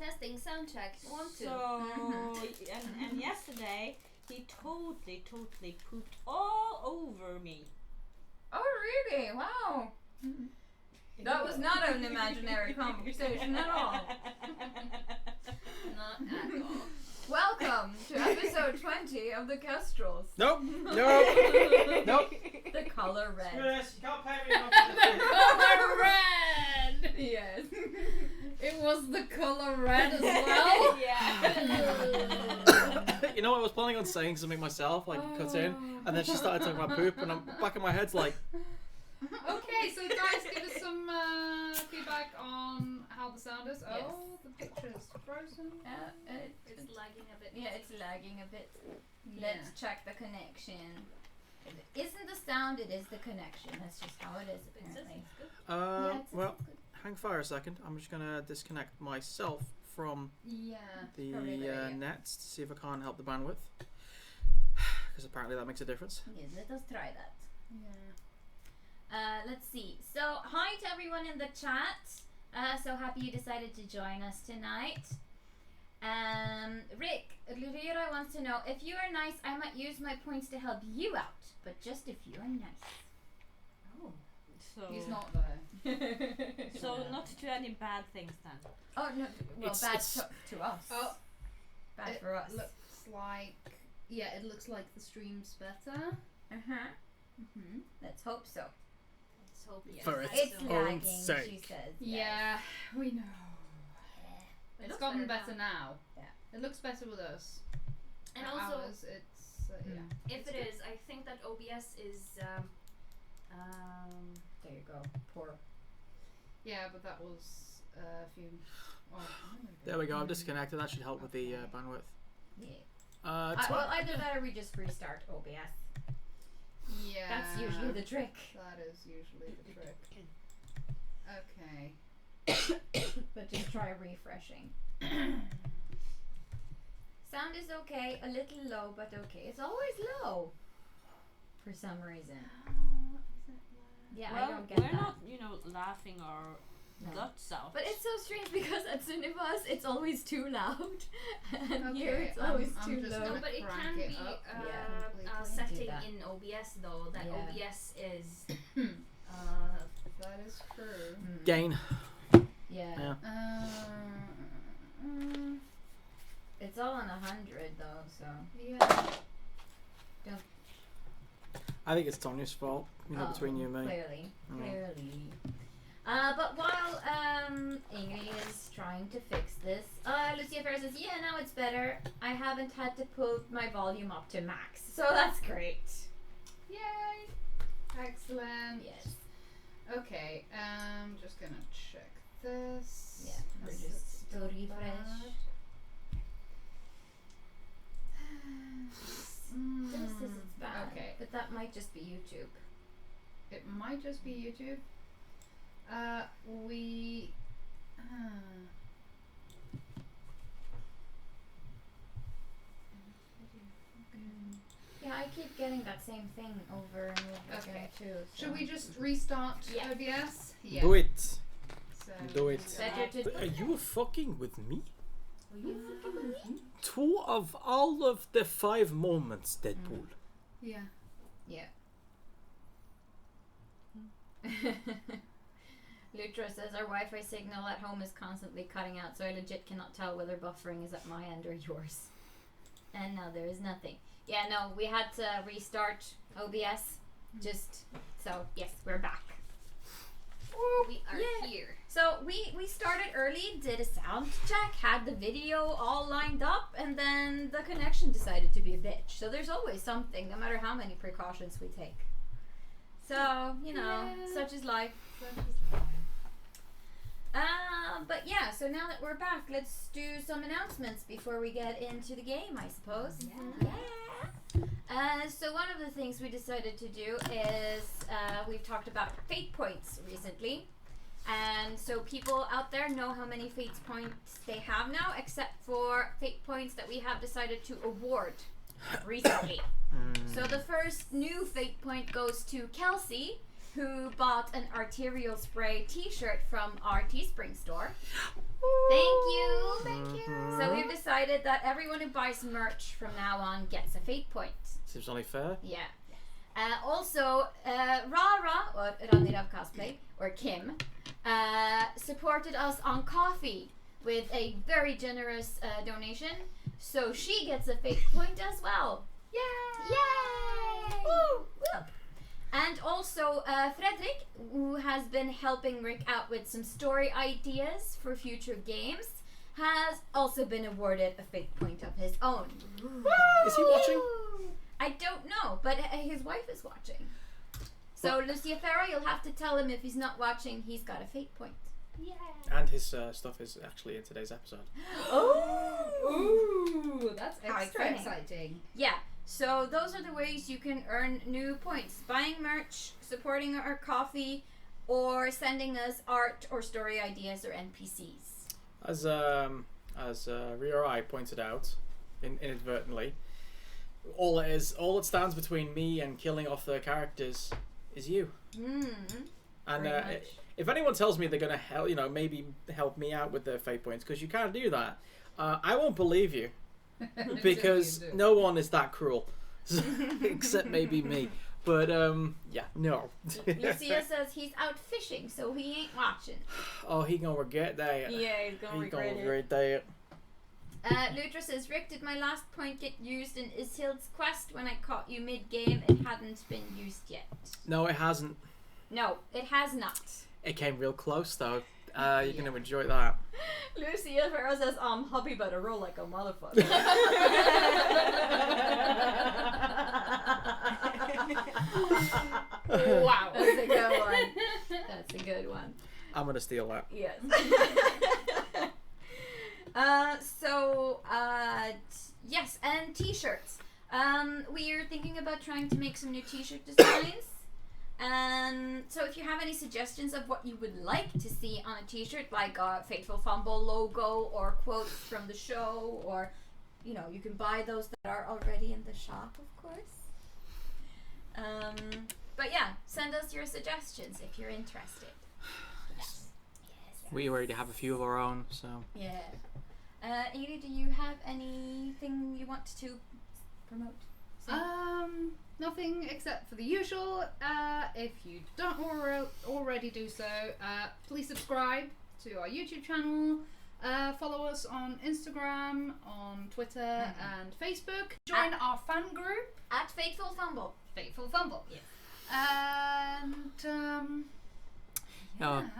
Testing, sound check. 1, 2. So, and yesterday he totally pooped all over me. Oh really? Wow. That was not an imaginary conversation at all. Not at all. Welcome to episode 20 of the Kestrels. Nope. The color red. Yes, you can't pay me enough The color red! Yes. It was the color red as well? Yeah. You know, I was planning on saying something myself, like cut in, and then she started talking about poop, and I'm back in my head's like, Okay, so guys, give us some feedback on how the sound is. Yes. Oh, the picture's frozen. It's lagging a bit. Yeah, it's lagging a bit. Yeah. Let's check the connection. It isn't the sound, it is the connection. That's just how it is apparently. well, hang fire a second. I'm just gonna disconnect myself from Yeah. the probably the idea. nets to see if I can't help the bandwidth, because apparently that makes a difference. Yes, let us try that. Yeah. Let's see. So, hi to everyone in the chat. So happy you decided to join us tonight. Rick, Lurira wants to know, if you are nice, I might use my points to help you out, but just if you are nice. Oh. So He's not there. So not to do any bad things then. Oh no, well, It's- bad it's- to us. Oh, Bad it for us. looks like... Yeah, it looks like the stream's better. Mm-hmm. Let's hope so. Let's hope Yeah. For its It's own lagging, sake. she says. Yeah, we know. It It's looks gotten better better now. Yeah. It looks better with us. And For also, ours, it's yeah. if it is, I think that OBS is There you go. Poor. Yeah, but that was a few. Well, There we go. I've disconnected. That should help with the bandwidth. Yeah. It's Well, either that or we just restart OBS. Yeah. That's usually the trick. That is usually the trick. Okay. But just try refreshing. Sound is okay, a little low, but okay. It's always low for some reason. Yeah, I Well, don't get we're that. not, laughing our guts out. But it's so strange because at Cinebus it's always too loud, and Okay, here it's always I'm too just low. gonna- but it crank can it be up. Yeah. a Do setting that. in OBS though that Yeah. OBS is That is true. Gain. Yeah. Yeah. It's all on 100 though, so. Yeah. I think it's Tanya's fault. Between you and me. Clearly. Mm. Clearly. But while Ingrid is trying to fix this, Lucia Ferrer says, yeah, now it's better. I haven't had to pull my volume up to max, so that's great. Yay! Excellent. Yes. Okay. Just gonna check this. Yeah, we're Is just it still refresh. This is it's bad. Okay. But that might just be YouTube. It might just be YouTube. We. Yeah, I keep getting that same thing over and over Okay. again too. So. Should we just restart Yeah. OBS? Yeah. Do it. So Do it. Better to. Are you fucking with me? Are you fucking with me? 2 of all of the 5 moments, Deadpool. Yeah. Yeah. Lutra says our Wi-Fi signal at home is constantly cutting out, so I legit cannot tell whether buffering is at my end or yours. And no, there is nothing. Yeah, no, we had to restart OBS. Just so yes, we're back. we are Yeah. here. So we started early, did a sound check, had the video all lined up, and then the connection decided to be a bitch. So there's always something, no matter how many precautions we take. So, Yeah. such is life. But yeah, so now that we're back, let's do some announcements before we get into the game, I suppose. Yeah. So one of the things we decided to do is we've talked about fate points recently. And so people out there know how many fate points they have now, except for fate points that we have decided to award recently. So the first new fate point goes to Kelsey, who bought an arterial spray t-shirt from our Teespring store. Thank you. decided that everyone who buys merch from now on gets a fate point. Seems only fair. Yeah. Also, Rara, or Ranirav Cosplay, or Kim, supported us on Coffee with a very generous donation. So she gets a fate point as well. Yay! Yay! Woo! Woo! And also, Fredrik, who has been helping Rick out with some story ideas for future games, has also been awarded a fate point of his own. Is he watching? I don't know, but his wife is watching. So, Lucia Farrow, you'll have to tell him if he's not watching, he's got a fate point. Yeah. And his stuff is actually in today's episode. Ooh, that's How extra exciting. exciting. Yeah, so those are the ways you can earn new points. Buying merch, supporting our coffee, or sending us art or story ideas or NPCs. As Rio pointed out, inadvertently, all that stands between me and killing off the characters is you. And Very much. if anyone tells me they're gonna help, maybe help me out with their fate points, because you can't do that, I won't believe you, because do. no one is that cruel, except maybe me. But yeah, no. Lucia says he's out fishing, so he ain't watching. Oh, he gonna regret that. Yeah, he's gonna He gonna regret it. regret that. Lutra says, Rick, did my last point get used in Ishild's quest when I caught you mid-game? It hadn't been used yet. No, it hasn't. No, it has not. It came real close though. You're gonna enjoy that. Lucia Farrow says, hubby better roll like a motherfucker. Wow. That's a good one. That's a good one. I'm gonna steal that. Yes. Yes, and t-shirts. We are thinking about trying to make some new t-shirt designs. So if you have any suggestions of what you would like to see on a t-shirt, like a Fateful Fumble logo or quotes from the show, or, you can buy those that are already in the shop, of course. But yeah, send us your suggestions if you're interested. Yes. We already have a few of our own, so. Yeah. Edie, do you have anything you want to promote? Nothing except for the usual. If you don't already do so, please subscribe to our YouTube channel. Follow us on Instagram, on Twitter, and Facebook. Join our fan group, At Fateful Fumble. Fateful Fumble. Yes. And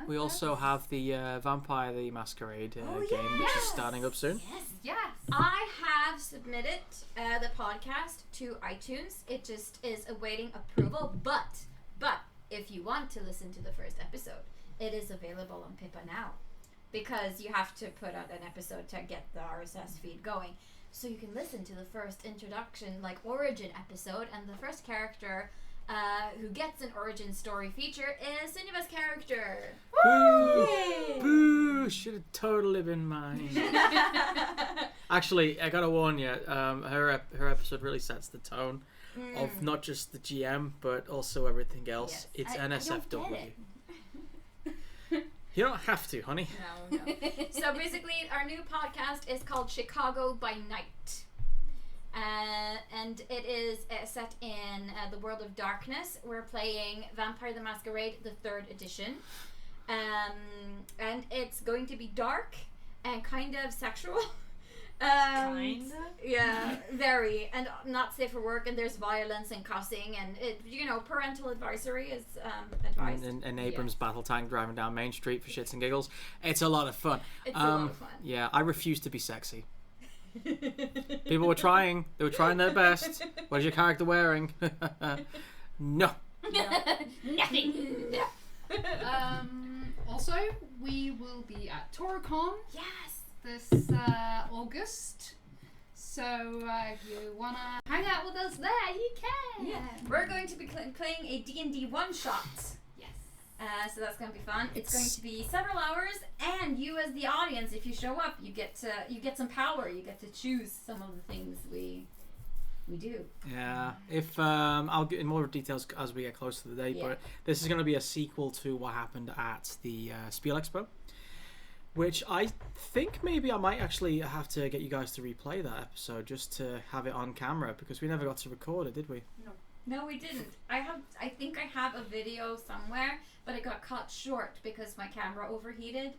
We also have the Vampire the Masquerade game, which yes. is starting up soon. yes. I have submitted the podcast to iTunes. It just is awaiting approval. But if you want to listen to the first episode, it is available on Pippa now, because you have to put out an episode to get the RSS feed going. So you can listen to the first introduction, like origin episode, and the first character who gets an origin story feature is Suneva's character. Boo! Boo! Should have totally been mine. Actually, I gotta warn you, her episode really sets the tone of not just the GM, but also everything else. Yes. It's I don't NSFW. get You don't have to, honey. No. So basically, our new podcast is called Chicago by Night. And it is set in the world of darkness. We're playing Vampire the Masquerade, the 3rd edition. And it's going to be dark and kind of sexual. Kinda? Yeah, very. And not safe for work, and there's violence and cussing, and parental advisory is advised. And Abrams battle tank driving down Main Street for shits and giggles. It's a lot of fun. It's a lot of fun. Yeah, I refuse to be sexy. People were trying. They were trying their best. What is your character wearing? No. Nothing. Also, we will be at ToroCon Yes. this August. So if you wanna hang out with us there, you can. Yeah. We're going to be playing a D&D one-shot. Yes. So that's going to be fun. It's going to be several hours, and you as the audience, if you show up, you get some power. You get to choose some of the things we do. Yeah. If I'll get in more details as we get closer to the date, Yeah. but this is going to be a sequel to what happened at the Spiel Expo. which I think maybe I might actually have to get you guys to replay that episode just to have it on camera because we never got to record it, did we? No, we didn't. I think I have a video somewhere, but it got cut short because my camera overheated.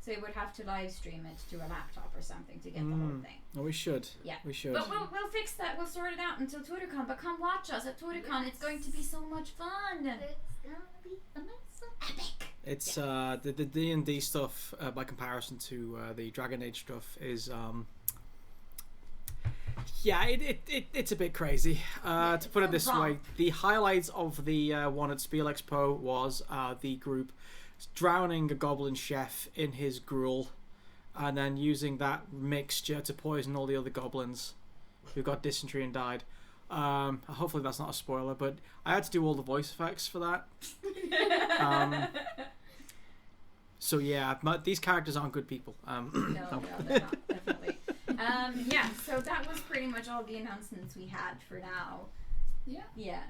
So we would have to live stream it to a laptop or something to get the whole thing. Oh, we should. Yeah. We should. But we'll fix that. We'll sort it out until TwitterCon. But come watch us at TwitterCon. It's going to be so much fun. It's gonna be amazing. Epic. It's the D&D stuff by comparison to the Dragon Age stuff is it's a bit crazy. To put it this way, the highlights of the one at Spiel Expo was the group drowning a goblin chef in his gruel and then using that mixture to poison all the other goblins who got dysentery and died. Hopefully that's not a spoiler, but I had to do all the voice effects for that. So yeah, these characters aren't good people. No, they're not, definitely. Yeah, so that was pretty much all the announcements we had for now. Yeah. Yeah.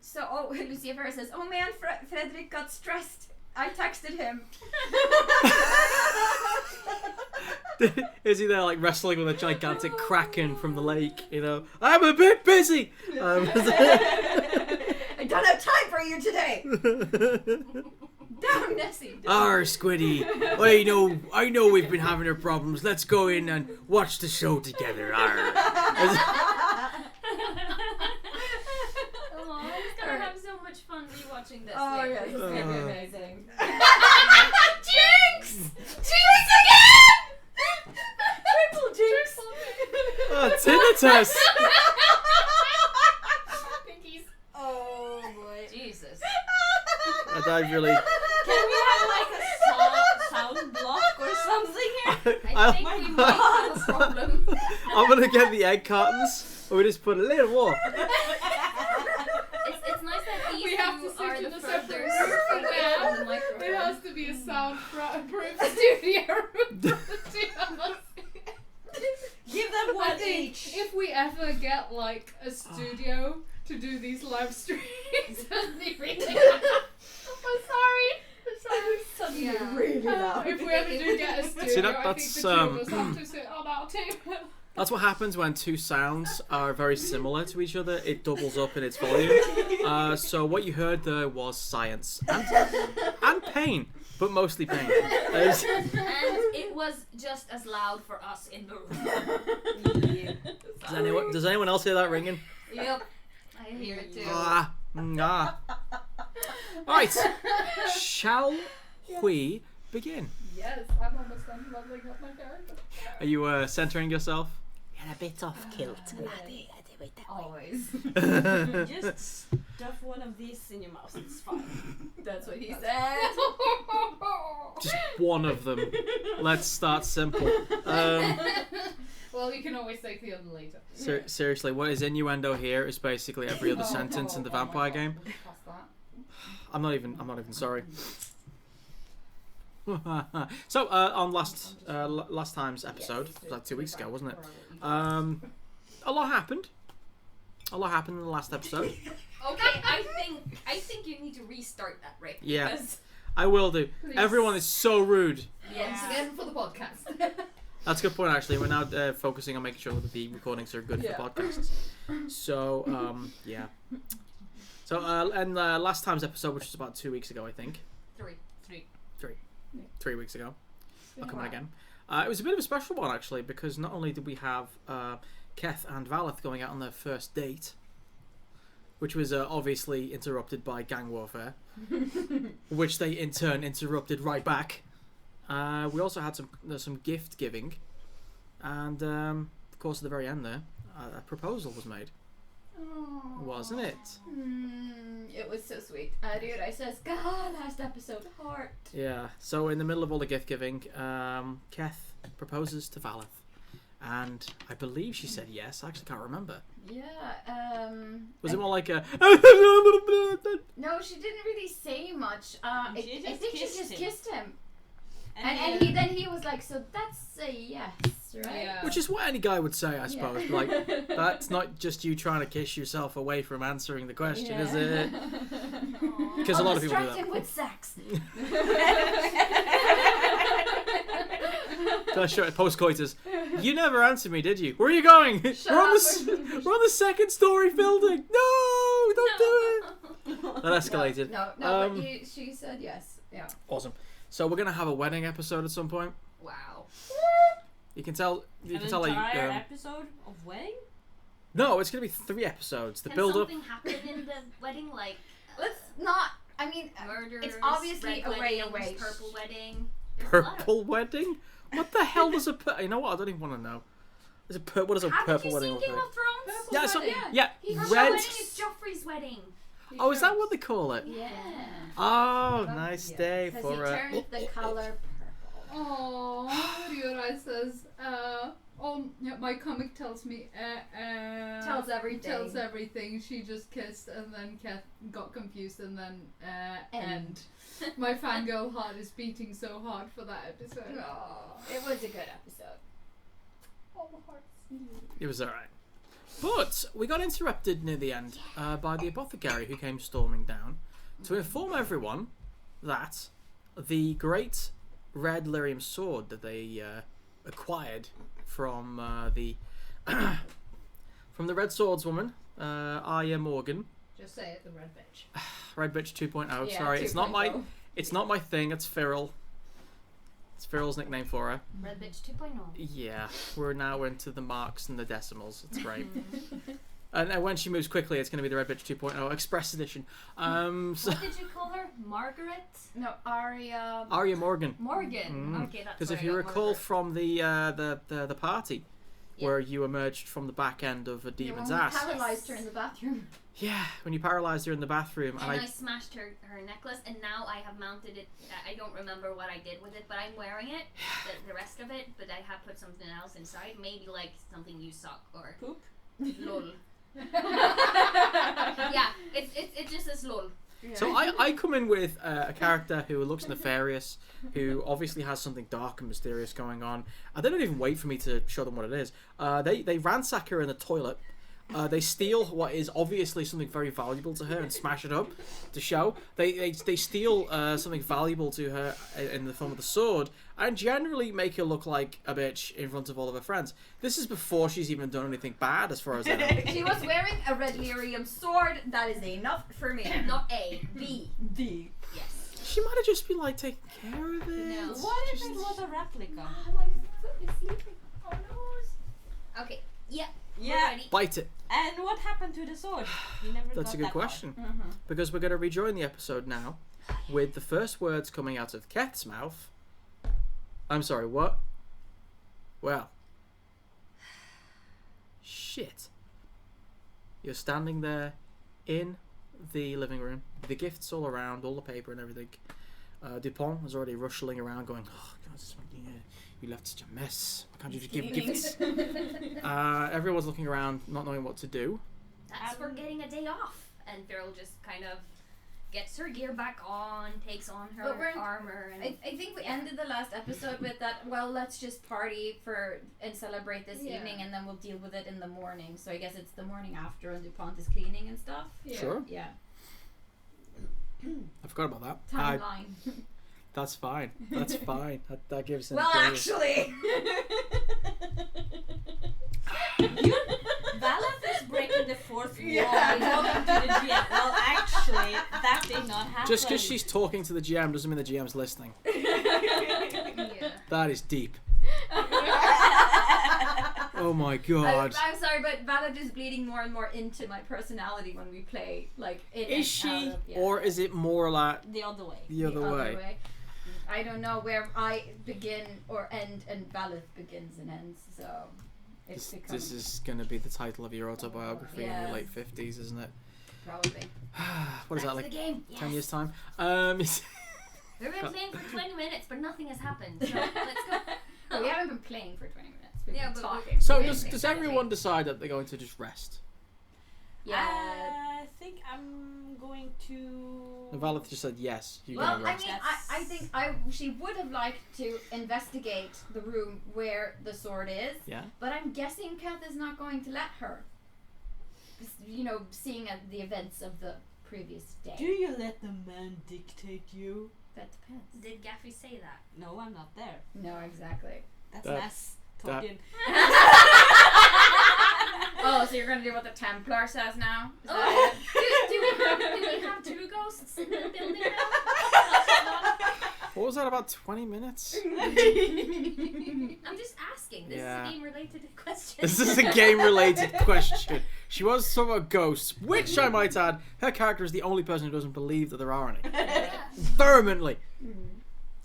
So, Lucia Ferrer says, oh man, Frederick got stressed. I texted him. Is he there like wrestling with a gigantic kraken from the lake? You know, I'm a bit busy. I don't have time for you today. Down, Nessie. Arr, Squiddy. I know we've been having our problems. Let's go in and watch the show together. Arr. Oh, he's gonna have so much fun rewatching this. Oh, later. yeah, this is going to be amazing. Jinx! Jinx again! Triple jinx! Tinnitus. Pinkies. Oh, boy. Jesus. I really. Can we have like a sound block or something here? I think we might have a problem. I'm gonna get the egg cartons, or we just put a little more. It's nice that these We have two to are switch the in a separate furthest room for away now. from the microphone. It has to be a soundproof studio room for the two of us. Give them I one think each. if we ever get like a studio to do these live streams, I'm sorry. Suddenly Yeah. really loud. If we ever do get a studio, See, I think that's, the two of us have to sit on our table. That's what happens when two sounds are very similar to each other. It doubles up in its volume. So what you heard there was science and pain, but mostly pain. And it was just as loud for us in the room. Does anyone else hear that ringing? Yep. I hear it too. Ah. Right. Shall we begin? Yes, I'm almost done leveling up my character. Are you centering yourself? You're a bit off kilter, laddie. I do it that way. Always. Just stuff one of these in your mouth. It's fine. That's what he said. Just one of them. Let's start simple. Well, you can always take the other later. Seriously, what is innuendo here is basically every other sentence in the vampire game. Past that. I'm not even sorry. So on last time's episode, it was like 2 weeks ago, wasn't it? A lot happened. A lot happened in the last episode. Okay, I think you need to restart that, Rick. Yeah. Because I will do. Please. Everyone is so rude. Once again for the podcast. That's a good point, actually. We're now focusing on making sure that the recordings are good for podcasts. So, yeah. So, and last time's episode, which was about 2 weeks ago, I think. 3 weeks ago. I'll come in again. It was a bit of a special one, actually, because not only did we have Keth and Valeth going out on their first date, which was obviously interrupted by gang warfare, which they in turn interrupted right back. We also had some gift giving, and of course at the very end there, a proposal was made. Wasn't it? It was so sweet. Ryurai says, God, last episode, heart. Yeah. So in the middle of all the gift giving, Keth proposes to Valeth, and I believe she said yes. I actually can't remember. Yeah, Was it more like a? No, she didn't really say much. I She think just she just kissed him. kissed him. And then he was like, so that's a yes, right? Yeah. Which is what any guy would say, I suppose. Like, that's not just you trying to kiss yourself away from answering the question, is it? Because a lot of people do Distract that. him with sex. Post-coitus. You never answered me, did you? Where are you going? We're on the second story building. No, don't do it. That escalated. No, but she said yes. Yeah. Awesome. So we're gonna have a wedding episode at some point. Wow. You can tell. You An can tell. entire episode of wedding? No, it's gonna be 3 episodes. The Can build up. something happen in the wedding, like Let's not. I mean, murders? it's obviously red a weddings, way. purple wedding. There's a lot of- Purple wedding? What the hell does a you know what? I don't even want to know. What does a Haven't purple you wedding seen look Game like? of Thrones? Yeah, so, yeah, Her red. wedding is Joffrey's wedding. Oh, is that what they call it? Yeah. Oh, nice day Because for he turned the color purple. Oh, Riorai says, my comic tells me, Tells everything. Tells everything. She just kissed and then got confused and then end. My fangirl heart is beating so hard for that episode. Oh, it was a good episode. All the hearts. It was alright. But we got interrupted near the end by the apothecary who came storming down to inform everyone that the great red lyrium sword that they acquired from the from the Red Swordswoman, Arya Morgan, Just say it, the red bitch. Red Bitch 2.0. Yeah, Sorry, it's not 2.0. it's not my thing. It's Firl. It's Firl's nickname for her. Red Bitch 2.0. Yeah, we're now into the marks and the decimals. It's great. And when she moves quickly, it's going to be the Red Bitch 2.0 Express Edition. So What did you call her? Margaret? No, Arya. Arya Morgan. Morgan. Mm. Okay, that's Because where if I you got recall Margaret. from the party, where you emerged from the back end of a demon's ass. Paralyzed her in the bathroom. Yeah, when you paralysed her in the bathroom, And I smashed her necklace, and now I have mounted it. I don't remember what I did with it, but I'm wearing it, the rest of it, but I have put something else inside. Maybe like something you suck or Poop? lol. Yeah, it just says lol. So I come in with a character who looks nefarious, who obviously has something dark and mysterious going on. And they don't even wait for me to show them what it is. They ransack her in the toilet. They steal what is obviously something very valuable to her and smash it up to show. They steal something valuable to her in the form of the sword and generally make her look like a bitch in front of all of her friends. This is before she's even done anything bad, as far as I know. She was wearing a red lyrium sword. That is enough for me. Not A, B. D. Yes. She might have just been like taking care of it. No. What if it was a replica? Oh, my foot is sleeping. Oh no. Okay. Yeah. Yeah. We're ready. Bite it. And what happened to the sword? You never That's got a good that far. question. Because we're going to rejoin the episode now with the first words coming out of Keth's mouth. I'm sorry, what? Well. Shit. You're standing there in the living room, the gifts all around, all the paper and everything. Dupont is already rustling around going, oh, God, you left such a mess. Why can't you just give gifts? Everyone's looking around, not knowing what to do. That's for getting a day off. And Farrell just kind of gets her gear back on, takes on her But we're- armor, and I think we ended the last episode with that. Well, let's just party and celebrate this Yeah. evening, and then we'll deal with it in the morning. So I guess it's the morning after, and Dupont is cleaning and stuff. Yeah. Sure. Yeah. I forgot about that. Timeline. That's fine. That's fine. That gives him Well, days. actually. Valeth is breaking the fourth wall Yeah. and talking to the GM. Well, actually, that did not happen. Just because she's talking to the GM doesn't mean the GM's listening. yeah. That is deep. Oh my god. I'm sorry, but Valid is bleeding more and more into my personality when we play. Like, in and Is she, out of, yeah. or is it more like the other way. the other way? I don't know where I begin or end, and Valid begins and ends. So it's This is going to be the title of your autobiography in Yeah. your late 50s, isn't it? probably. What is that, That's like the game. 10 Yes. years' time? We've been playing for 20 minutes, but nothing has happened. So let's go. No, we haven't been playing for 20 minutes. We've Yeah, been but talking. So Yeah, does exactly. everyone decide that they're going to just rest? Yeah. I think I'm going to? Valith just said yes. You Well, can I rest. mean, I think she would have liked to investigate the room where the sword is. Yeah. But I'm guessing Kath is not going to let her. You know, seeing the events of the previous day. Do you let the man dictate you? That depends. Did Gaffy say that? No, I'm not there. No, exactly. That's That- less talking. Oh, so you're gonna do what the Templar says now? Is Oh, that do we have two ghosts in the building now? What was that, about 20 minutes? I'm just asking. This Yeah. is a game-related question. This is a game-related question. She was talking about ghosts, which I might add, her character is the only person who doesn't believe that there are any. Vehemently.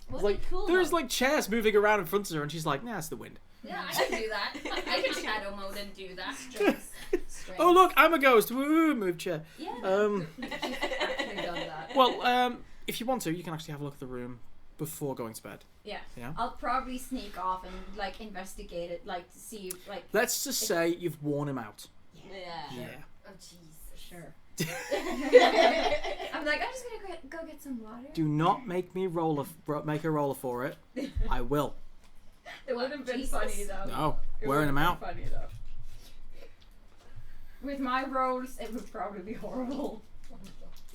Wasn't Like, it cool? there's though? like chairs moving around in front of her, and she's like, nah, it's the wind. Yeah, I can do that. I can shadow mode and do that. Oh, look, I'm a ghost. Woo, move chair. Yeah. actually done that? Well, if you want to, you can actually have a look at the room before going to bed. Yeah. Yeah. I'll probably sneak off and like investigate it, like to see like. Let's just say you've worn him out. Yeah. Yeah. Oh, jeez. Sure. I'm like, I'm just gonna go get some water. Do not make me make a roller for it. I will. It would have been Jesus. funny though. No, It wearing him would've out. been funny though. With my rolls, it would probably be horrible.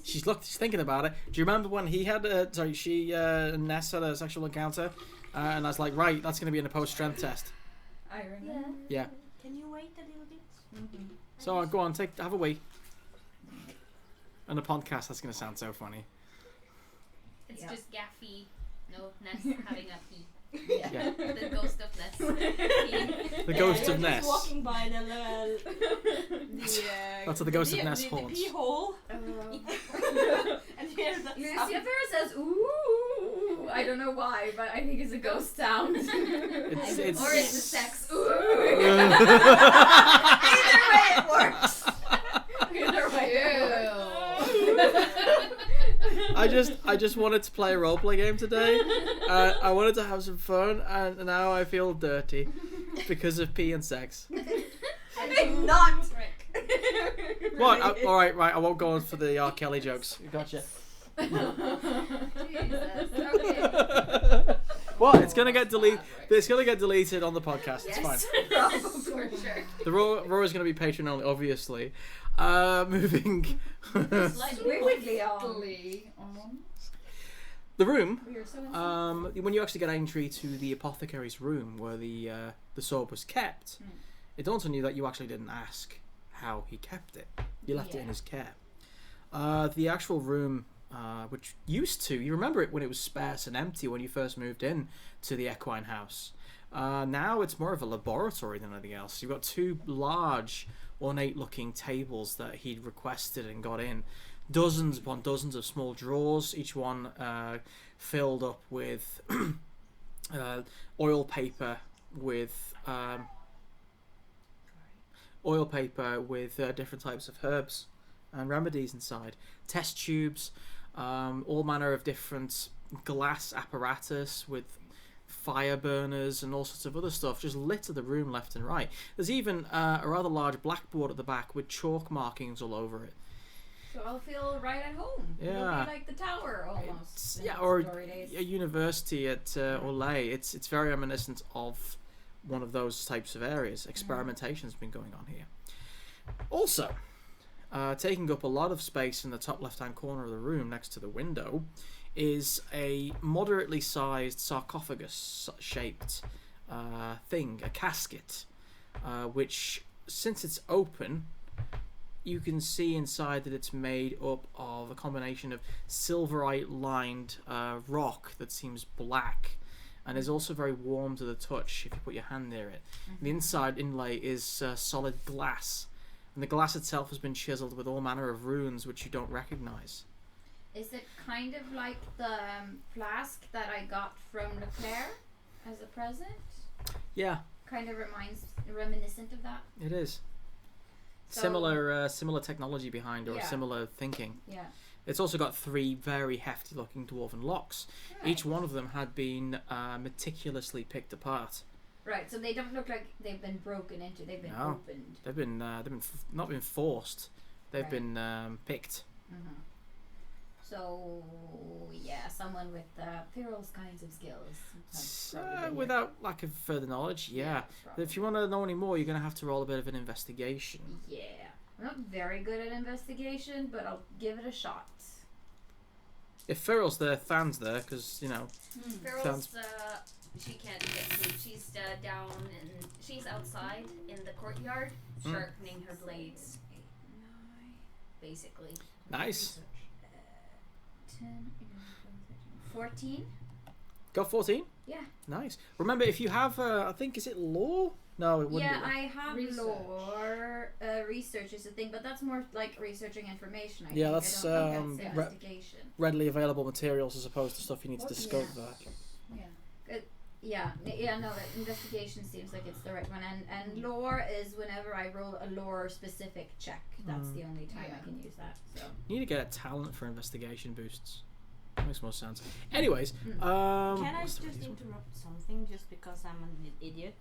She's thinking about it. Do you remember when he had she and Ness had a sexual encounter, and I was like, right, that's going to be in a post-strength test. I remember. Yeah. Can you wait a little bit? So go on, have a wee. On a podcast, that's going to sound so funny. It's Yeah. just Gaffy, no Ness having a pee. Yeah. The ghost of Ness. Peeing. The ghost you're of just Ness. walking by the That's what the ghost of Ness the haunts. pee hole, and hear the sound. Lucifer says, "Ooh." I don't know why, but I think it's a ghost sound. It's Or it's the sex. Ooh. Either way, it works. Either way, it works. I just wanted to play a roleplay game today. I wanted to have some fun, and now I feel dirty because of pee and sex. I'm not. What? All right. I won't go on for the R. Kelly jokes. Gotcha. Jesus. Okay. What? It's gonna get deleted. It's gonna get deleted on the podcast. It's fine. For sure. The Raw is gonna be Patreon only, obviously. Moving. Swiftly on. The room. We are so When you actually get entry to the apothecary's room where the sword was kept, it dawns on you that you actually didn't ask how he kept it. You left it in his care. The actual room, which used to, you remember it when it was sparse and empty when you first moved in to the equine house. Now it's more of a laboratory than anything else. You've got two large, ornate-looking tables that he'd requested and got in. Dozens upon dozens of small drawers, each one filled up with oil paper with different types of herbs and remedies inside. Test tubes, all manner of different glass apparatus with fire burners and all sorts of other stuff just litter the room left and right. There's even a rather large blackboard at the back with chalk markings all over it. So I'll feel right at home. It'll Yeah. be like the tower almost. Yeah, in or Story Days. a university at Olay. It's very reminiscent of one of those types of areas. Experimentation's been going on here. Also, taking up a lot of space in the top left-hand corner of the room next to the window is a moderately sized sarcophagus-shaped thing, a casket, which, since it's open, you can see inside that it's made up of a combination of silverite-lined rock that seems black and is also very warm to the touch if you put your hand near it. The inside inlay is solid glass, and the glass itself has been chiseled with all manner of runes which you don't recognize. Is it kind of like the flask that I got from Leclerc as a present? Yeah, Kind of reminiscent of that. it is. So- Similar technology behind, or Yeah. similar thinking. Yeah. It's also got 3 very hefty-looking dwarven locks. Right. Each one of them had been meticulously picked apart. Right, so they don't look like they've been broken into. They've been No. opened. They've been not been forced. They've Right. been picked. Mm-hmm. So yeah, someone with Feral's kinds of skills. Without lack of further knowledge, yeah. But if you want to know any more, you're going to have to roll a bit of an investigation. Yeah. I'm not very good at investigation, but I'll give it a shot. If Feral's there, Than's there, because, you know... Feral's, she can't get through. She's down and she's outside in the courtyard, sharpening her blades. 8, 9. Basically. Nice. 10, 11, 12, 13, 14. Got 14? Yeah. Nice. Remember, if you have, I think, is it law? No, it wouldn't Yeah, be. I have Research. lore. Research is a thing, but that's more like researching information. I Yeah, think. that's, I don't think that's investigation. Readily available materials as opposed to stuff you need to discover. Yeah. No, investigation seems like it's the right one, and lore is whenever I roll a lore specific check. That's the only time I can use that. So You need to get a talent for investigation boosts. Makes more sense. Anyways, Can I what's just the reason? interrupt something just because I'm an idiot?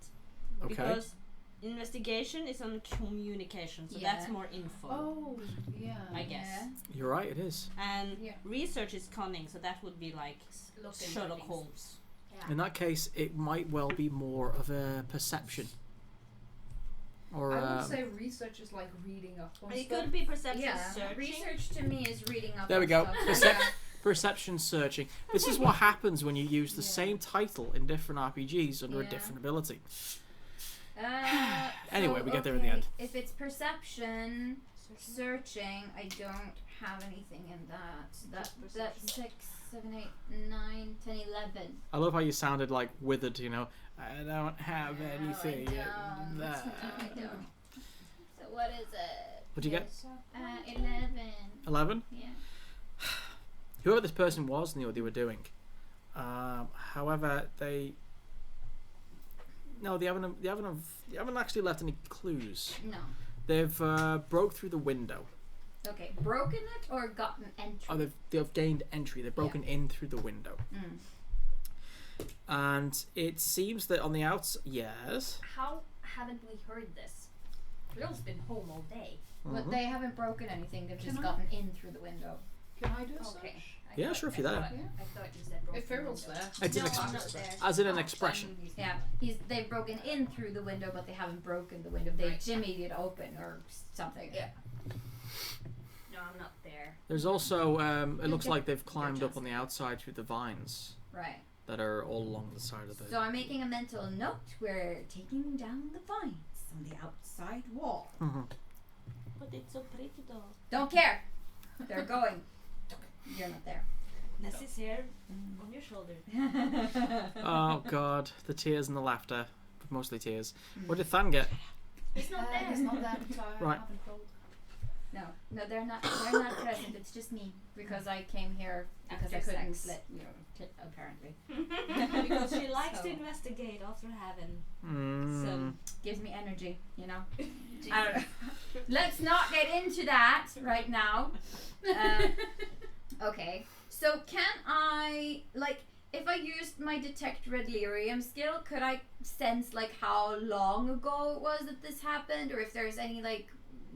Okay. Because investigation is on communication, so that's more info. Oh, yeah. I guess. Yeah. You're right, it is. And Yeah. research is cunning, so that would be like Look into Sherlock things. Holmes. Yeah. In that case, it might well be more of a perception. Or I would say research is like reading up on It stuff. could be perception Yeah, searching. research to me is reading up. There we on go. stuff. Perception searching. This is what happens when you use the Yeah. same title in different RPGs under a Yeah. different ability. Anyway, we get there in the end. If it's perception, searching, I don't have anything in that. That's 6, 7, 8, 9, 10, 11. I love how you sounded like withered, you know. I don't have anything. No, I in don't. that. I don't. So what is it? What'd you get? 11. 11? Yeah. Whoever this person was knew what they were doing. However, they haven't actually left any clues. No. They've broke through the window. Okay. Broken it or gotten entry? Oh, they've gained entry. They've broken in through the window. And it seems that on the outside, yes. How haven't we heard this? Feral's been home all day. But they haven't broken anything. They've just Can I- gotten in through the window. Can I do a Okay. search? Yeah, sure, if you're there. I thought you said If Feral's there. It's No, an I'm not there. as in an expression. Yeah, they've broken in through the window, but they haven't broken the window. They jimmied it open or something. Yeah. No, I'm not there. There's also, it looks like they've climbed up on the outside through the vines Right. that are all along the side of the... So I'm making a mental note. We're taking down the vines on the outside wall. But it's so pretty though. Don't care. They're going. You're not there. Nessie's here on your shoulder. Oh god, the tears and the laughter. Mostly tears. What did Than get? He's not there. He's not there, so I Right. haven't rolled. No, they're not. They're not present. It's just me because I came here because After I couldn't sex. let apparently. Because she likes to So. investigate after having Mm. some. Gives me energy, you know. I don't know. Let's not get into that right now. Okay, so can I, like, if I used my detect red lyrium skill, could I sense, like, how long ago it was that this happened, or if there's any, like,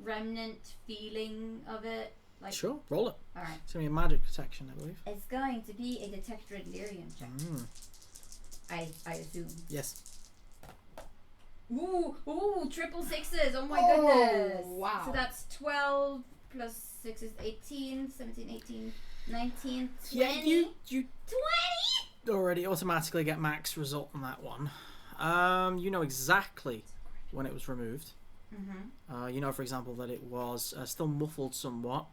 remnant feeling of it? Like, Sure, roll it. Alright. It's going to be a magic detection, I believe. It's going to be a detect red lyrium check, I assume. Yes. Ooh, triple sixes, oh my Oh, goodness. wow. So that's 12 plus 6 is 18, 17, 18, 19, 20. Yeah, you 20? already automatically get max result on that one. You know exactly when it was removed. Mm-hmm. You know, for example, that it was still muffled somewhat,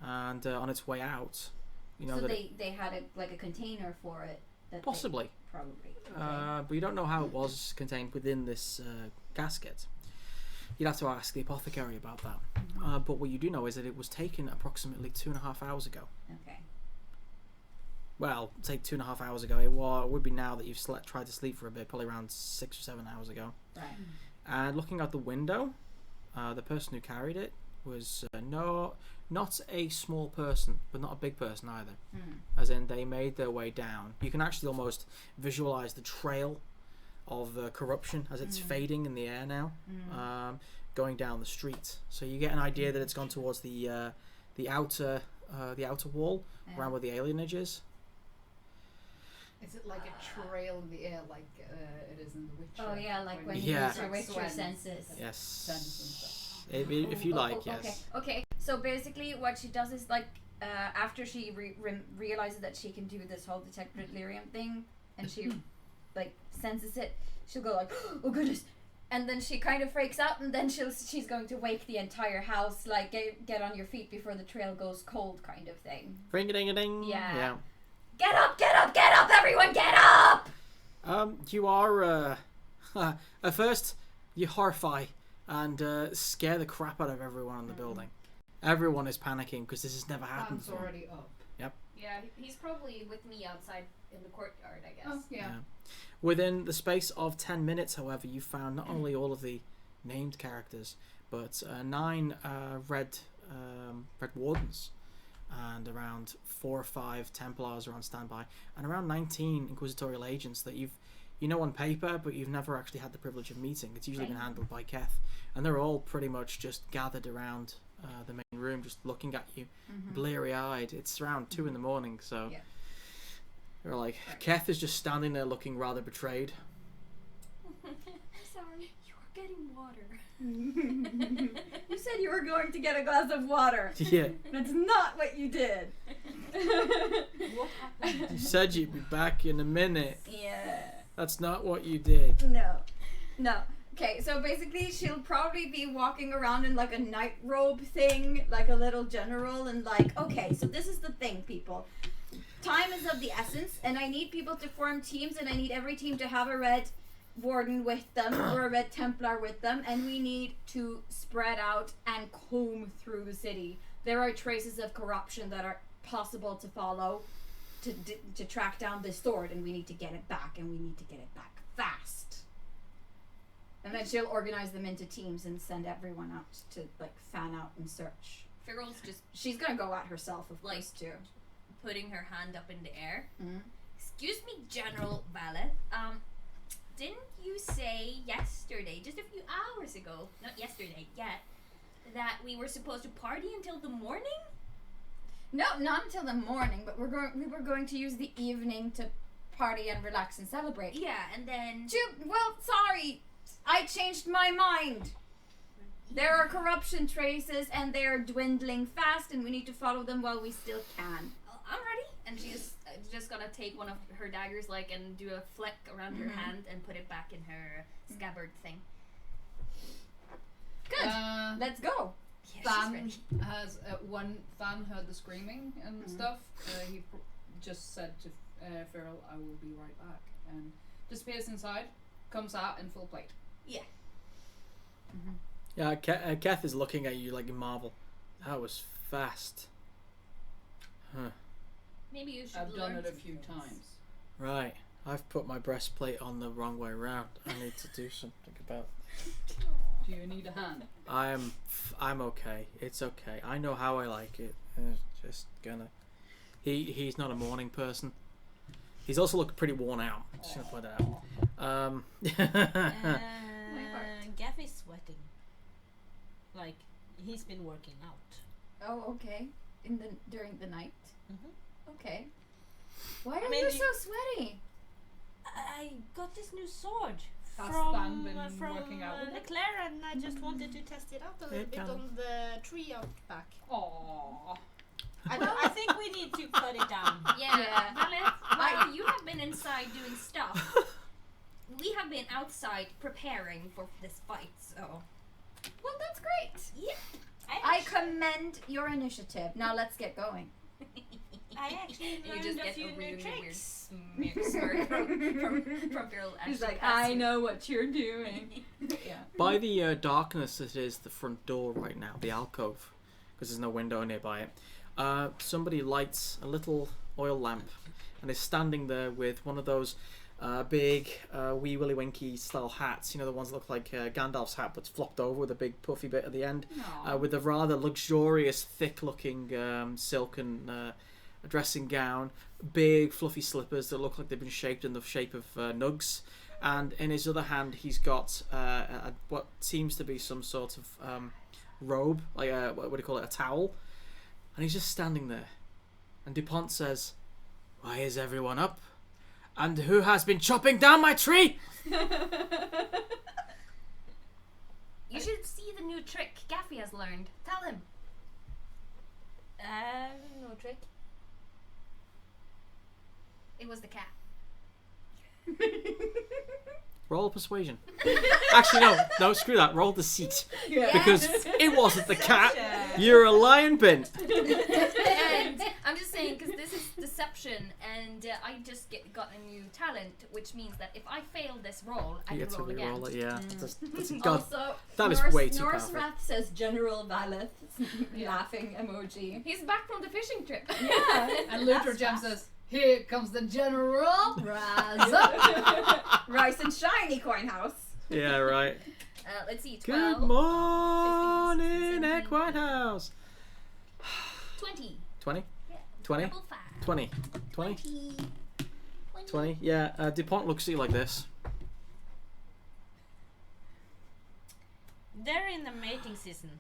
and on its way out. You know So that they had a container for it. That possibly, probably. Okay. but you don't know how it was contained within this gasket. You'd have to ask the apothecary about that. But what you do know is that it was taken approximately 2.5 hours ago. Okay. Well, say 2.5 hours ago. It would be now that you've tried to sleep for a bit, probably around 6 or 7 hours ago. Right. And looking out the window, the person who carried it was not a small person, but not a big person either. As in, they made their way down. You can actually almost visualize the trail of corruption as it's fading in the air now, going down the street. So you get an idea that it's gone towards the outer the outer wall, Yeah. around where the alienage is. Is it like a trail in the air, like it is in The Witcher? Oh yeah, like when Yeah. you use your Witcher Swen. senses. Yes. Sense and stuff. If you like, yes. Okay. So basically, what she does is like after she realizes that she can do this whole detect delirium thing, and she like senses it, she'll go like, "Oh goodness," and then she kind of freaks out, and then she's going to wake the entire house, like get on your feet before the trail goes cold, kind of thing. Ring a ding a ding. Yeah. Get up, everyone, get up! You are at first you horrify and scare the crap out of everyone in the building. Everyone is panicking because this has never happened Fan's before. already up. Yeah, he's probably with me outside in the courtyard, I guess. Oh, yeah. Within the space of 10 minutes, however, you found not only all of the named characters, but 9 red wardens, and around 4 or 5 Templars are on standby, and around 19 Inquisitorial agents that you know on paper, but you've never actually had the privilege of meeting. It's usually been handled by Keth, and they're all pretty much just gathered around the main room, just looking at you, bleary-eyed. It's around 2 in the morning, so Yeah. they're like, Keth is just standing there looking rather betrayed. Sorry, you are getting water. You said you were going to get a glass of water. Yeah, That's not what you did. What happened? you said you'd be back in a minute. Yeah. That's not what you did. No. Okay, so basically she'll probably be walking around in like a night robe thing, like a little general, and like, okay, so this is the thing, people. Time is of the essence, and I need people to form teams, and I need every team to have a red warden with them, or a red Templar with them, and we need to spread out and comb through the city. There are traces of corruption that are possible to follow to track down this sword, and we need to get it back, and we need to get it back fast. And then she'll organize them into teams and send everyone out to like fan out and search. Fergal's just She's gonna go out herself, of Like- course, too. putting her hand up in the air. Mhm. Excuse me, General Valet. Didn't you say yesterday, just a few hours ago, not yesterday yet, that we were supposed to party until the morning? No, not until the morning, but we were going to use the evening to party and relax and celebrate. Yeah, and then Well, sorry, I changed my mind. There are corruption traces, and they're dwindling fast, and we need to follow them while we still can. I'm ready. And she's just gonna take one of her daggers, like, and do a flick around her hand and put it back in her scabbard thing. Good. Let's go. Yeah, she's Fan ready. has when Fan heard the screaming and stuff, he just said to Feral, "I will be right back," and disappears inside, comes out in full plate. Yeah. Yeah, Keth is looking at you like you marvel. That was fast. Huh. Maybe you should I've learn done it a some few things. times. Right. I've put my breastplate on the wrong way round. I need to do something about it. Do you need a hand? I'm okay. It's okay. I know how I like it. Just gonna. He's not a morning person. He's also looking pretty worn out. Just gonna point that out. Gaff is sweating. Like, he's been working out. Oh, okay. During the night. Mhm. Okay. Why are mean, you you- so sweaty? I got this new sword Has from Stan been working out with it? Leclerc, and I just wanted to test it out a little It bit can. on the tree out back. Aww. I think we need to cut it down. Yeah, Valet, while you have been inside doing stuff, we have been outside preparing for this fight, so. Well, that's great. Yeah. I commend your initiative. Now let's get going. I actually You learned just a get few a new really weird tricks. smirk from Feral. He's like, I know what you're doing. Yeah. By the darkness that is the front door right now, the alcove, because there's no window nearby it, somebody lights a little oil lamp and is standing there with one of those big wee willy winky style hats, you know, the ones that look like Gandalf's hat but's flopped over with a big puffy bit at the end, with a rather luxurious thick looking silken dressing gown, big fluffy slippers that look like they've been shaped in the shape of nugs, and in his other hand he's got what seems to be some sort of robe, like what do you call it, a towel, And he's just standing there. And DuPont says, "Why is everyone up? And who has been chopping down my tree?" You should see the new trick Gaffy has learned. Tell him. No trick. It was the cat. Roll persuasion. Actually, no, screw that. Roll deceit. Yeah. Because it wasn't the cat. You're a lion bin. And I'm just saying, because this is deception, and I just got a new talent, which means that if I fail this roll, I You can get to roll again. re-roll it, yeah. That's, God, Also, that is Norse, way too Norse powerful. Wrath says General Valeth, laughing emoji. He's back from the fishing trip. Yeah. And Luther Gem says, "Here comes the general. Rise up." Rise and shine, Equine House. Yeah, right. Let's see, 12. Good morning, 15, Equine House. 20. 20? Yeah. 20? Double 5. 20. 20? 20. 20? Yeah, DuPont looks at you like this. They're in the mating season.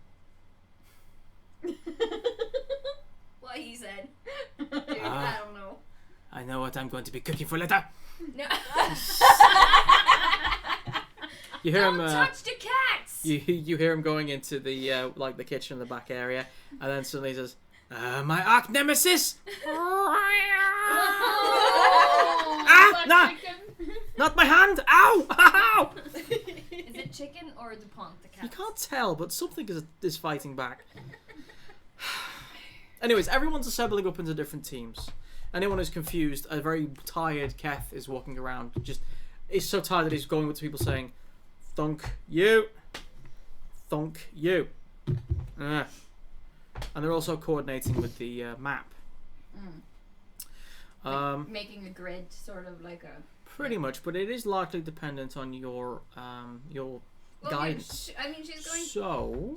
What he said. Ah. I don't know. I know what I'm going to be cooking for later. No. You hear Don't him. touch the cats! You hear him going into the like the kitchen in the back area, and then suddenly he says, "My arch nemesis! Ah, nah, not my hand! Ow! Ow!" Is it chicken or DuPont, the cat? You can't tell, but something is fighting back. Anyways, everyone's assembling up into different teams. Anyone who's confused, a very tired Keth is walking around. He's so tired that he's going with people saying, "Thunk you, thunk you," and they're also coordinating with the map. Making a grid, sort of like a. Pretty much, but it is largely dependent on your guidance.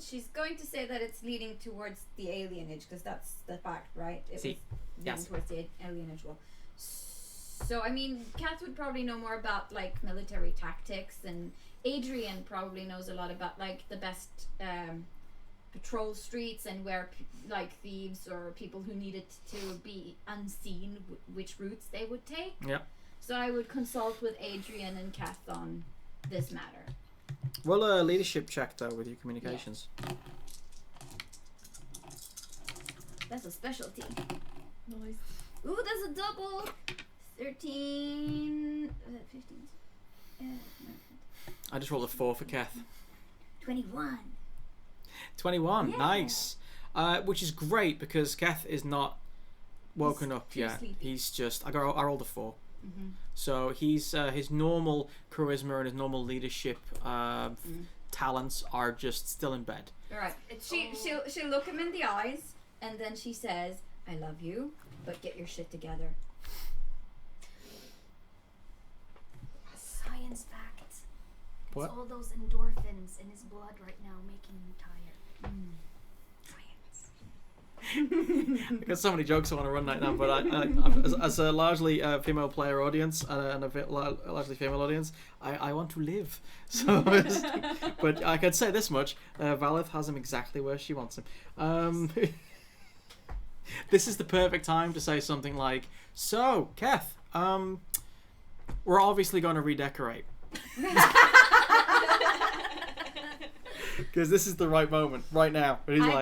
She's going to say that it's leading towards the alienage, because that's the fact, right? It was leading yes. towards the alienage wall. So, I mean, Kat would probably know more about, like, military tactics, and Adrian probably knows a lot about, like, the best patrol streets and where, like, thieves or people who needed to be unseen, which routes they would take. Yeah. So I would consult with Adrian and Kath on this matter. Roll a leadership check, though, with your communications. Yeah. That's a specialty. Nice. Ooh, that's a double. 13, 15. No. I just rolled a 4 for Keth. 21. 21, Yeah. nice. Which is great because Keth is not woken He's up too yet. sleepy. He's just I rolled a 4. Mm-hmm. So he's his normal charisma and his normal leadership talents are just still in bed. Alright. She'll look him in the eyes, and then she says, "I love you, but get your shit together." Science fact. What? It's all those endorphins in his blood right now making him tired. Science. I've got so many jokes I want to run right now, but I as a largely female player audience and a largely female audience, I want to live. So, but I can say this much: Valeth has him exactly where she wants him. This is the perfect time to say something like, "So, Keth, we're obviously going to redecorate." Because this is the right moment, right now. And he's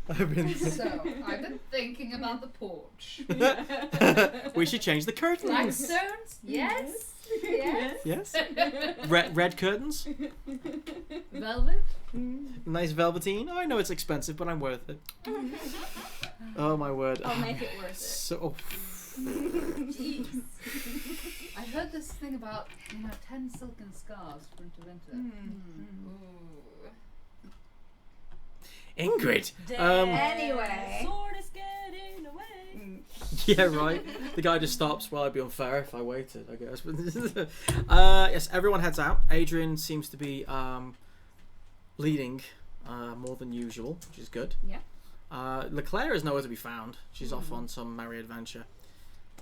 I've been thinking. I've been thinking about the porch. We should change the curtains. Flagstones? Yes. Yes. Yes. Red curtains. Velvet? Nice velveteen. Oh, I know it's expensive, but I'm worth it. Oh my word. I'll make it worth it. So. Jeez. I heard this thing about 10 silken scarves for winter. Ingrid. Anyway. Sword is getting away. Yeah, right. The guy just stops. Well, I'd be unfair if I waited, I guess. Yes, everyone heads out. Adrian seems to be leading more than usual, which is good. Yeah. Leclaire is nowhere to be found. She's off on some merry adventure.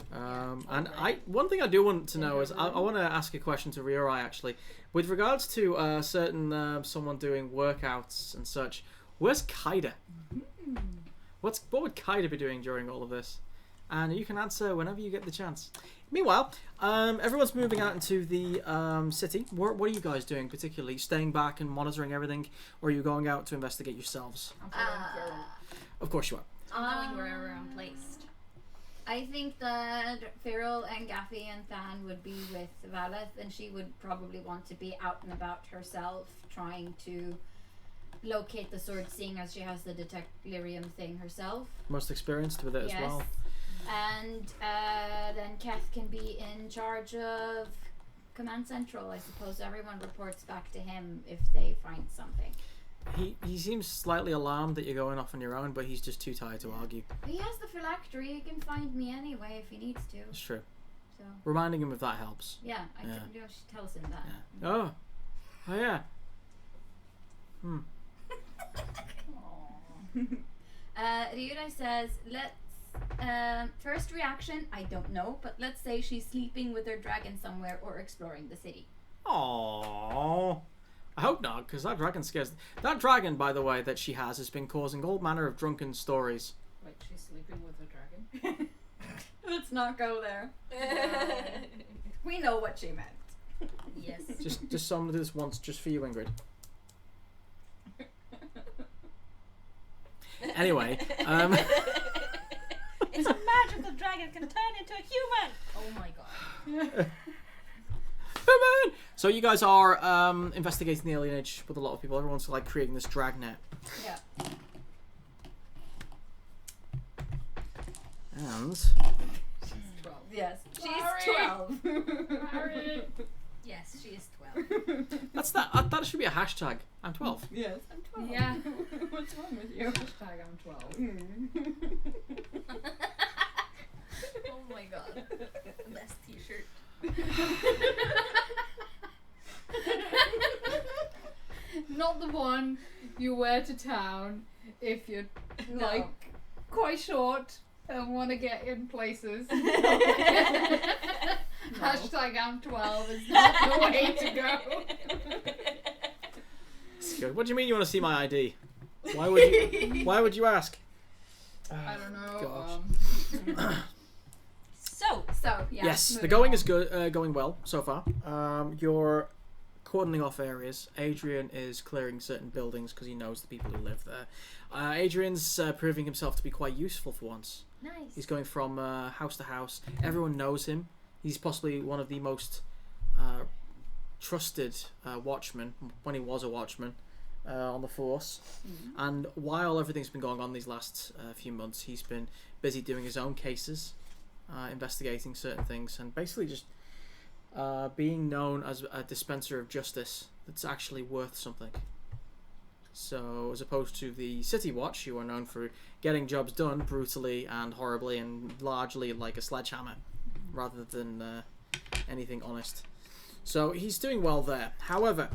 One thing I do want to know is I want to ask a question to Riorai actually, with regards to certain someone doing workouts and such. Where's Kaida? What would Kaida be doing during all of this? And you can answer whenever you get the chance. Meanwhile, everyone's moving out into the city. What are you guys doing particularly? Staying back and monitoring everything? Or are you going out to investigate yourselves? I'm following Feral. Of course you are. I'm going wherever I'm placed. I think that Feral and Gaffy and Than would be with Valeth, and she would probably want to be out and about herself, trying to locate the sword, seeing as she has the detect lyrium thing herself. Most experienced with it as well. And then Keth can be in charge of Command Central. I suppose everyone reports back to him if they find something. He seems slightly alarmed that you're going off on your own, but he's just too tired to argue. He has the phylactery. He can find me anyway if he needs to. It's true. So Reminding him of that helps. yeah, I think she tells him that. Yeah. Oh yeah. Ryuda says, let's first reaction, I don't know, but let's say she's sleeping with her dragon somewhere or exploring the city. Aww. I hope not, because that dragon scares. That dragon, by the way, that she has been causing all manner of drunken stories. Wait, she's sleeping with a dragon? Let's not go there. We know what she meant. Yes. Just someone do this once, just for you, Ingrid. Anyway, It's a magical dragon can turn into a human. Oh my god. so you guys are investigating the alien age with a lot of people. Everyone's like creating this dragnet. Yeah. And 12. Yes. She's Sorry. 12. Yes, she is 12. that's that. That should be a hashtag. I'm 12. Yes, I'm 12. Yeah. What's wrong with you? Hashtag I'm 12. Oh my god. Best t-shirt. Not the one you wear to town if you're like quite short and want to get in places. Hashtag I'm 12 is not the way to go. It's good. What do you mean you want to see my ID? Why would you ask? I don't know. Gosh. So, yeah. Yes, the moving going on. is good. Going well so far. You're cordoning off areas. Adrian is clearing certain buildings because he knows the people who live there. Adrian's proving himself to be quite useful for once. Nice. He's going from house to house. Everyone knows him. He's possibly one of the most trusted watchmen, when he was a watchman, on the force. Mm-hmm. And while everything's been going on these last few months, he's been busy doing his own cases, investigating certain things, and basically just being known as a dispenser of justice that's actually worth something. So, as opposed to the City Watch, you are known for getting jobs done brutally and horribly and largely like a sledgehammer, rather than anything honest. So, he's doing well there. However,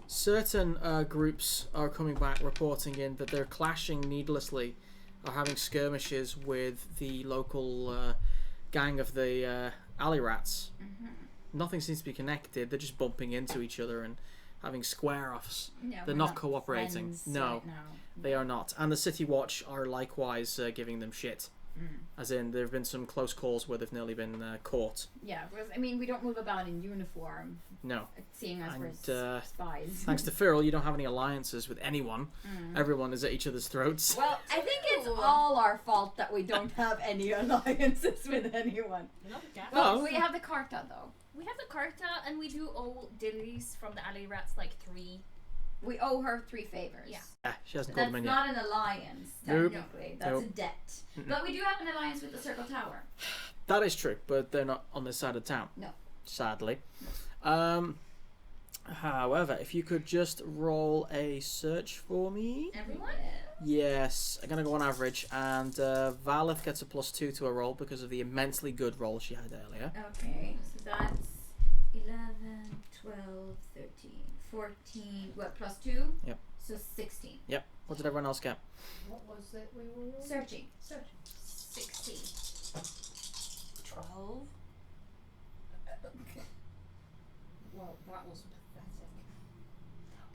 certain groups are coming back reporting in that they're clashing needlessly, are having skirmishes with the local gang of the alley rats. Nothing seems to be connected. They're just bumping into each other and having square-offs. Yeah, They're we're not cooperating. friends No, right now. they are not. And the City Watch are likewise giving them shit. As in, there have been some close calls where they've nearly been caught. Yeah, because, I mean, we don't move about in uniform, No. seeing as we're And, spies. Thanks to Feral, you don't have any alliances with anyone. Everyone is at each other's throats. Well, I think it's all our fault that we don't have any alliances with anyone. Well, We have the Carta, though. We have the Carta and we do owe Dilly's from the alley rats like 3. We owe her 3 favors. Yeah. Yeah, she hasn't called That's them in yet. not an alliance, Nope. technically. That's Nope. a debt. But we do have an alliance with the Circle Tower. That is true, but they're not on this side of town. No. Sadly. However, if you could just roll a search for me. Everyone? Yes, I'm going to go on average, and Valeth gets a +2 to a roll because of the immensely good roll she had earlier. Okay, so that's 11, 12, 13, 14, what, +2? Yep. So 16. Yep. What did everyone else get? What was it we were rolling? Searching. 16. 12. Well, that was pathetic.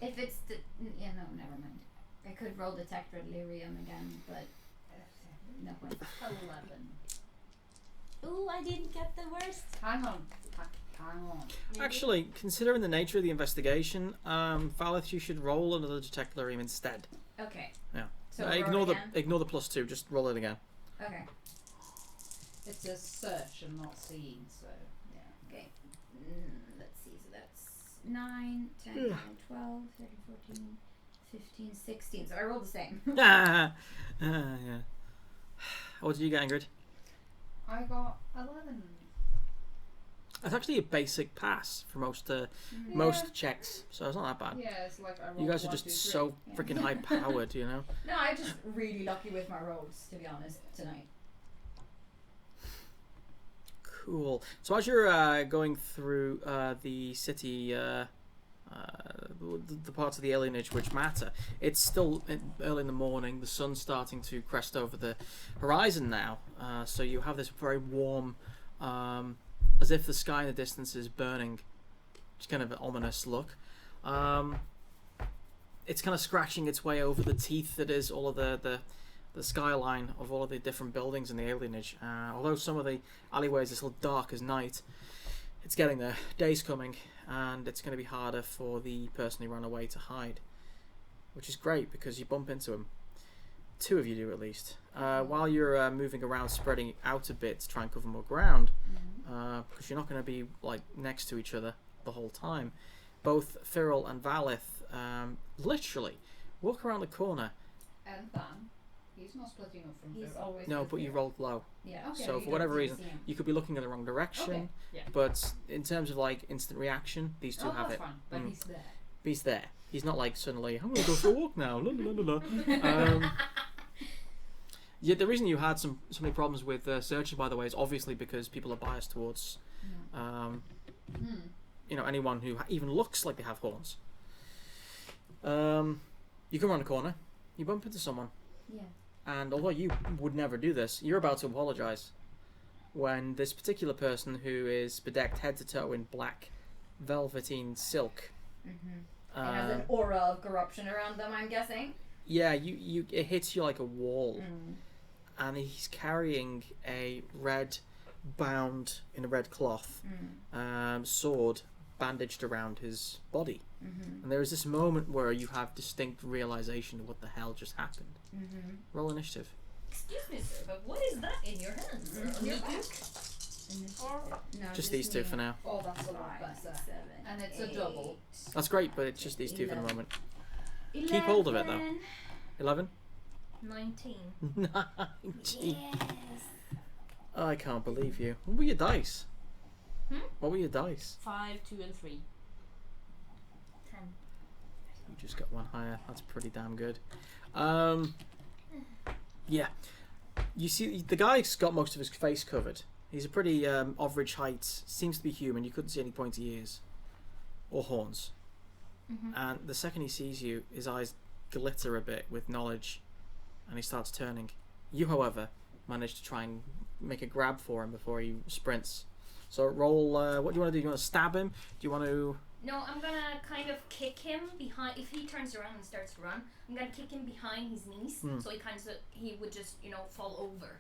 If it's the... Yeah, no, never mind. I could roll detect delirium again, but no point. 11. Ooh, I didn't get the worst. Hang on. Hang on. Maybe. Actually, considering the nature of the investigation, Valith, you should roll another detect delirium instead. Okay. Yeah. So Ignore roll again? the +2. Just roll it again. Okay. It's a search and not seeing, so yeah. Okay. Let's see. So that's 9, 10, 11, 12, 13, 14, 15, 16. So I rolled the same. Yeah. What did you get, Ingrid? I got 11. That's actually a basic pass for most checks, so it's not that bad. Yeah, it's like I rolled You guys are 1, just 2, 3. so freaking high powered, you know. No, I'm just really lucky with my rolls, to be honest, tonight. Cool. So as you're going through the city, the parts of the alienage which matter, it's still early in the morning. The sun's starting to crest over the horizon now. So you have this very warm, as if the sky in the distance is burning. It's kind of an ominous look. It's kind of scratching its way over the teeth that is all of the skyline of all of the different buildings in the alienage. Although some of the alleyways are still dark as night, it's getting there. Day's coming, and it's going to be harder for the person who ran away to hide, which is great because you bump into him. 2 of you do, at least. While you're moving around, spreading out a bit to try and cover more ground, because you're not going to be like next to each other the whole time. Both Firil and Valith literally walk around the corner. And Van, he's not splitting off from He's Phil. always No, with but you Phil. rolled low. Yeah. Okay. So you for don't whatever see reason, him. you could be looking in the wrong direction. Okay. Yeah. But in terms of like instant reaction, these two have that's it. fine, but Mm. he's there. He's there. He's not like suddenly, I'm going to go for a walk now. La, la, la, la. Yeah, the reason you had so many problems with searching, by the way, is obviously because people are biased towards, anyone who even looks like they have horns. You come around the corner, you bump into someone, Yeah. and although you would never do this, you're about to apologise when this particular person who is bedecked head to toe in black velveteen silk. And has an aura of corruption around them, I'm guessing. Yeah, it hits you like a wall. And he's carrying a red, bound in a red cloth, sword bandaged around his body. And there is this moment where you have distinct realization of what the hell just happened. Roll initiative. Excuse me, sir, but what is that in your hands? On your back? No, Just these two for now. Oh, that's a lot 5, better. 7, And it's a double. That's great, but it's just these two for the 11. moment. Keep hold of it, though. 11? 19. 19. Yes. I can't believe you. What were your dice? Hmm? What were your dice? 5, 2, and 3. 10. You just got one higher. That's pretty damn good. Yeah. You see, the guy's got most of his face covered. He's a pretty average height. Seems to be human. You couldn't see any pointy ears or horns. And the second he sees you, his eyes glitter a bit with knowledge, and he starts turning. You, however, manage to try and make a grab for him before he sprints. So roll. What do you want to do? Do you want to stab him? Do you want to? No, I'm gonna kind of kick him behind. If he turns around and starts to run, I'm gonna kick him behind his knees, so he would just fall over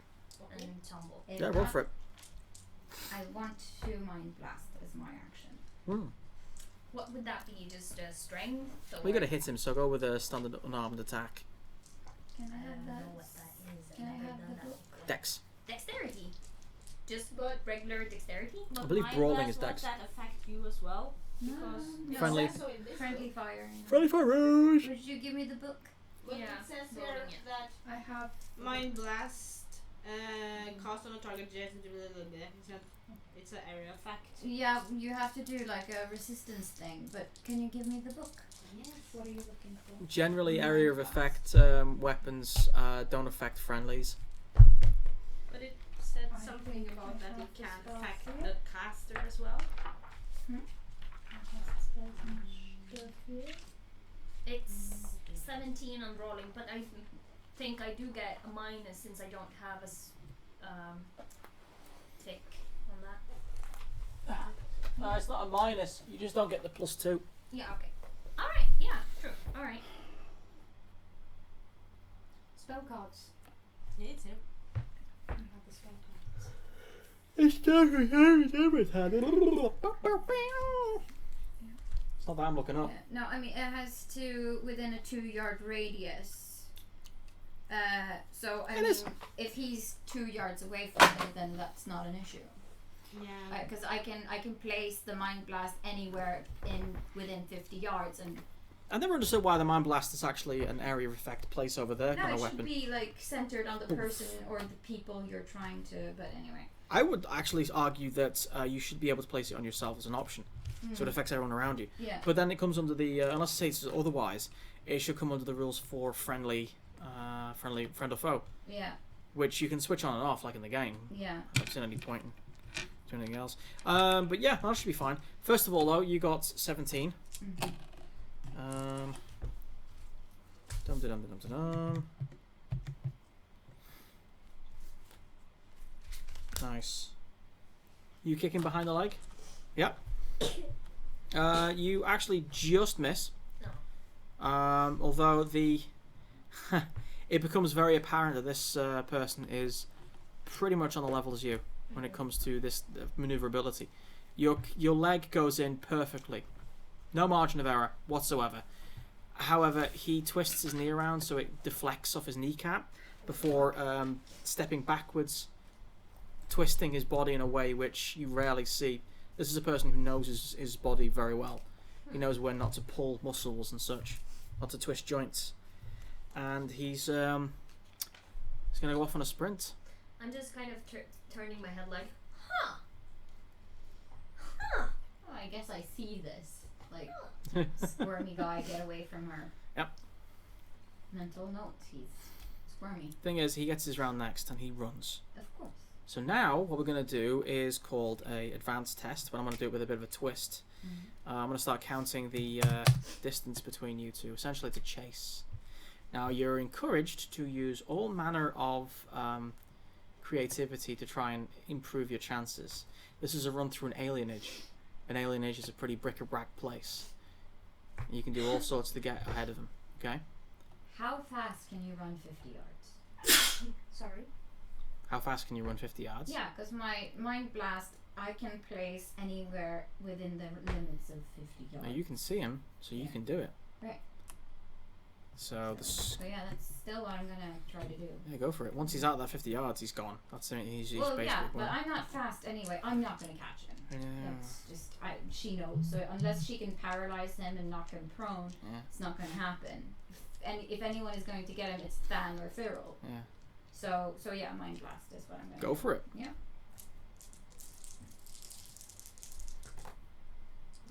and tumble. Yeah, roll for it. I want to mind blast as my action. What would that be? Just strength? Or Well, you got to hit him, so go with a standard unarmed attack. Can I I have don't that? know what that is. Can I I've never have done the that book? before. Dex. Dexterity. Just regular dexterity. But believe mind brawling blast, is will dex. that affect you as well? Because No. Friendly. So in this Friendly book, fire. Friendly fire rouge. Would you give me the book? but Yeah, it says here rolling it. that I have. mind blast cast on a target it's an area effect. Yeah, you have to do like a resistance thing, but can you give me the book? Yes. What are you looking for? Generally, area of effect weapons don't affect friendlies. But it said I something think about I that have it to can start affect here. the caster as well. It's 17 on rolling, but I think I do get a minus since I don't have a tick on that. It's not a minus. You just don't get the +2. Yeah, okay. Alright, yeah, true. Alright. Spell cards. Yeah, it's him. I have the spell cards. It's not that I'm looking up. No, I mean it has to within a 2-yard radius. So I It mean, is. if he's 2 yards away from me, then that's not an issue. Yeah. Because I can place the mind blast anywhere within 50 yards, and I never understood why the Mind Blast is actually an area of effect place over there no, kind it of should weapon. be like centered on the person or the people you're trying to. But anyway. I would actually argue that you should be able to place it on yourself as an option, so it affects everyone around you. Yeah. But then it comes under the unless it says otherwise, it should come under the rules for friend or foe, Yeah. which you can switch on and off like in the game. Yeah. I haven't seen any point in doing anything else. But yeah, that should be fine. First of all, though, you got 17. Dum. Nice. You kicking behind the leg? Yep. You actually just miss. No. Although it becomes very apparent that this person is pretty much on the level as you when it comes to this maneuverability. Your leg goes in perfectly. No margin of error whatsoever. However, he twists his knee around so it deflects off his kneecap before stepping backwards, twisting his body in a way which you rarely see. This is a person who knows his body very well. He knows when not to pull muscles and such, not to twist joints. And he's going to go off on a sprint. I'm just kind of turning my head like, Oh, I guess I see this. Like, squirmy guy, get away from her. Yep. Mental note, he's squirmy. Thing is, he gets his round next and he runs. Of course. So now what we're going to do is called a advanced test, but I'm going to do it with a bit of a twist. I'm going to start counting the distance between you two. Essentially, it's a chase. Now, you're encouraged to use all manner of creativity to try and improve your chances. This is a run through an alienage. An alienage is a pretty bric-a-brac place. You can do all sorts to get ahead of them. Okay? How fast can you run 50 yards? sorry. How fast can you run 50 yards? Yeah, because my mind blast, I can place anywhere within the limits of 50 yards. Now you can see him, so you can do it. Right. So So yeah, that's still what I'm gonna try to do. yeah, go for it. Once he's out that 50 yards, he's gone. That's it. He's Well, basically yeah, but gone. I'm not fast anyway. I'm not gonna catch him. Yeah. That's just she knows. So unless she can paralyze him and knock him prone, Yeah. it's not gonna happen. If anyone is going to get him, it's Than or Cyril. Yeah. So yeah, mind blast is what I'm gonna Go do. for it. Yeah.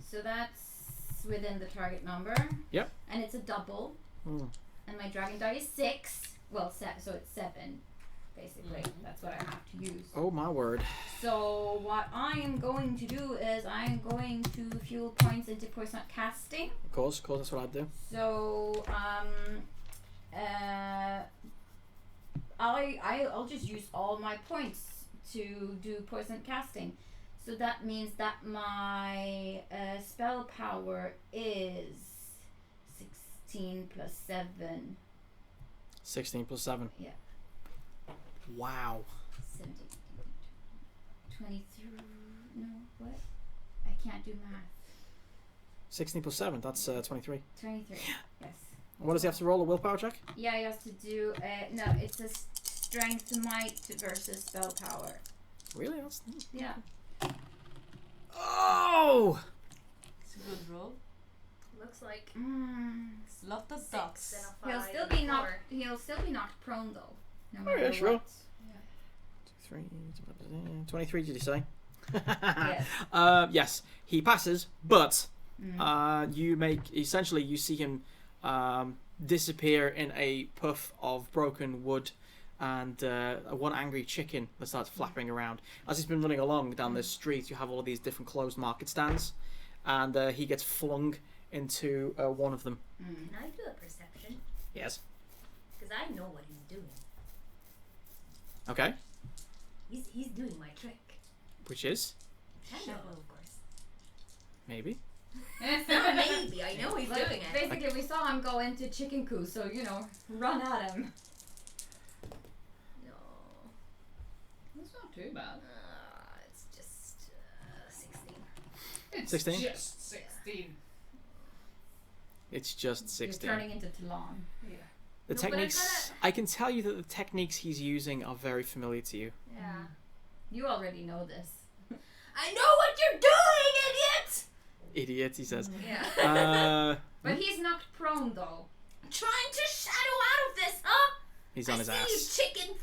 So that's within the target number. Yep. And it's a double. Mm. And my dragon die is 6. Well, so it's 7, basically. That's what I have to use. Oh my word. So what I am going to do is I am going to fuel points into poison casting. Of course, that's what I'd do. So I'll just use all my points to do poison casting. So that means that my spell power is 16 plus 7. 16 plus 7. Yeah. Wow. 17, 23. No, what? I can't do math. 16 plus 7, that's 23. 23. Yes. What does he have to roll? A willpower check? Yeah, he has to do. No, it's a strength might versus spell power. Really? That's... Yeah. Oh! It's a good roll. Looks like It's a lot of 6 dots. and a 5 He'll still and be a knocked. 4. He'll still be knocked prone though. No Oh, matter yeah, sure. what. 23, did you say? Yes. Yes, he passes, but you see him disappear in a puff of broken wood and one angry chicken that starts flapping around. As he's been running along down this street, you have all of these different closed market stands, and he gets flung into one of them. Can I do a perception? Yes. Because I know what he's doing. Okay. He's doing my trick. Which is? Shadow, of course. Maybe. Maybe. I know he's Like, doing it. basically, we saw him go into chicken coop, so run at him. not too bad. It's just 16. It's 16? just 16. It's just 16. You're turning into Talon. Yeah. The No, but I techniques. I can tell you that the techniques he's using are very familiar to you. Yeah. You already know this. I know what you're doing, idiot! Idiot, he says. Yeah. But he's knocked prone though. Trying to shadow out of this, huh? He's on his I ass. see you, chicken.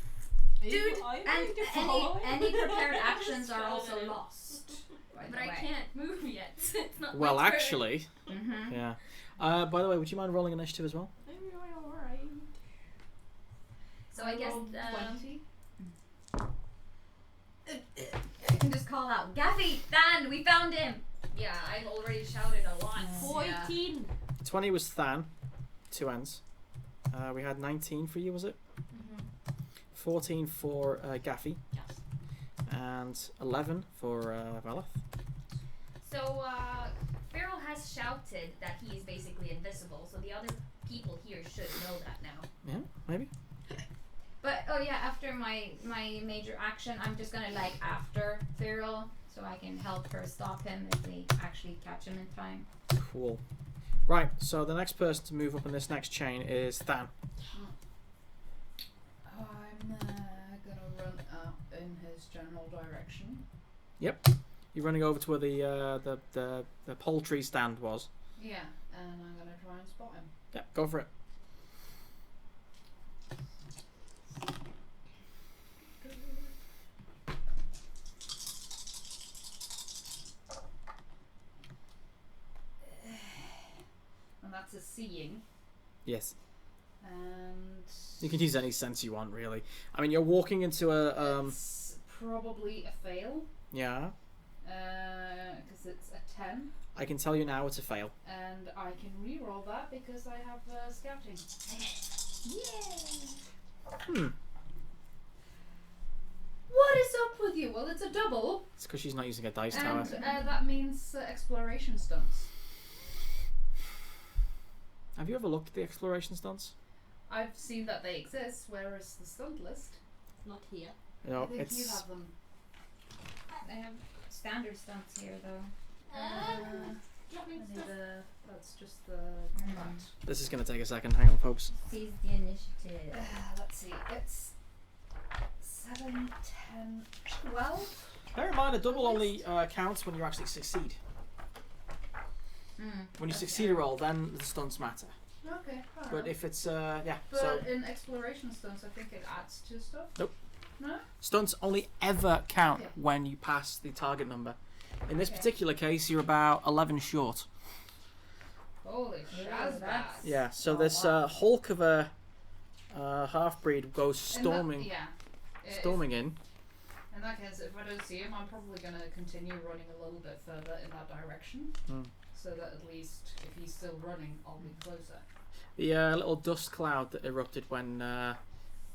Dude, I'm and going to follow any him. prepared actions are Follow also him. lost. By the But I way. can't move yet. It's not Well, my turn. actually, Mm-hmm. yeah. By the way, would you mind rolling initiative as well? I'm doing alright. So I guess. 20. I can just call out, Gaffy, Dan, we found him. Yeah, I've already shouted a lot. 14. 20 was Than. 2 ends. We had 19 for you, was it? 14 for Gaffy. Yes. And 11 for Valeth. So, Farrell has shouted that he is basically invisible, so the other people here should know that now. Yeah, maybe. But oh yeah, after my major action, I'm just gonna like after Feral, so I can help her stop him if we actually catch him in time. Cool. Right, so the next person to move up in this next chain is Than. I'm gonna run out in his general direction. You're running over to where the poultry stand was. Yeah, and I'm gonna try and spot him. Yeah, go for it. And that's a seeing. Yes. And You can use any sense you want, really. I mean, you're walking into a it's probably a fail. Yeah. Because it's a 10, I can tell you now it's a fail. and I can re-roll that because I have scouting. What is up with you? Well, it's a double, It's because she's not using a dice tower. and that means exploration stunts. Have you ever looked at the exploration stunts? I've seen that they exist. Where is the stunt list? Not here. No, I think it's you have them. They have standard stunts here though. That's just the combat. This is going to take a second. Hang on, folks. Seize the initiative. Let's see. It's 7, 10, 12. Bear in mind, a double only counts when you actually succeed. When you succeed a roll, then the stunts matter. Okay. But if it's yeah, But so in exploration stunts, I think it adds to stuff. Nope. No. stunts only ever count Yeah. when you pass the target number. In this Okay. particular case, you're about 11 short. Holy shazbaz. that's- Yeah. So Oh, this wow. hulk of a half-breed goes In that- storming, yeah. storming in. In that case, if I don't see him, I'm probably going to continue running a little bit further in that direction. So that at least if he's still running, I'll be closer. The little dust cloud that erupted when the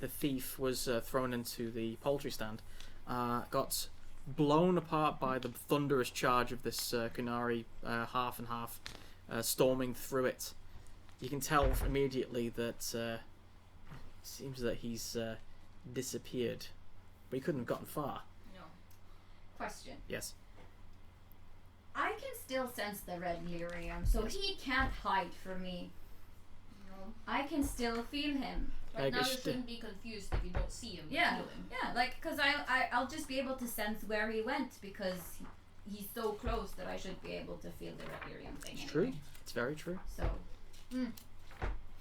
thief was thrown into the poultry stand got blown apart by the thunderous charge of this Kunari half and half storming through it. You can tell immediately that it seems that he's disappeared, but he couldn't have gotten far. No. Question. Yes. I can still sense the red lyrium, so he can't hide from me. No. I can still feel him. Right now you Just, shouldn't be confused if you don't see him. You Yeah, feel him. yeah, like, cause I'll just be able to sense where he went because he's so close that I should be able to feel the red lyrium thing. It's anyway. true. It's very true. So,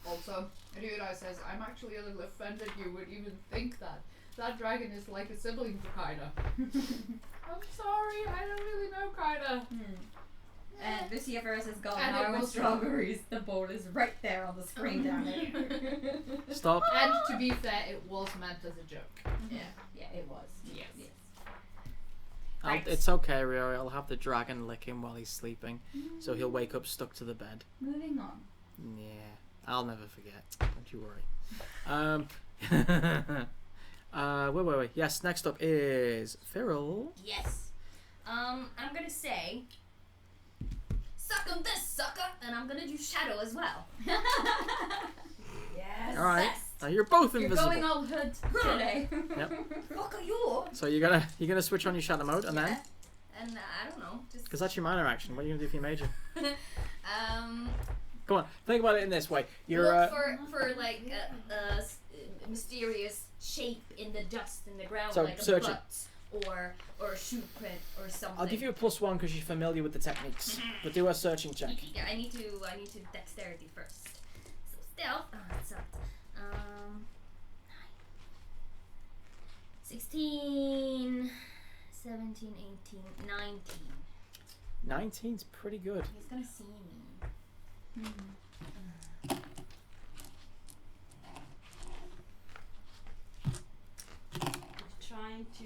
Also, Ryudai says, I'm actually a little offended you would even think that. That dragon is like a sibling to Kaida. I'm sorry, I don't really know Kaida. and Lucia Ferris is gone. And Now it I was was strawberries. The bowl is right there on the screen down there. Stop. And to be fair, it was meant as a joke. Yeah, it was. Yes. Right. It's okay, Riori. I'll have the dragon lick him while he's sleeping, so he'll wake up stuck to the bed. Moving on. Yeah, I'll never forget. Don't you worry. Wait. Yes, next up is Feral. Yes. I'm gonna say, suck on this, sucker, and I'm gonna do shadow as well. Yes. All right. You're both You're invisible. going all hood today. Fuck are you? So you're gonna switch on your shadow mode and then And I don't know. Just because that's your minor action. What are you gonna do for your major? um. Come on, think about it in this way. You're Look for like a mysterious shape in the dust in the ground, So, like a search it. butt or a shoe print or something. I'll give you a +1 because you're familiar with the techniques. But do a searching check. Yeah, I need to dexterity first. So stealth. Oh, that sucked. 16, 17, 18, 19. 19's pretty good. He's gonna see me. Trying to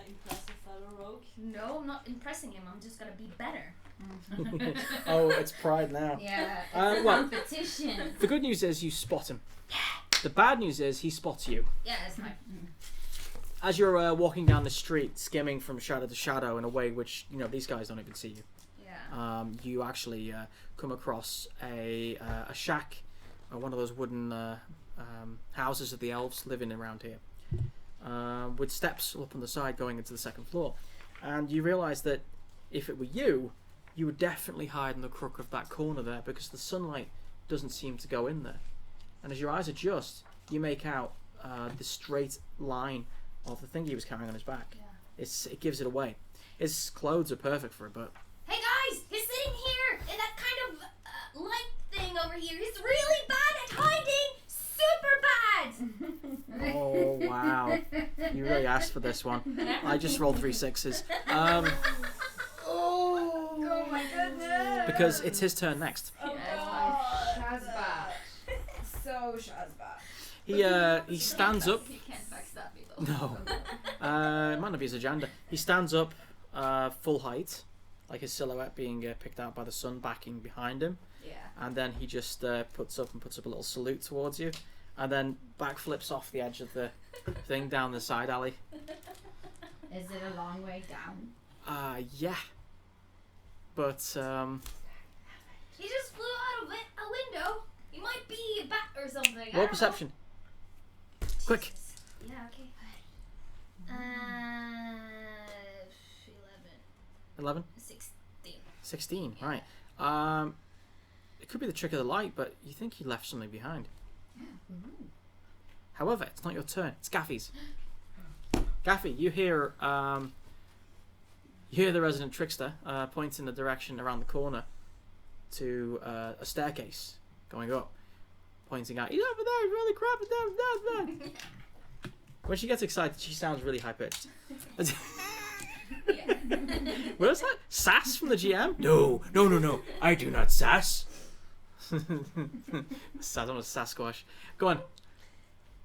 impress a fellow rogue. No, I'm not impressing him. I'm just gonna be better. Oh, it's pride now. Yeah, it's Uh, a well- competition. The good news is you spot him. The bad news is he spots you. Yeah, it's fine. As you're walking down the street, skimming from shadow to shadow in a way which these guys don't even see you. Yeah. You actually come across a shack, one of those wooden houses that the elves live in around here, with steps up on the side going into the second floor. And you realise that if it were you, you would definitely hide in the crook of that corner there because the sunlight doesn't seem to go in there. And as your eyes adjust, you make out the straight line of the thing he was carrying on his back. Yeah. It gives it away. His clothes are perfect for it, but Hey guys, he's sitting here in that kind of light thing over here. He's really bad at hiding. Super bad. oh wow, you really asked for this one. I just rolled 3 6s. Oh my goodness. Because it's his turn next. Shazbot. So Shazbot. He stands up. He can't backstab me though. No, it might not be his agenda. He stands up, full height, like his silhouette being picked out by the sun backing behind him, Yeah. and then he just puts up a little salute towards you, and then backflips off the edge of the thing down the side alley. Is it a long way down? Yeah. But He just flew out of a window. He might be a bat or something. I roll don't perception. know. Quick. Jesus. Yeah. Okay. 11. 16. 16. Right. It could be the trick of the light, but you think he left something behind. However, it's not your turn. It's Gaffy's. Gaffy, you hear the resident trickster point in the direction around the corner to a staircase going up, pointing out, he's over there, he's really crapping down. When she gets excited, she sounds really high pitched. What is that? Sass from the GM? No, I do not sass. I don't want Sasquatch. Go on.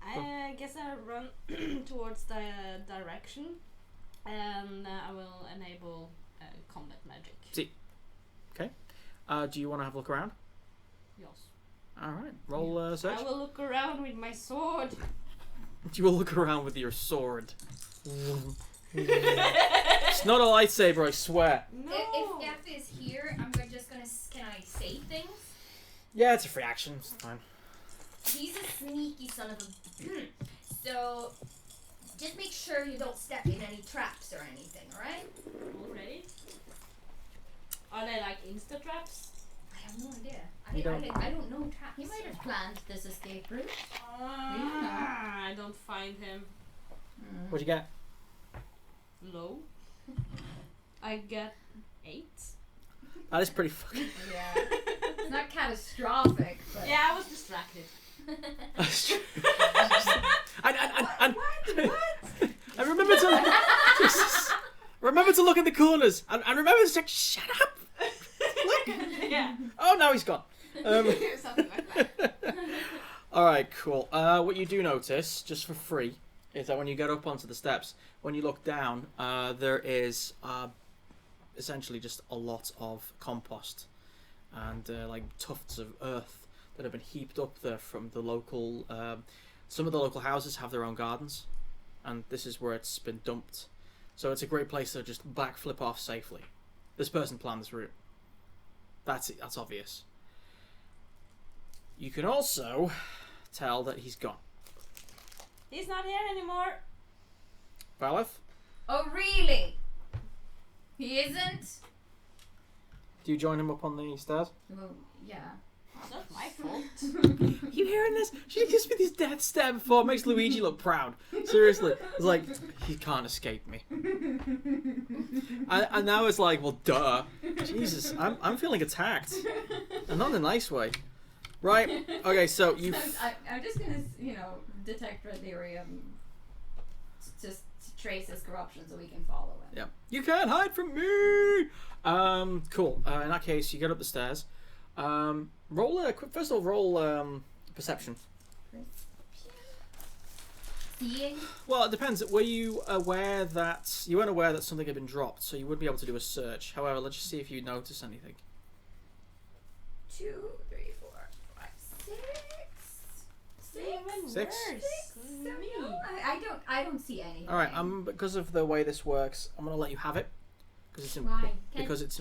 I guess I'll run towards the direction, and I will enable combat magic. Do you want to have a look around? Yes. Alright, roll search. I will look around with my sword. You will look around with your sword. It's not a lightsaber, I swear. No. If Gaff is here, just gonna. Can I say things? Yeah, it's a free action. It's fine. He's a sneaky son of a. So, just make sure you don't step in any traps or anything, alright? Already? Are they like insta traps? I have no idea. You don't- I don't know traps. He might have planned this escape route. I don't find him. What'd you get? Low. I get 8. That is pretty fucking. Yeah. It's not catastrophic, but Yeah, I was distracted. That's true. and remember to Jesus. Remember to look in the corners and remember to say, shut up. Look. Yeah. Oh, now he's gone. Something like that. All right, cool. What you do notice, just for free, is that when you get up onto the steps, when you look down, there is essentially just a lot of compost and like tufts of earth that have been heaped up there from the local. Some of the local houses have their own gardens, and this is where it's been dumped. So it's a great place to just backflip off safely. This person planned this route. That's obvious. You can also tell that he's gone. He's not here anymore. Valeth, Oh, really? He isn't? do you join him up on the stairs? Well, yeah. It's not my fault. You hearing this? She gives me this death stare before it makes Luigi look proud. Seriously. It's like, he can't escape me. And now it's like, well, duh. Jesus, I'm feeling attacked. And not in a nice way. Right, okay, so you... I'm just gonna, detect red lyrium just to trace his corruption so we can follow him. Yeah. You can't hide from me! Cool. In that case, you get up the stairs. First of all, roll perception. Seeing? Well, it depends. Were you aware that... You weren't aware that something had been dropped, so you wouldn't be able to do a search. However, let's just see if you notice anything. 2, 3, 4, 5, 6. 6? I don't see anything. Alright, because of the way this works, I'm going to let you have it. Because it's Why?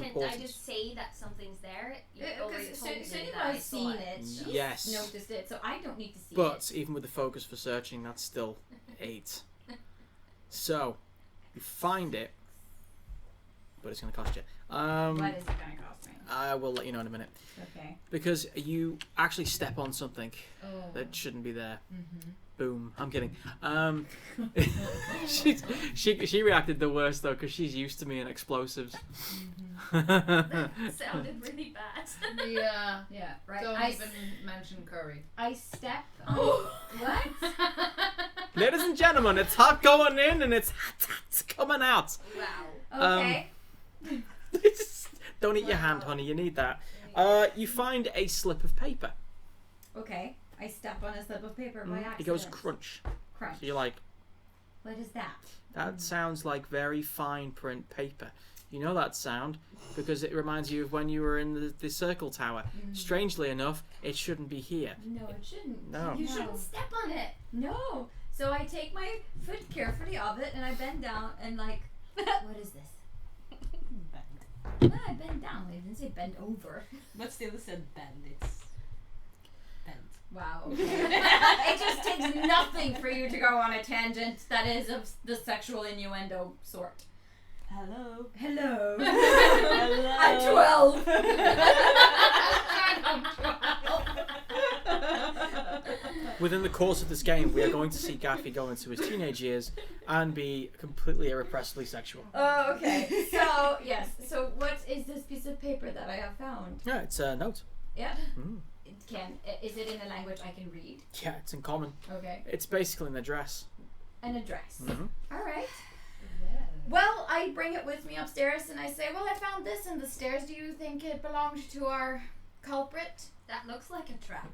important. Can I just say that something's there? You already Because told me Sunniva that I has saw seen it. it. She's Yes. noticed it, so I don't need to see it. But even with the focus for searching, that's still 8. So, you find it, but it's going to cost you. What is it going to cost me? I will let you know in a minute. Okay. Because you actually step on something Oh. that shouldn't be there. Mm-hmm. Boom. I'm kidding. She reacted the worst though because she's used to me and explosives. Sounded really bad. Yeah. Yeah, right. Don't I even mention curry. I step on... Oh. What? Ladies and gentlemen, it's hot going in and it's hot coming out. Wow. Okay. Don't eat your hand, honey. You need that. You find a slip of paper. Okay. I step on a slip of paper by accident. It goes crunch. Crunch. So you're like, What is that? that sounds like very fine print paper. You know that sound because it reminds you of when you were in the circle tower. Strangely enough, it shouldn't be here. No, it shouldn't. No. You shouldn't step on it. No. So I take my foot carefully off it and I bend down and like, what is this? Bend. No, I bend down. I didn't say bend over. But still it said bend. It's bend. Wow. Okay. It just takes nothing for you to go on a tangent that is of the sexual innuendo sort. Hello. Hello. Hello. I'm 12. Within the course of this game, we are going to see Gaffy go into his teenage years and be completely irrepressibly sexual. Oh, okay. So, yes. So, what is this piece of paper that I have found? Yeah, it's a note. Yeah. Mm. Is it in a language I can read? Yeah, it's in common. Okay. It's basically an address. An address. Mm-hmm. All right. Well, I bring it with me upstairs and I say, well, I found this in the stairs. Do you think it belonged to our culprit? That looks like a trap.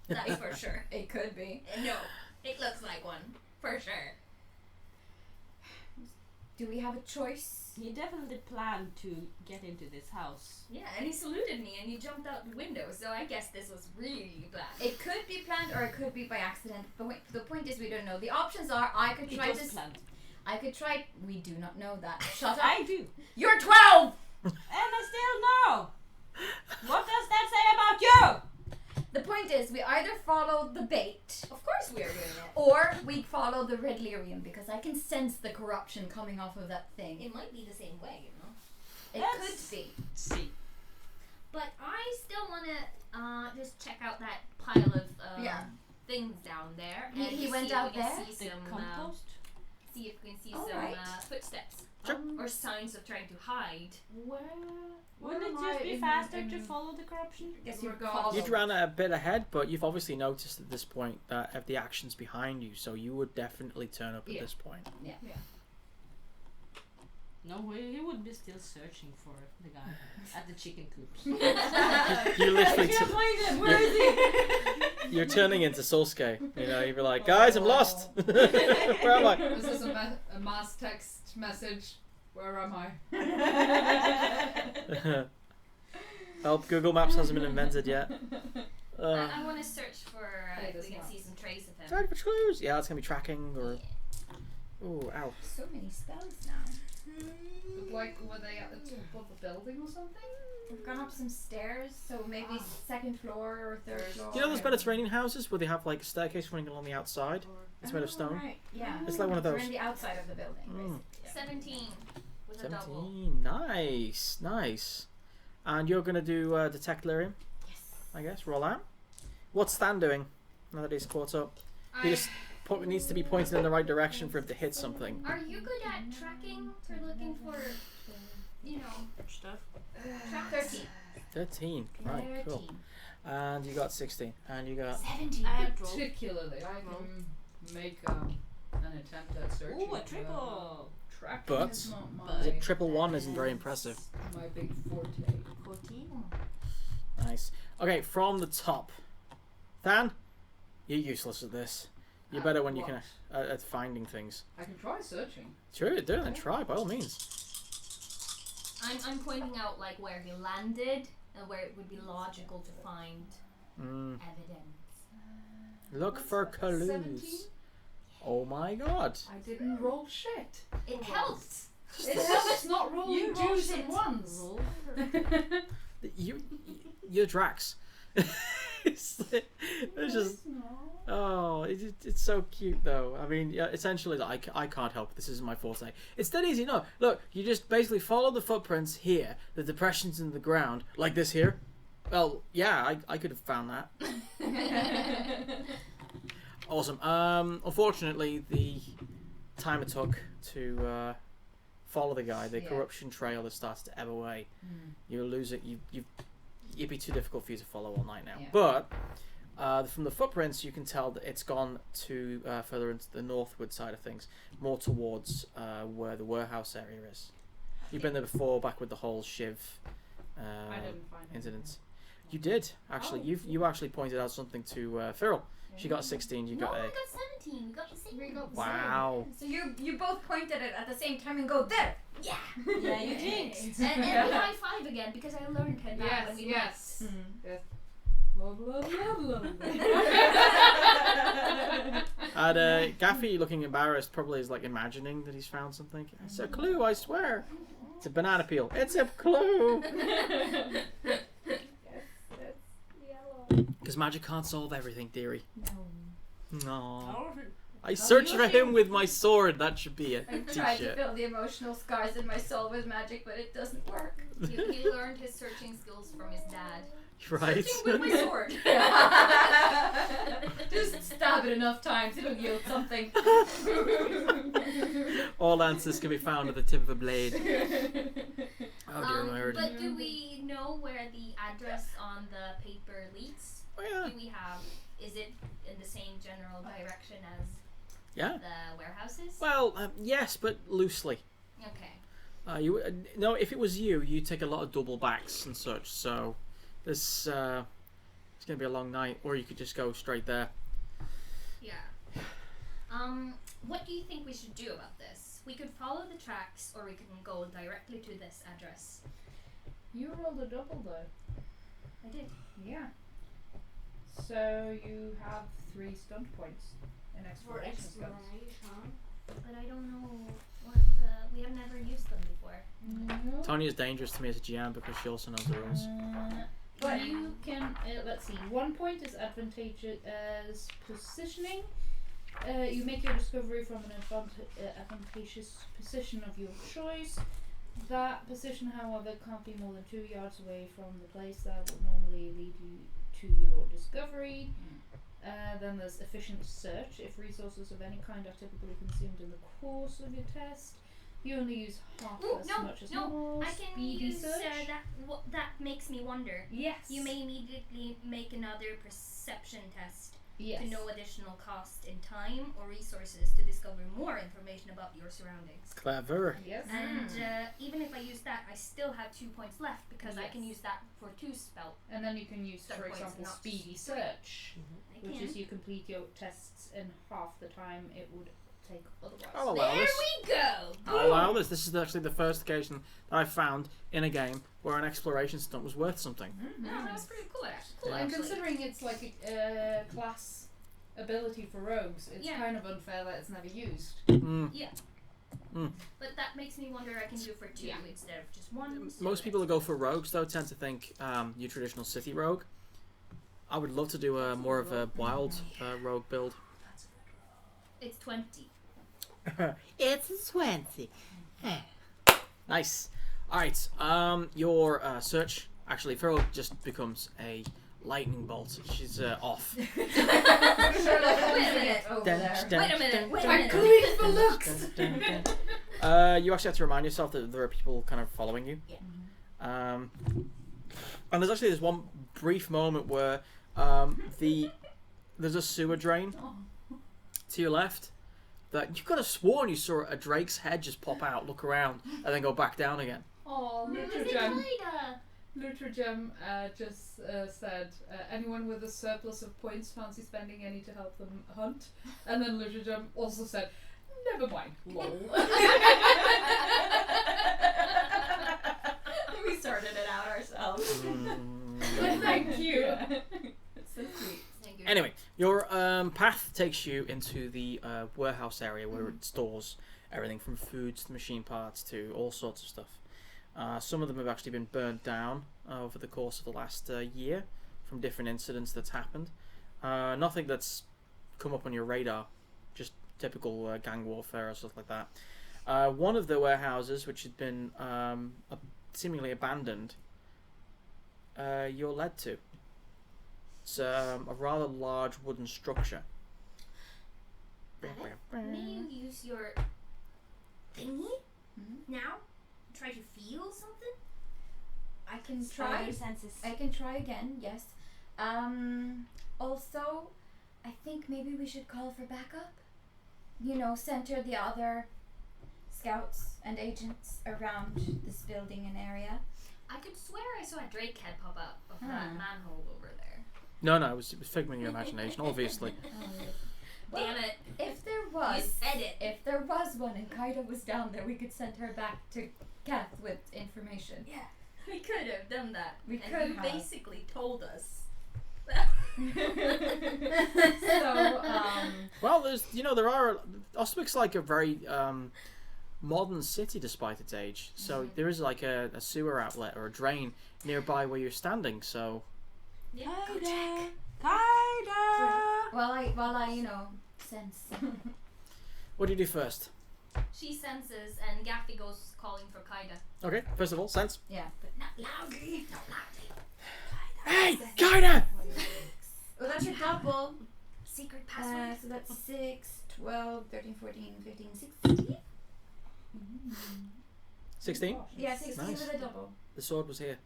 That is for sure. It could be. No, it looks like one. For sure. Do we have a choice? He definitely planned to get into this house. Yeah, and he saluted me and he jumped out the window, so I guess this was really bad. It could be planned or it could be by accident. But the point is we don't know. The options are I could try It was this. planned. I could try. We do not know that. Shut up. I do. You're 12! And I still know. What does that say about you? The point is we either follow the bait Of course we are doing it. or we follow the red lyrium because I can sense the corruption coming off of that thing. It might be the same way, you know. It Let's could be. See. But I still want to just check out that pile of Yeah. things down there. He and just went see if out we can there? See The some, compost? see if we can see All some right. footsteps Sure. or signs of trying to hide. Wouldn't it just be faster to follow the corruption? Guess you're Regardless. called. You'd ran a bit ahead, but you've obviously noticed at this point that of the actions behind you, so you would definitely turn up at Yeah. this point. No, he would be still searching for the guy at the chicken coops. You literally find him. Where is he? you're turning into Solskjaer. You know, you'd be like, guys, I'm lost. Where am I? Is this a mass text message? Where am I? Help, Google Maps hasn't been invented yet. I want to search for It if is we can not. see some trace of him. Try for clues. Yeah, it's gonna be tracking or. Ooh, ow. So many spells now. Like, were they at the top of a building or something? We've gone up some stairs, so maybe second floor or third floor. You know those Mediterranean houses where they have like a staircase running along the outside? It's made of stone. Right. Yeah. It's like one of We're those. in the outside of the building, basically. Yeah. 17 with a double. 17. Nice. And you're gonna do detect lyrium, Yes. I guess. Roll out. What's Stan doing now that he's caught up? He just needs to be pointed in the right direction for him to hit something. Are you good at tracking for looking for, you know, Stuff. 13. 13. Right, cool. And you got 16. And you got 17. I had roll. Particularly, I can make an attempt at searching. Ooh, a triple. Tracking But- is not is my, it triple one isn't very impressive. my big forte. 14. Nice. Okay, from the top. Than, you're useless at this. You're better when you can at finding things. I can try searching. Sure, do it then. Try by all means. I'm pointing out like where he landed and where it would be logical to find evidence. Look for clues. 17? Oh my god. I didn't roll shit. It helped. It helps not roll You twos rolled and it. ones. You're Drax. it's just it's so cute though. I mean, yeah, essentially, like, I can't help. This isn't my forte. It's that easy. No, look, you just basically follow the footprints here, the depressions in the ground, like this here. Well, yeah, I could have found that. Awesome. Unfortunately, the time it took to follow the guy, the corruption trail that starts to ebb away, you lose it. It'd be too difficult for you to follow all night now. Yeah. But from the footprints, you can tell that it's gone to further into the northward side of things, more towards where the warehouse area is. You've been there before, back with the whole Shiv I didn't find incident. You did actually. You actually pointed out something to Cyril. She got 16. You No, got I a. got 17. We got the same. Wow. So you both point at it at the same time and go there. Yeah. Yeah, you jinxed. And we high five again because I learned that Yes, when we yes. met. Yes. Blah, blah, blah, blah. And Gaffy, looking embarrassed, probably is like imagining that he's found something. It's a clue, I swear. It's a banana peel. It's a clue. Because magic can't solve everything, dearie. No. I searched for him with my sword. That should be a I'm trying to t-shirt. fill the emotional scars in my soul with magic, but it doesn't work. He learned his searching skills from his dad. Right. With my sword. Just stab it enough times, it'll yield something. All answers can be found at the tip of a blade. Oh dear Lord. But do we know where the address on the paper leads? Oh, yeah. Do we have? Is it in the same general direction as Yeah. the warehouses? Well, yes, but loosely. Okay. No, if it was you, you'd take a lot of double backs and such. So, this it's gonna be a long night, or you could just go straight there. Yeah. What do you think we should do about this? We could follow the tracks, or we can go directly to this address. You rolled a double though. I did. Yeah. So you have 3 stunt points in For exploration skills. exploration. But I don't know what we have never used them before. No. Tony is dangerous to me as a GM because she also knows the rules. But you can, let's see, 1 point is advantageous as positioning. You make your discovery from an advantageous position of your choice. That position, however, can't be more than 2 yards away from the place that would normally lead you to your discovery. Then there's efficient search. If resources of any kind are typically consumed in the course of your test, you only use half as much as normal. I can Speedy use search. that makes me wonder. Yes. You may immediately make another perception test Yes. to no additional cost in time or resources to discover more information about your surroundings. Clever. Yes. And even if I use that, I still have 2 points left because I can Yes. use that for 2 spell. And then you can use, Stunt for points, example, not speedy three. search, I which can. is you complete your tests in half the time it would take otherwise. I'll allow There this. we go! I'll allow this. This is actually the first occasion that I've found in a game where an exploration stunt was worth something. No, that was pretty cool actually. Cool, Yeah. And actually. considering it's like a class ability for rogues, it's Yeah. kind of unfair that it's never used. Mm. Yeah. But that makes me wonder I can do for 2 instead of just 1. So Most people who go for rogues though tend to think your traditional city rogue. I would love to do more of a wild rogue build. it's 20. It's 20. Nice. Alright, your search, actually, Feral just becomes a lightning bolt. She's off. Wait a minute over there. Wait a minute. I'm going for looks. You actually have to remind yourself that there are people kind of following you. Yeah. And there's actually this one brief moment where there's a sewer drain to your left that you could have sworn you saw a drake's head just pop out, look around, and then go back down again. Oh, Lutragem just said, anyone with a surplus of points fancy spending any to help them hunt? And then Lutragem also said, never mind, lol. We sorted it out ourselves. Thank you. So sweet. Thank you. Anyway, your path takes you into the warehouse area where it stores everything from foods to machine parts to all sorts of stuff. Some of them have actually been burned down over the course of the last year from different incidents that's happened. Nothing that's come up on your radar, just typical gang warfare or stuff like that. One of the warehouses, which had been seemingly abandoned, you're led to. It's a rather large wooden structure. May you use your thingy now? Try to feel something? I can Spider try. senses. I can try again. Yes. Also, I think maybe we should call for backup. Center the other scouts and agents around this building and area. I could swear I saw a drake head pop up of that manhole over there. No, it was figment of your imagination, obviously. Well, Damn it. If there was, You said it. If there was one and Kaida was down there, we could send her back to Kath with information. Yeah, we could have done that. We and could you have. basically told us. So, Well, there are Ostwick's like a very modern city despite its age. So there is like a sewer outlet or a drain nearby where you're standing. So Yeah, Kaida! Kaida! while I sense. what do you do first? she senses, and Gaffy goes calling for Kaida. Okay, first of all, sense. Yeah, but not loudly. Not loudly. Hey, Kaida! Well, that's your double. Secret password. So that's 6, 12, 13, 14, 15, 16. 16. Yeah, 16 Nice. with a double. The sword was here.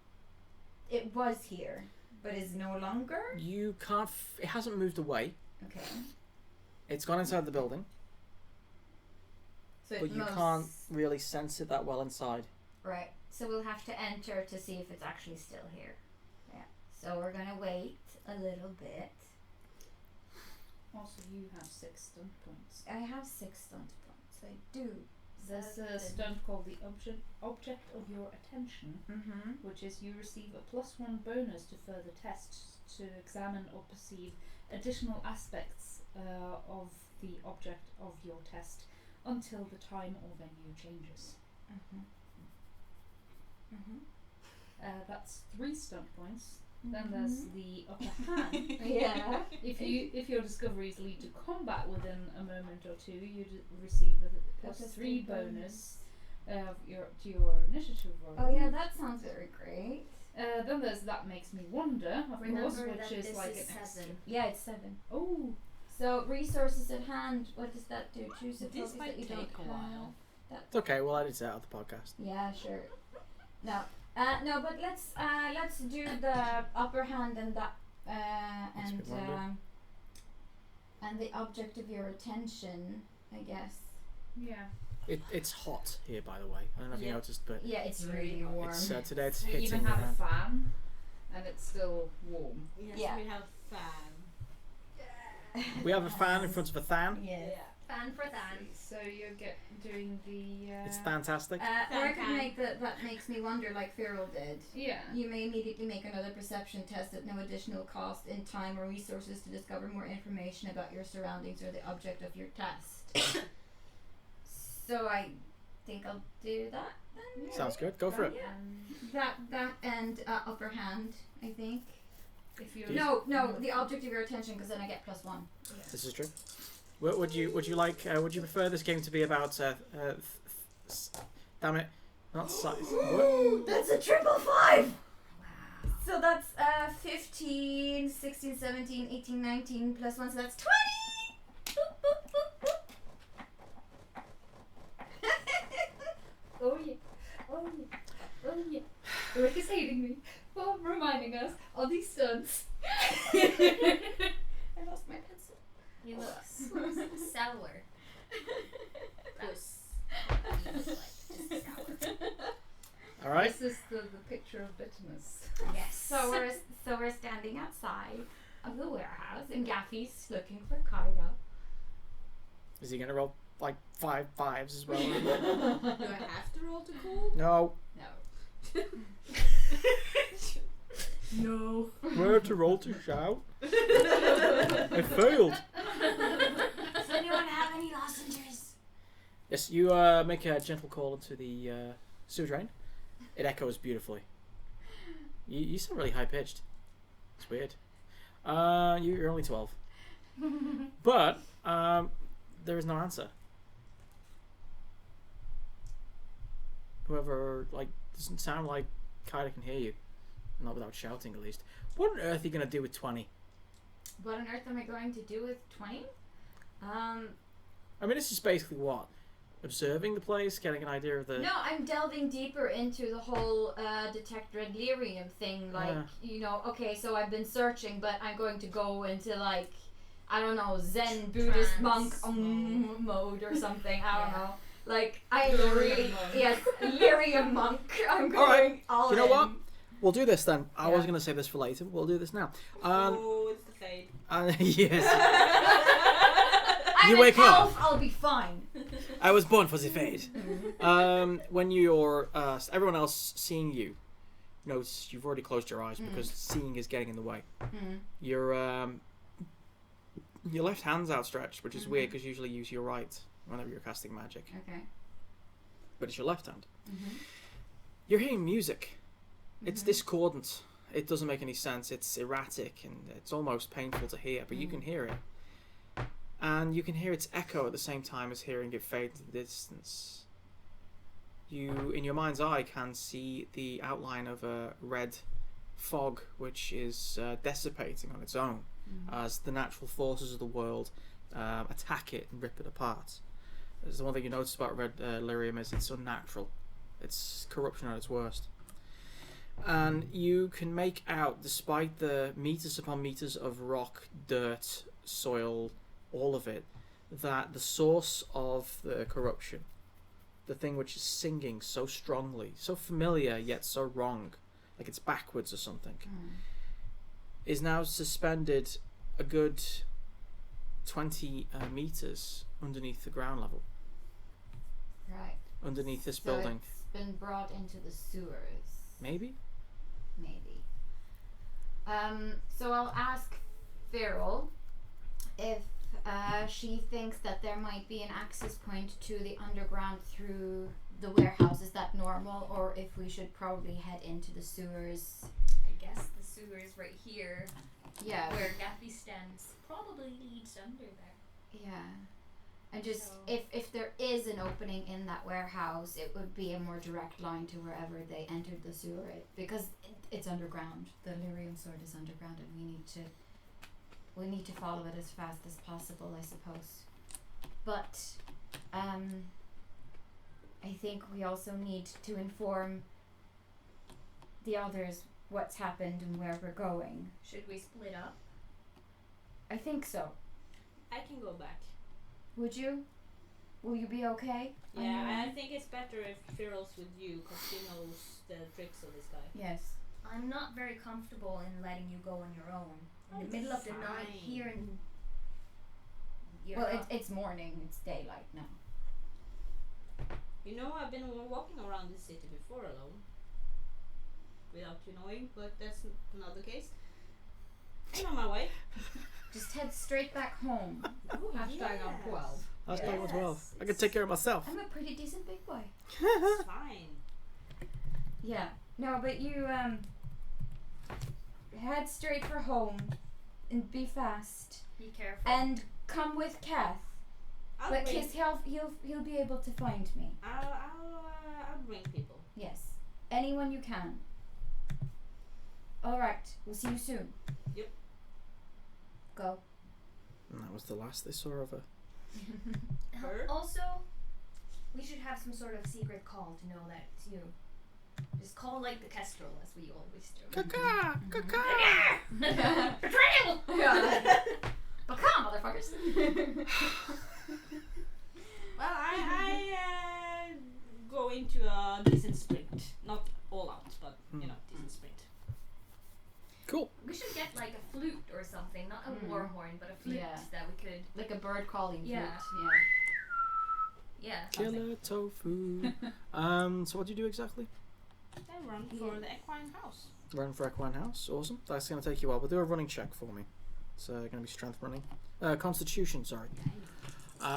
It was here, but is no longer. You can't. It hasn't moved away. Okay. It's gone inside the building, So but you can't really sense it that well inside. Right. So we'll have to enter to see if it's actually still here. Yeah. So we're gonna wait a little bit. Also, you have 6 stunt points. I have 6 stunt points. I do. There's a stunt called the object of your attention, Mm-hmm. which is you receive a +1 bonus to further tests to examine or perceive additional aspects of the object of your test until the time or venue changes. Mm-hmm. Mm-hmm. That's 3 stunt points. Then there's the upper hand. Yeah. If your discoveries lead to combat within a moment or two, you receive a +3 bonus to your initiative roll. Oh yeah, that sounds very great. Then there's that makes me wonder, of Remember course, which that is this like is an extra. 7. Yeah, it's 7. Oh, So resources at hand. What does that do? Choose a This focus might that you take don't a have. while. It's okay. We'll edit it out of the podcast. Yeah, sure. No, but let's do the upper hand and that That's a good one, and the object of your attention, I guess. yeah. It's hot here, by the way. I don't know if you Yeah. noticed, but Yeah, it's really warm. it's today it's We hitting. even have a around. fan, and it's still warm. Yes, Yeah. we have fan. We have a fan in front of a than. Yes. Fan for Than. So you get doing the. It's fantastic. Or I could Fan. make that makes me wonder, like Feral did. Yeah. You may immediately make another perception test at no additional cost in time or resources to discover more information about your surroundings or the object of your test. So I think I'll do that then. Sounds good. Go for it. Yeah. That and upper hand, I think. If you No, the object of your attention, because then I get +1. This is true. Would you like? Would you prefer this game to be about? Damn it, not size. What? That's a 555! Wow. So that's 15, 16, 17, 18, 19 +1, so that's 20! Boop, boop, boop, boop. Oh yeah. Oh yeah. Oh yeah. Rick is hating me for reminding us of these stunts. I lost my pencil. You look sour. Puss. You look like just sour. All right. This is the picture of bitterness. Yes. So we're standing outside of the warehouse, and Gaffy's looking for Kyra. Is he gonna roll like 5 5s as well? Do I have to roll to call? No. No. No. Where to roll to shout? I failed. Does anyone have any lozenges? Yes, you make a gentle call into the sewer drain. It echoes beautifully. You sound really high pitched. It's weird. You're only 12, but there is no answer. Whoever doesn't sound like Kyra can hear you, not without shouting at least. What on earth are you gonna do with 20? What on earth am I going to do with 20? I mean, this is basically what? Observing the place, getting an idea of the... No, I'm delving deeper into the whole detect red lyrium thing. Okay, so I've been searching, but I'm going to go into I don't know, Zen Buddhist monk mode or something. I don't know. I really... Yes, lyrium monk. I'm going all You know in. what? We'll do this then. I was going to save this for later, but we'll do this now. Oh, it's the fade. Yes. I'm You an wake up. elf, I'll be fine. I was born for the fade. When you're everyone else seeing you, notice you've already closed your eyes because seeing is getting in the way. Your left hand's outstretched, which is weird because you usually use your right whenever you're casting magic. Okay. But it's your left hand. You're hearing music. It's discordant. It doesn't make any sense. It's erratic and it's almost painful to hear, but you can hear it. And you can hear its echo at the same time as hearing it fade to the distance. You, in your mind's eye, can see the outline of a red fog which is dissipating on its own as the natural forces of the world attack it and rip it apart. That's the one thing you notice about red lyrium is it's unnatural. It's corruption at its worst. And you can make out, despite the meters upon meters of rock, dirt, soil, all of it, that the source of the corruption, the thing which is singing so strongly, so familiar yet so wrong, like it's backwards or something, is now suspended a good 20 meters underneath the ground level. Right. Underneath this So building. It's been brought into the sewers. Maybe? Maybe. So I'll ask Feral if she thinks that there might be an access point to the underground through the warehouse. Is that normal, or if we should probably head into the sewers? I guess the sewer is right here. Yeah. Where Gaffy stands probably leads under there. Yeah. And just So- if there is an opening in that warehouse, it would be a more direct line to wherever they entered the sewer, because it's underground. The lyrium sword is underground, and we need to follow it as fast as possible, I suppose. But I think we also need to inform the others what's happened and where we're going. Should we split up? I think so. I can go back. Would you? Will you be okay? on your Yeah, I own? think it's better if Feral's with you because she knows the tricks of this guy. Yes. I'm not very comfortable in letting you go on your own. In the middle of the night Fine. here in... Well, it's morning. It's daylight now. You know, I've been walking around the city before alone. Without you knowing, but that's another case. I'm on my way. Just head straight back home. Oh, Hashtag on 12. I was playing with 12. Yes, I could take care of myself. I'm a pretty decent big boy. It's fine. Yeah. No, but you head straight for home and be fast Be careful. and come with Kath. I'll But bring, he'll be able to find me. I'll bring people. Yes. Anyone you can. All right. We'll see you soon. Yep. Go. And that was the last they saw of her. Her? Also, we should have some sort of secret call to know that it's you. Just call like the Kestrel as we always do. Caca! Caca! Betrayal! Become, motherfuckers. Well, I go into a decent sprint. Not all out, but decent sprint. Cool. We should get like a flute or something, not a war horn, but a flute Yeah. that we could. Like a bird calling Yeah. flute. Yeah. Killer tofu. So what do you do exactly? Then run for the equine house. Run for Equine House. Awesome. That's going to take you a while, but do a running check for me. It's going to be strength running. Constitution, sorry.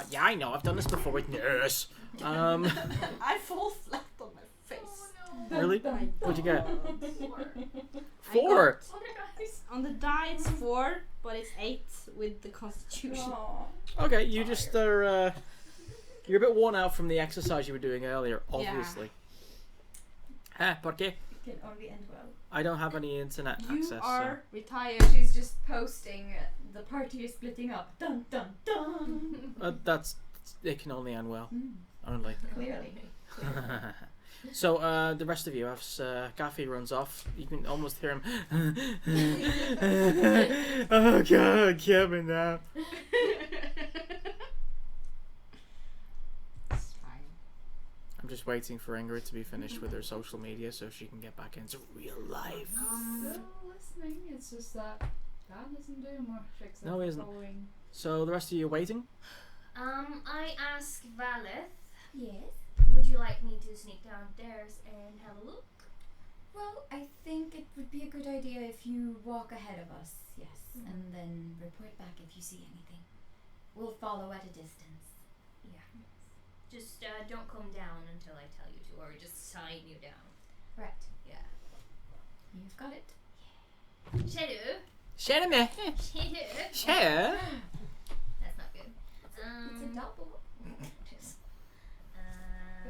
Yeah, I know. I've done this before with nurse. I fall flat on my face. Really? What'd you get? 4. 4. On the die it's 4, but it's 8 with the constitution. Okay, you just are. You're a bit worn out from the exercise you were doing earlier, obviously. ¿Por qué? Can only end well. I don't have any internet You access. are retired. She's just posting the party is splitting up. Dun dun dun. So, it can only end well. Only. Clearly. So the rest of you, as Gaffy runs off, you can almost hear him. Oh God, kill me now. It's fine. I'm just waiting for Ingrid to be finished with her social media so she can get back into real life. Still listening. It's just that Dad isn't doing much except No, he isn't. following. So the rest of you are waiting. I asked Valeth, Yes. would you like me to sneak downstairs and have a look? Well, I think it would be a good idea if you walk ahead of us, yes, and then report back if you see anything. We'll follow at a distance. Yeah. Just don't come down until I tell you to, or just sign you down. Right. Yeah. You've got it. Shadow. Share me. Shadow. Share. That's not good. It's a double.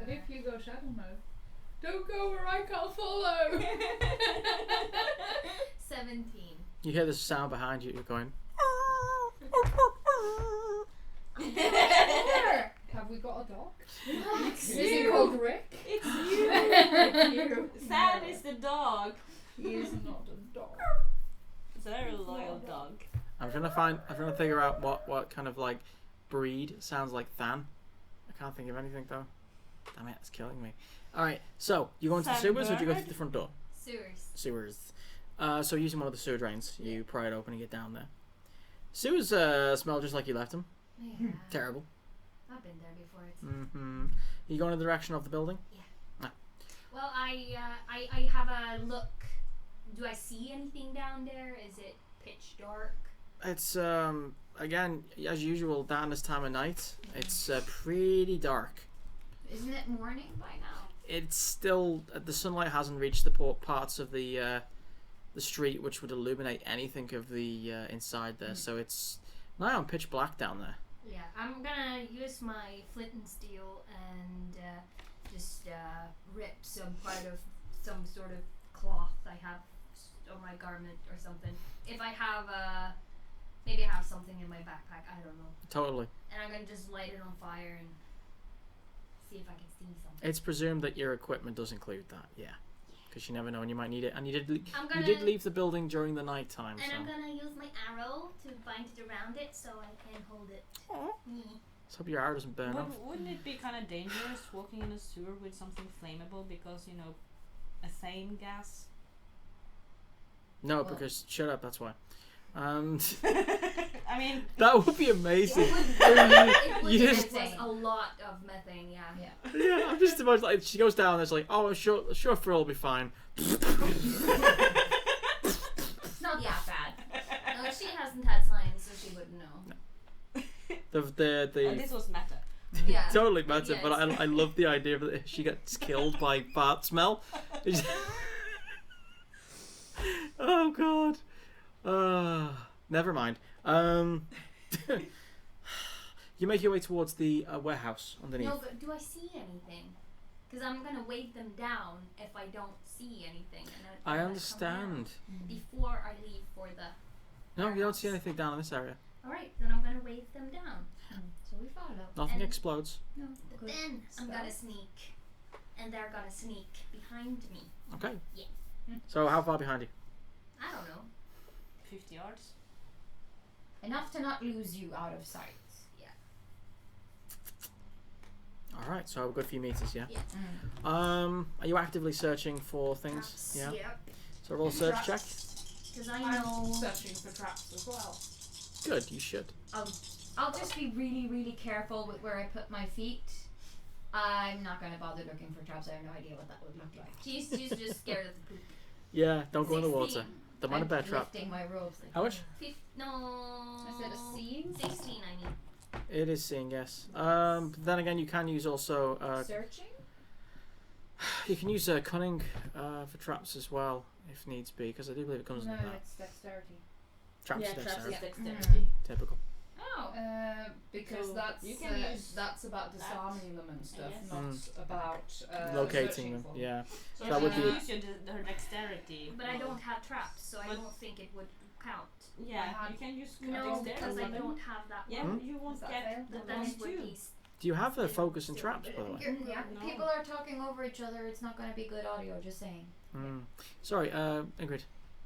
But if you go shadow mode, don't go where I can't follow. 17. You hear the sound behind you. You're going. Have we got a dog? It's Is he you. called Rick? It's you. Sam is the dog. He is not a dog. It's a very loyal dog. I'm trying to figure out what kind of like breed sounds like Than. I can't think of anything though. Damn it, it's killing me. Alright, so you go into the sewers or do you go through the front door? Sewers. Sewers. So using one of the sewer drains, you pry it open and get down there. Sewers smell just like you left them. Yeah. Terrible. I've been there before. It's Mm-hmm. You go in the direction of the building? Well, I have a look. Do I see anything down there? Is it pitch dark? It's again as usual down this time of night. It's pretty dark. Isn't it morning by now? It's still the sunlight hasn't reached the parts of the street which would illuminate anything of the inside there. So it's nigh on pitch black down there. Yeah, I'm gonna use my flint and steel and just rip some part of some sort of cloth I have on my garment or something. If I have maybe I have something in my backpack, I don't know. Totally. And I'm gonna just light it on fire and see if I can see something. It's presumed that your equipment does include that, yeah. Because you never know when you might need it. And you did I'm you did leave the building during the night time, And so I'm gonna use my arrow to bind it around it so I can hold it. let's hope your arrow doesn't burn off. Wouldn't it be kind of dangerous walking in a sewer with something flammable because, ethane gas? No, because shut up, that's why. I mean, That would be amazing. It would You be just- a lot of methane, yeah. Yeah, I'm just imagining like she goes down. It's like, oh, sure, Phil will be fine. It's not that bad. No, she hasn't had science, so she wouldn't know. This was meta. Yeah. totally meta, but Yes. I love the idea that she gets killed by fart smell. Oh god. Never mind. You make your way towards the warehouse underneath. No, but do I see anything? Because I'm gonna wave them down if I don't see anything. And then I come understand. down before I leave for the. No, you don't see anything down in this area. All right, then I'm gonna wave them down. So we follow. Nothing And- explodes. No. But Good. then I'm gonna Stealth. sneak, and they're gonna sneak behind me. Okay. Yeah. So how far behind you? I don't know. 50 yards. Enough to not lose you out of sight. All right. So a good few meters, yeah. Yeah. Are you actively searching for things? Traps. Yeah. Yep. So roll a search check. Because I I'm know. searching for traps as well. Good. You should. I'll just be really, really careful with where I put my feet. I'm not going to bother looking for traps. I have no idea what that would look like. She's just scared of the poop. Yeah. Don't go in the water. 16. Don't mind a bear I'm trap. lifting my robes. Like, How much? No. Is it a seeing? 16, I mean. It is seeing, yes. But then again, you can use also. Searching? You can use cunning for traps as well, if needs be, because I do believe it comes No, with that. it's dexterity. Traps, Yeah, dexterity. traps is Yeah. dexterity. Typical. Oh. Because So that's you can use that's about that, disarming them and stuff, yes. not about Locating searching them, for yeah. So That you would can be- use her dexterity. But I don't have traps, so I But- don't think it would count. Yeah, I had- you can use No, dexterity. because I don't have that Yeah, one. you won't Is that get fair? the But then bonus it would too. be. Do you have a focus and traps, by the way? Yeah. No. People are talking over each other. It's not going to be good audio, just saying. Sorry, Ingrid.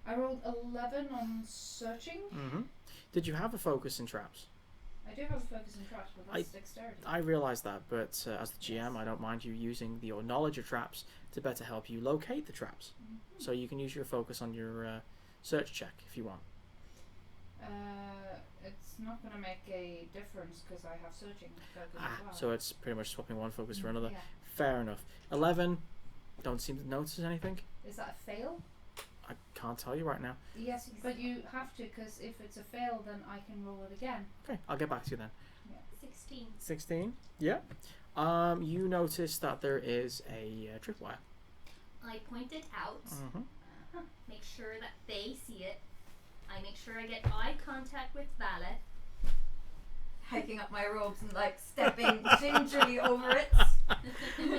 I rolled 11 on searching. Did you have a focus in traps? I do have a focus in traps, but that's dexterity. I realise that, but as the GM, I don't mind you using your knowledge of traps to better help you locate the traps. So you can use your focus on your search check if you want. It's not going to make a difference because I have searching focus as well. So it's pretty much swapping one focus for another. Yeah. Fair enough. 11. Don't seem to notice anything. Is that a fail? I can't tell you right now. Yes, but you have to, because if it's a fail, then I can roll it again. Okay, I'll get back to you then. 16. 16. Yeah. You notice that there is a tripwire. I point it out, make sure that they see it. I make sure I get eye contact with Valet. Hiking up my robes and like stepping gingerly over it. I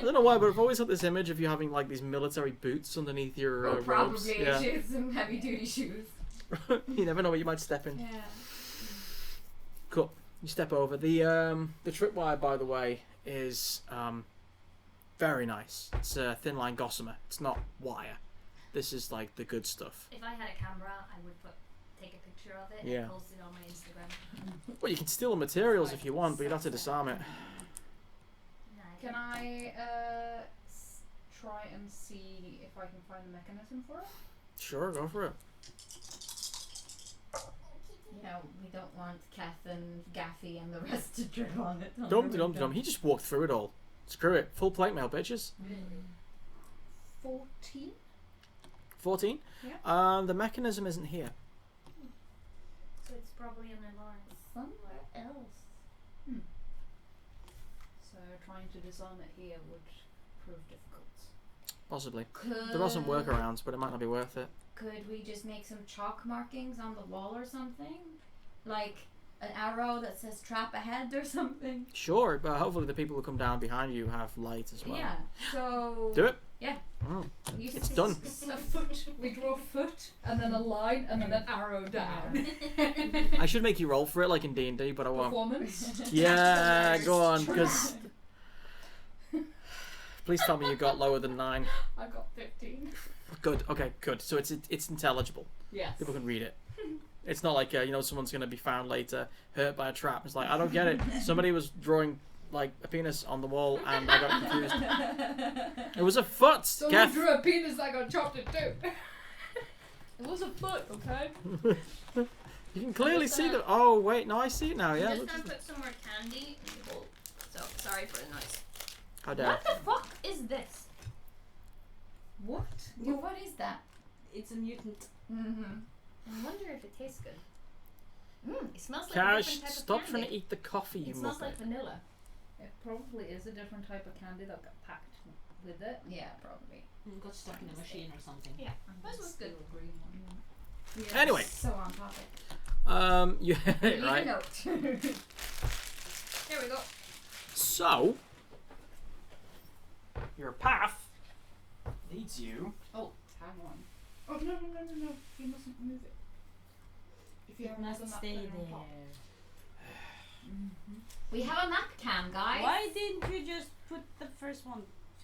don't know why, but I've always had this image of you having like these military boots underneath your robes. Probably Yeah. shoes, some heavy duty shoes. You never know what you might step in. Yeah. Cool. You step over. The tripwire, by the way, is very nice. It's a thin line gossamer. It's not wire. This is like the good stuff. If I had a camera, I would take a picture of it Yeah. and post it on my Instagram. Well, you can steal the materials if you want, but you'd have to disarm it. Nah, Can I try and see if I can find the mechanism for it? Sure, go for it. You know, we don't want Kath and Gaffy and the rest to trip on it. Dum. He just walked through it all. Screw it. Full plate mail, bitches. 14? 14. Yeah. The mechanism isn't here. So it's probably an alarm somewhere else. So trying to disarm it here would prove difficult. Possibly. There are some workarounds, but it might not be worth it. Could we just make some chalk markings on the wall or something? Like an arrow that says trap ahead or something? Sure, but hopefully the people who come down behind you have light as well. Yeah. So Do it. Yeah. It's done. A foot. We draw a foot, and then a line, and then an arrow down. I should make you roll for it like in D&D, but I won't. Performance. Yeah, go on, because... Please tell me you got lower than 9. I got 15. Good, okay, good. So it's intelligible. Yes. People can read it. It's not like, someone's going to be found later, hurt by a trap. It's like, I don't get it. Somebody was drawing, like, a penis on the wall, and I got confused. It was a foot, Someone Kath. drew a penis that got chopped in two. It was a foot, okay? You can clearly see the... Oh, wait, no, I see it now, yeah. I'm just Look, gonna put some more candy in the bowl. So, sorry for the noise. how dare. What the fuck is this? What? Yeah, what is that? It's a mutant. Mm-hmm. I wonder if it tastes good. It smells like a Cash, different type stop of trying to candy. eat the coffee, you It smells muppet. like vanilla. It probably is a different type of candy that got packed with it. Yeah, probably. Got stuck in a machine or something. Yeah, this was good. Green one. Yes, Anyway. So on topic. Yeah, Leave a right. note. There we go. So, your path leads you. Oh, hang on. Oh no! You mustn't move it. If you It haven't must done that stay thing on top. there. We have a map cam, guys. Why didn't you just put the first one?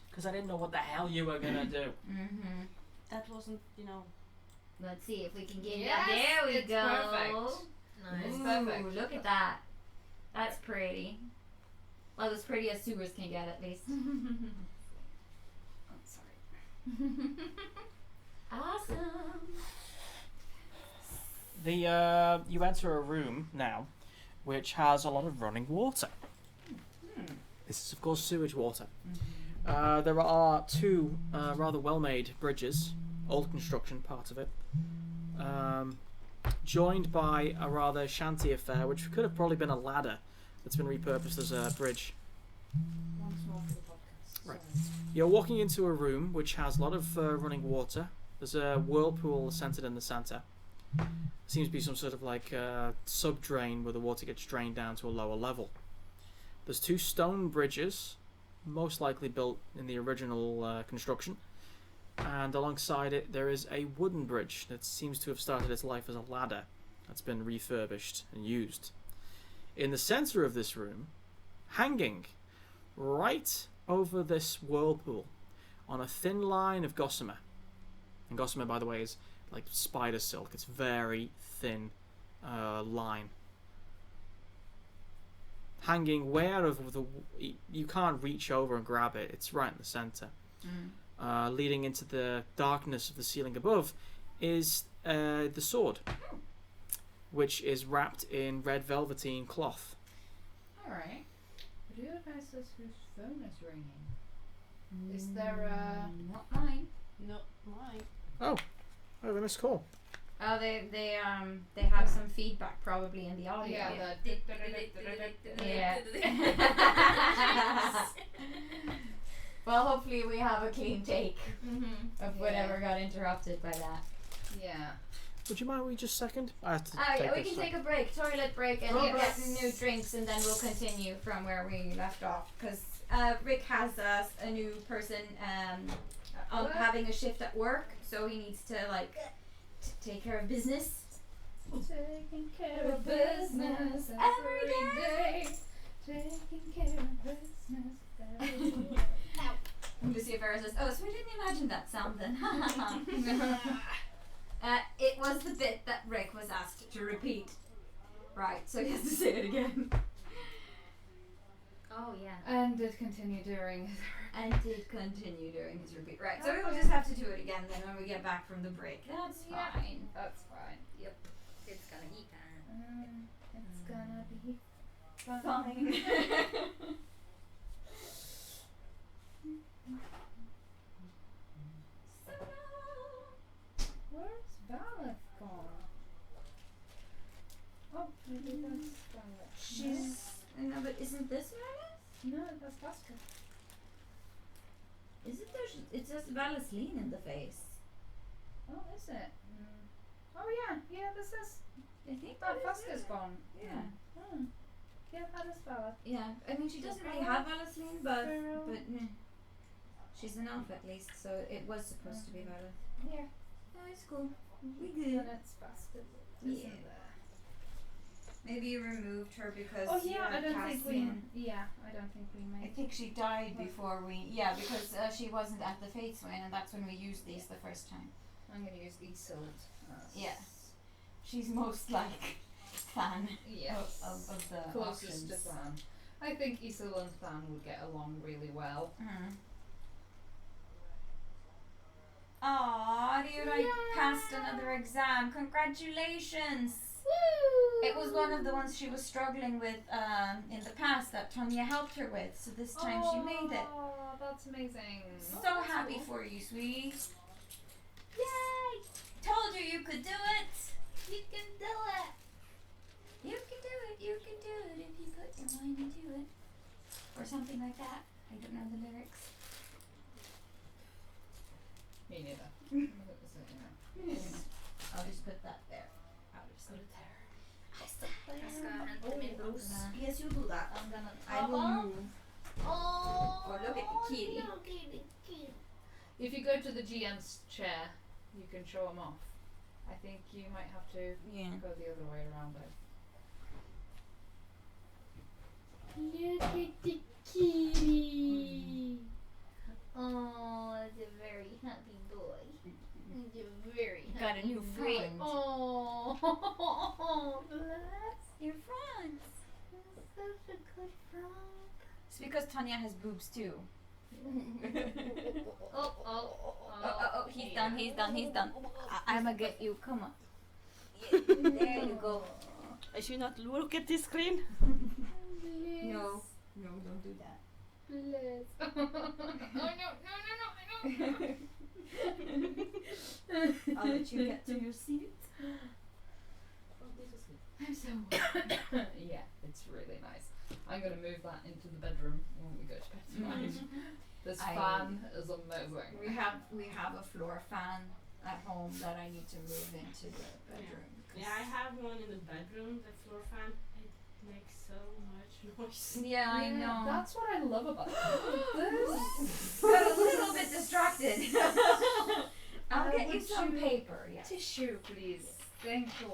Because I didn't know what the hell you were gonna do. Mm-hmm. That wasn't, Let's see if we can get Yes, that. There we it's go. perfect. Nice. Ooh, perfect. look at that. That's pretty. Well, as pretty as sewers can get, at least. Oh, sorry. Awesome. You enter a room now, which has a lot of running water. This is, of course, sewage water. There are two rather well-made bridges, old construction, part of it, joined by a rather shanty affair, which could have probably been a ladder that's been repurposed as a bridge. Once more for the podcast. Right. Sorry. You're walking into a room which has a lot of running water. There's a whirlpool centered in the center. Seems to be some sort of like sub-drain where the water gets drained down to a lower level. There's two stone bridges, most likely built in the original construction, and alongside it there is a wooden bridge that seems to have started its life as a ladder that's been refurbished and used. In the center of this room, hanging right over this whirlpool on a thin line of gossamer, and gossamer, by the way, is like spider silk. It's very thin line. Hanging way out of the... You can't reach over and grab it. It's right in the center. Leading into the darkness of the ceiling above is the sword, which is wrapped in red velveteen cloth. Alright. I do notice whose phone is ringing. Is there a... Not mine. Not mine. Oh, they missed call. Oh, they have some feedback probably in the audio. Yeah, Yeah. Well, hopefully we have a clean take of whatever got interrupted by that. Yeah. Would you mind we just second? I have to Yeah, we this can up. take a break, toilet break, and get new drinks, and then we'll continue from where we left off. Because Rick has a new person having a shift at work, so he needs to take care of business. Taking care of business every day. Taking care of business every day. And Lucia Ferrer says, "Oh, so we didn't imagine that sound then." It was the bit that Rick was asked to repeat. Right, so he has to say it again. Oh yeah. And did continue during his And did continue during his repeat. Right, so we'll just have to do it again then when we get back from the break. That's Yeah. fine. That's fine. Yep. It's gonna eat that. It's gonna be Fine. Where's Valeth gone? Oh, maybe that's Valeth. She's... No, but isn't this Valis? No, that's Vasca. Is it there? It says Valis-Lean in the face. Oh, is it? Oh yeah, this is. I think That that is Vasca's it. gone. Yeah. Oh. Yeah, that is Valeth. Yeah, I mean she doesn't really have Valis-Lean, but she's an elf at least, so it was supposed to be Valis. Yeah. No, it's cool. We And good. it's Vasca. Yeah. Maybe you removed her because Oh yeah, you're I don't think we. Cassian. Yeah, I don't think we I made. think she died before we. Yeah, because she wasn't at the Fateful, and that's when we used these the first time. I'm gonna use Isolde. Yeah. She's most like fan Yes. of the Closest options. to Than. I think Isolde and Than would get along really well. Aw, you Yeah. passed another exam. Congratulations! Woo! It was one of the ones she was struggling with in the past that Tonya helped her with, so this time she made it. Oh, that's amazing. So happy for you, sweetie. Yay! Told you could do it! You can do it! put your mind into it. Or something like that. I don't know the lyrics. Me neither. I'll just put that there. I'll just put it there. Just gonna hand them in those. Yes, you do that. I'm gonna I will move. Oh, look at the kitty. If you go to the GM's chair, you can show him off. I think you might have to go the other way around though. Look at the kitty. Oh, it's a very happy boy. He's a very happy Got a new boy. friend. Oh, bless your friends. Such a good friend. It's because Tanya has boobs too. Oh, he's done. I'ma get you, come on. There you go. I should not look at this screen. No, don't do that. Bless. Oh no, I'll let you get to your seat. I'm so yeah, it's really nice. I'm gonna move that into the bedroom when we go to bed tonight. This fan is amazing. We have a floor fan at home that I need to move into the bedroom. Yeah, I have one in the bedroom, the floor fan. It makes so much noise. Yeah, I know. That's what I love about this. Got a little bit distracted. I'll get you would some you- paper. Yeah. Tissue, please. Thank you.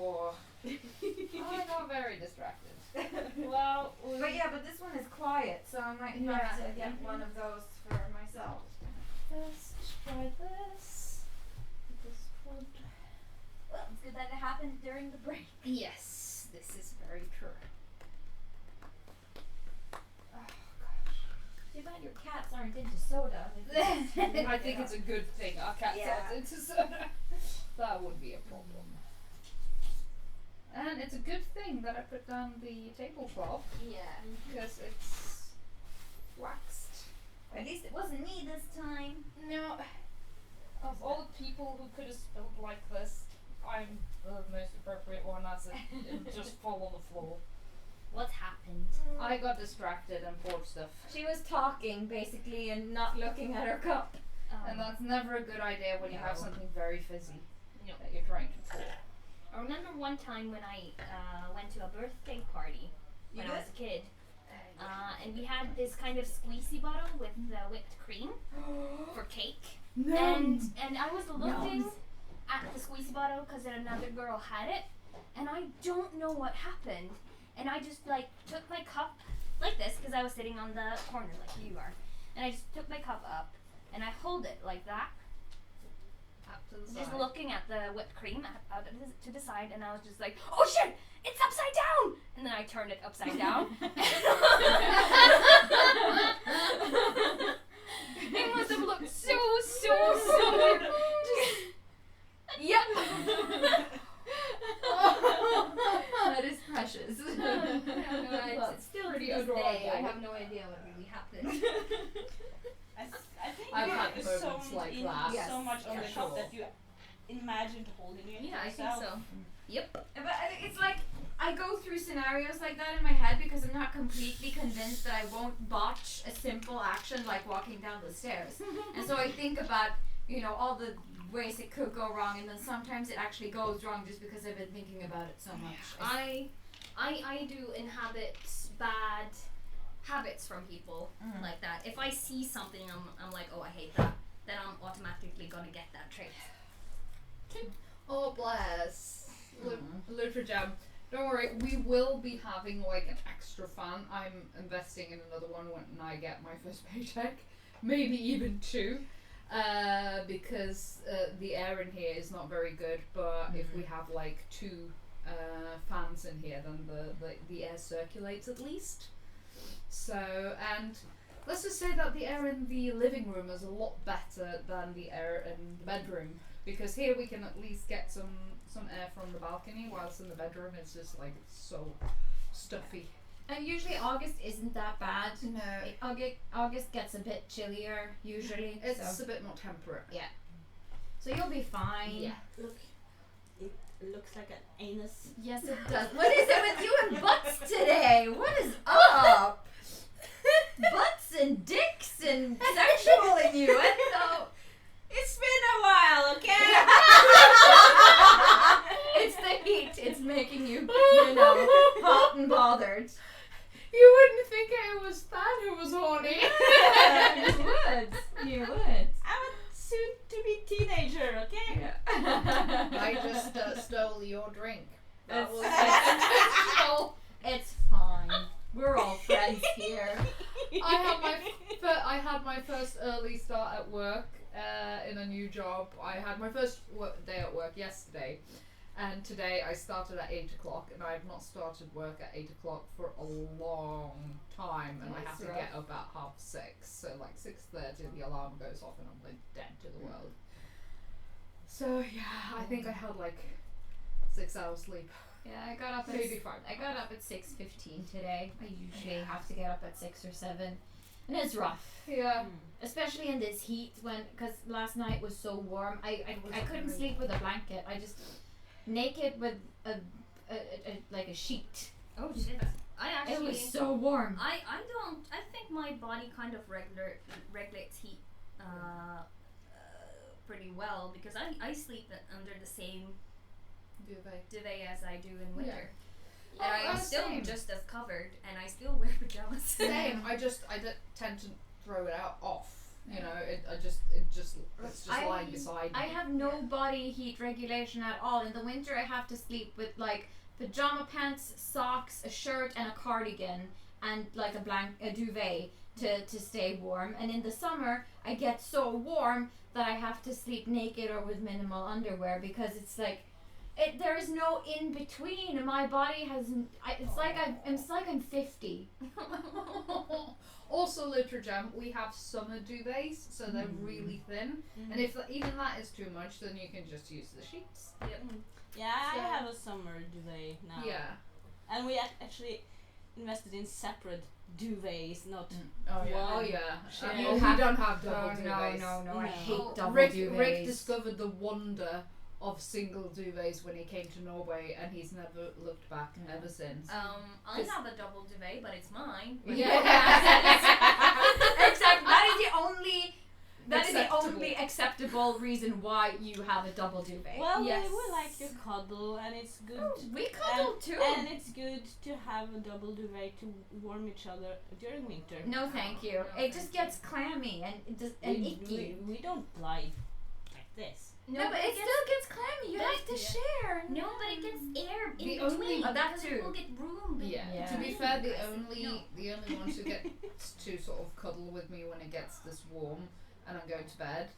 I got very distracted. Well, but this one is quiet, so I might have to get one of those for myself. Let's try this. This one. Well, it's good that it happened during the break. Yes, this is very true. Too bad your cats aren't into soda. I think it's a good thing our cats aren't into soda. That would be a problem. And it's a good thing that I put down the tablecloth Yeah. because it's waxed. At least it wasn't me this time. No, of all the people who could have spilled like this, I'm the most appropriate one as it just fall on the floor. What happened? I got distracted and poured stuff. She was talking basically and not looking at her cup. And that's never a good idea when you have No. something very fizzy No. that you're trying to pour. I remember one time when I went to a birthday party when I was a kid. And we had this kind of squeezy bottle with the whipped cream for cake. And I was looking at the squeezy bottle because another girl had it. And I don't know what happened. And I just took my cup like this because I was sitting on the corner like you are. And I just took my cup up and I hold it like that. Up to the Just side. looking at the whipped cream out to the side, and I was just like, "Oh shit, it's upside down!" And then I turned it upside down. It must have looked so Yep. That is precious. It's still pretty to this day. adorable. I have no idea what really happened. I think I've you had have moments like that. so much on for the sure. cup that you imagined holding it Yeah, I think yourself. so. But I think it's like I go through scenarios like that in my head because I'm not completely convinced that I won't botch a simple action like walking down the stairs. And so I think about, all the ways it could go wrong, and then sometimes it actually goes wrong just because I've been thinking about it so much. I do inhabit bad habits from people like that. If I see something, I'm like, oh, I hate that. Then I'm automatically gonna get that trait. Oh bless. Literature Jam. Don't worry, we will be having an extra fan. I'm investing in another one when I get my first paycheck. Maybe even two. Because the air in here is not very good, but if we have two fans in here, then the air circulates at least. So, and let's just say that the air in the living room is a lot better than the air in the bedroom, because here we can at least get some air from the balcony, whilst in the bedroom it's just so stuffy. And usually August isn't that bad. No, August gets a bit chillier usually. it's so a bit more temperate. so you'll be fine. Yeah. Look, looks like an anus. Yes, it does. What is it with you and butts today? What is up? Butts and dicks and sexual in you. I don't know. It's been a while, okay? It's the heat. It's making you, hot and bothered. You wouldn't think it was Stan who was horny. You would. I'm a soon-to-be teenager, okay? I just stole your drink. That was It's, it's fine. We're all friends here. I had my first early start at work in a new job. I had my first day at work yesterday, and today I started at 8 o'clock, and I have not started work at 8 o'clock for a long time, and I have to get up at 6:30, so like 6:30 the alarm goes off and I'm like dead to the world. So yeah, I think I had like 6 hours sleep. Yeah, I got up at Maybe 5. I got up at 6:15 today. I usually have to get up at 6 or 7, and it's rough. Yeah. Especially in this heat, because last night was so warm. I couldn't sleep with a blanket. I just naked with a like a sheet. Oh shit! I actually. It was so warm. I think my body kind of regulates heat pretty well because I sleep under the same duvet as I do in winter. Yeah. And I am still same. just as covered, and I still wear pajamas. Same. I tend to throw it off. You know, it's just lying beside me. I have no body heat regulation at all. In the winter, I have to sleep with like pajama pants, socks, a shirt, and a cardigan, and like a duvet to stay warm. And in the summer, I get so warm that I have to sleep naked or with minimal underwear because it's like. There is no in between. My body has. It's like I'm 50. Also, Literature, we have summer duvets, so they're really thin. And if even that is too much, then you can just use the sheets. Yep. Yeah, I So- have a summer duvet now. Yeah. And we actually invested in separate duvets, not Oh yeah. one. Oh yeah. Shit. We don't have double duvets. No. I No. hate double Rick duvets. discovered the wonder of single duvets when he came to Norway, and he's never looked back ever since. I have a double duvet, but it's mine. Exactly. That is the Acceptable. only acceptable reason why you have a double duvet. Well, Yes. we like to cuddle, and it's good. We cuddle too. And it's good to have a double duvet to warm each other during winter. No, thank you. No, It just gets clammy and icky. We don't lie like this. No, but it still gets clammy. You have to share. No, but it gets air in The between. only- Oh, that because too. it will get room. Yeah. To be between fair, the you guys. only No. ones who get to sort of cuddle with me when it gets this warm and I'm going to bed,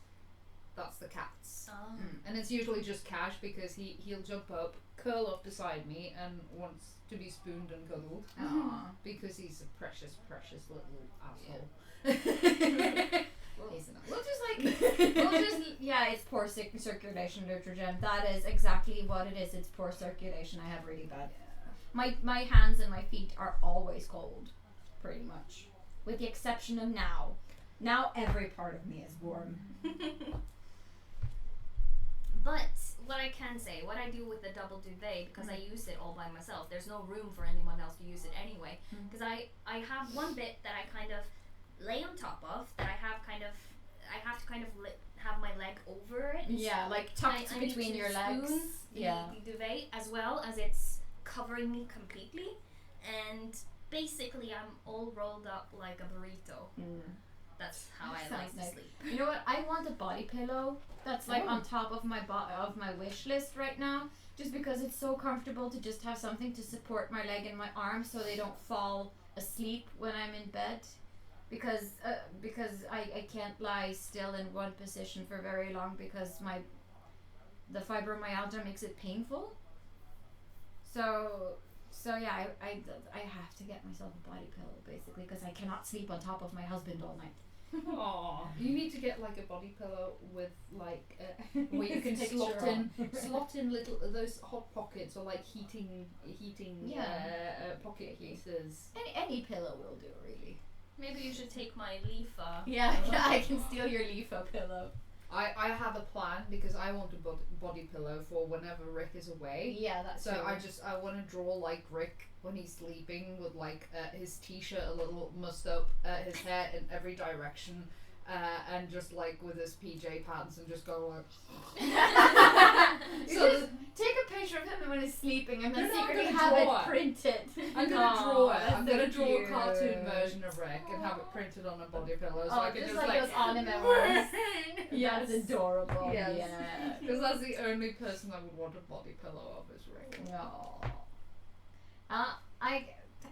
that's the cats. Oh. And it's usually just Cash because he'll jump up, curl up beside me, and wants to be spooned and cuddled Aw. because he's a precious, precious little asshole. He's an It's poor circulation, Literature. That is exactly what it is. It's poor circulation. I have really bad. My hands and my feet are always cold, pretty much, with the exception of now. Now every part of me is warm. But what I can say, what I do with the double duvet, because I use it all by myself, there's no room for anyone else to use it anyway. Because I have one bit that I kind of lay on top of, that I have to kind of have my leg over it. Yeah, like I tucked need between to your legs. spoon Yeah. the duvet, as well as it's covering me completely, and basically I'm all rolled up like a burrito. That's how I Sounds like to nice. sleep. You know what? I want a body pillow that's like on top of my wish list right now, just because it's so comfortable to just have something to support my leg and my arm so they don't fall asleep when I'm in bed. Because I can't lie still in one position for very long because the fibromyalgia makes it painful. So yeah, I have to get myself a body pillow basically because I cannot sleep on top of my husband all night. Aww. You need to get like a body pillow with like where you can slot in little those hot pockets or like heating pocket heaters. Any pillow will do, really. Maybe you should take my leaf. Yeah, I can steal your Leafo pillow. I have a plan because I want a body pillow for whenever Rick is away. Yeah, that's So true. I want to draw like Rick when he's sleeping with like his t-shirt a little mussed up, his hair in every direction, and just like with his PJ pants and just go like. You So just take a picture of him when he's sleeping and then No, I'm secretly gonna have draw it it. printed. I'm gonna draw it. that's I'm so gonna draw a cute. cartoon version of Rick and have it printed on a body pillow, so Oh, I can just just like those anime ones. Yes. That's adorable. Yes. Yeah. Because that's the only person I would want a body pillow of is Rick. No.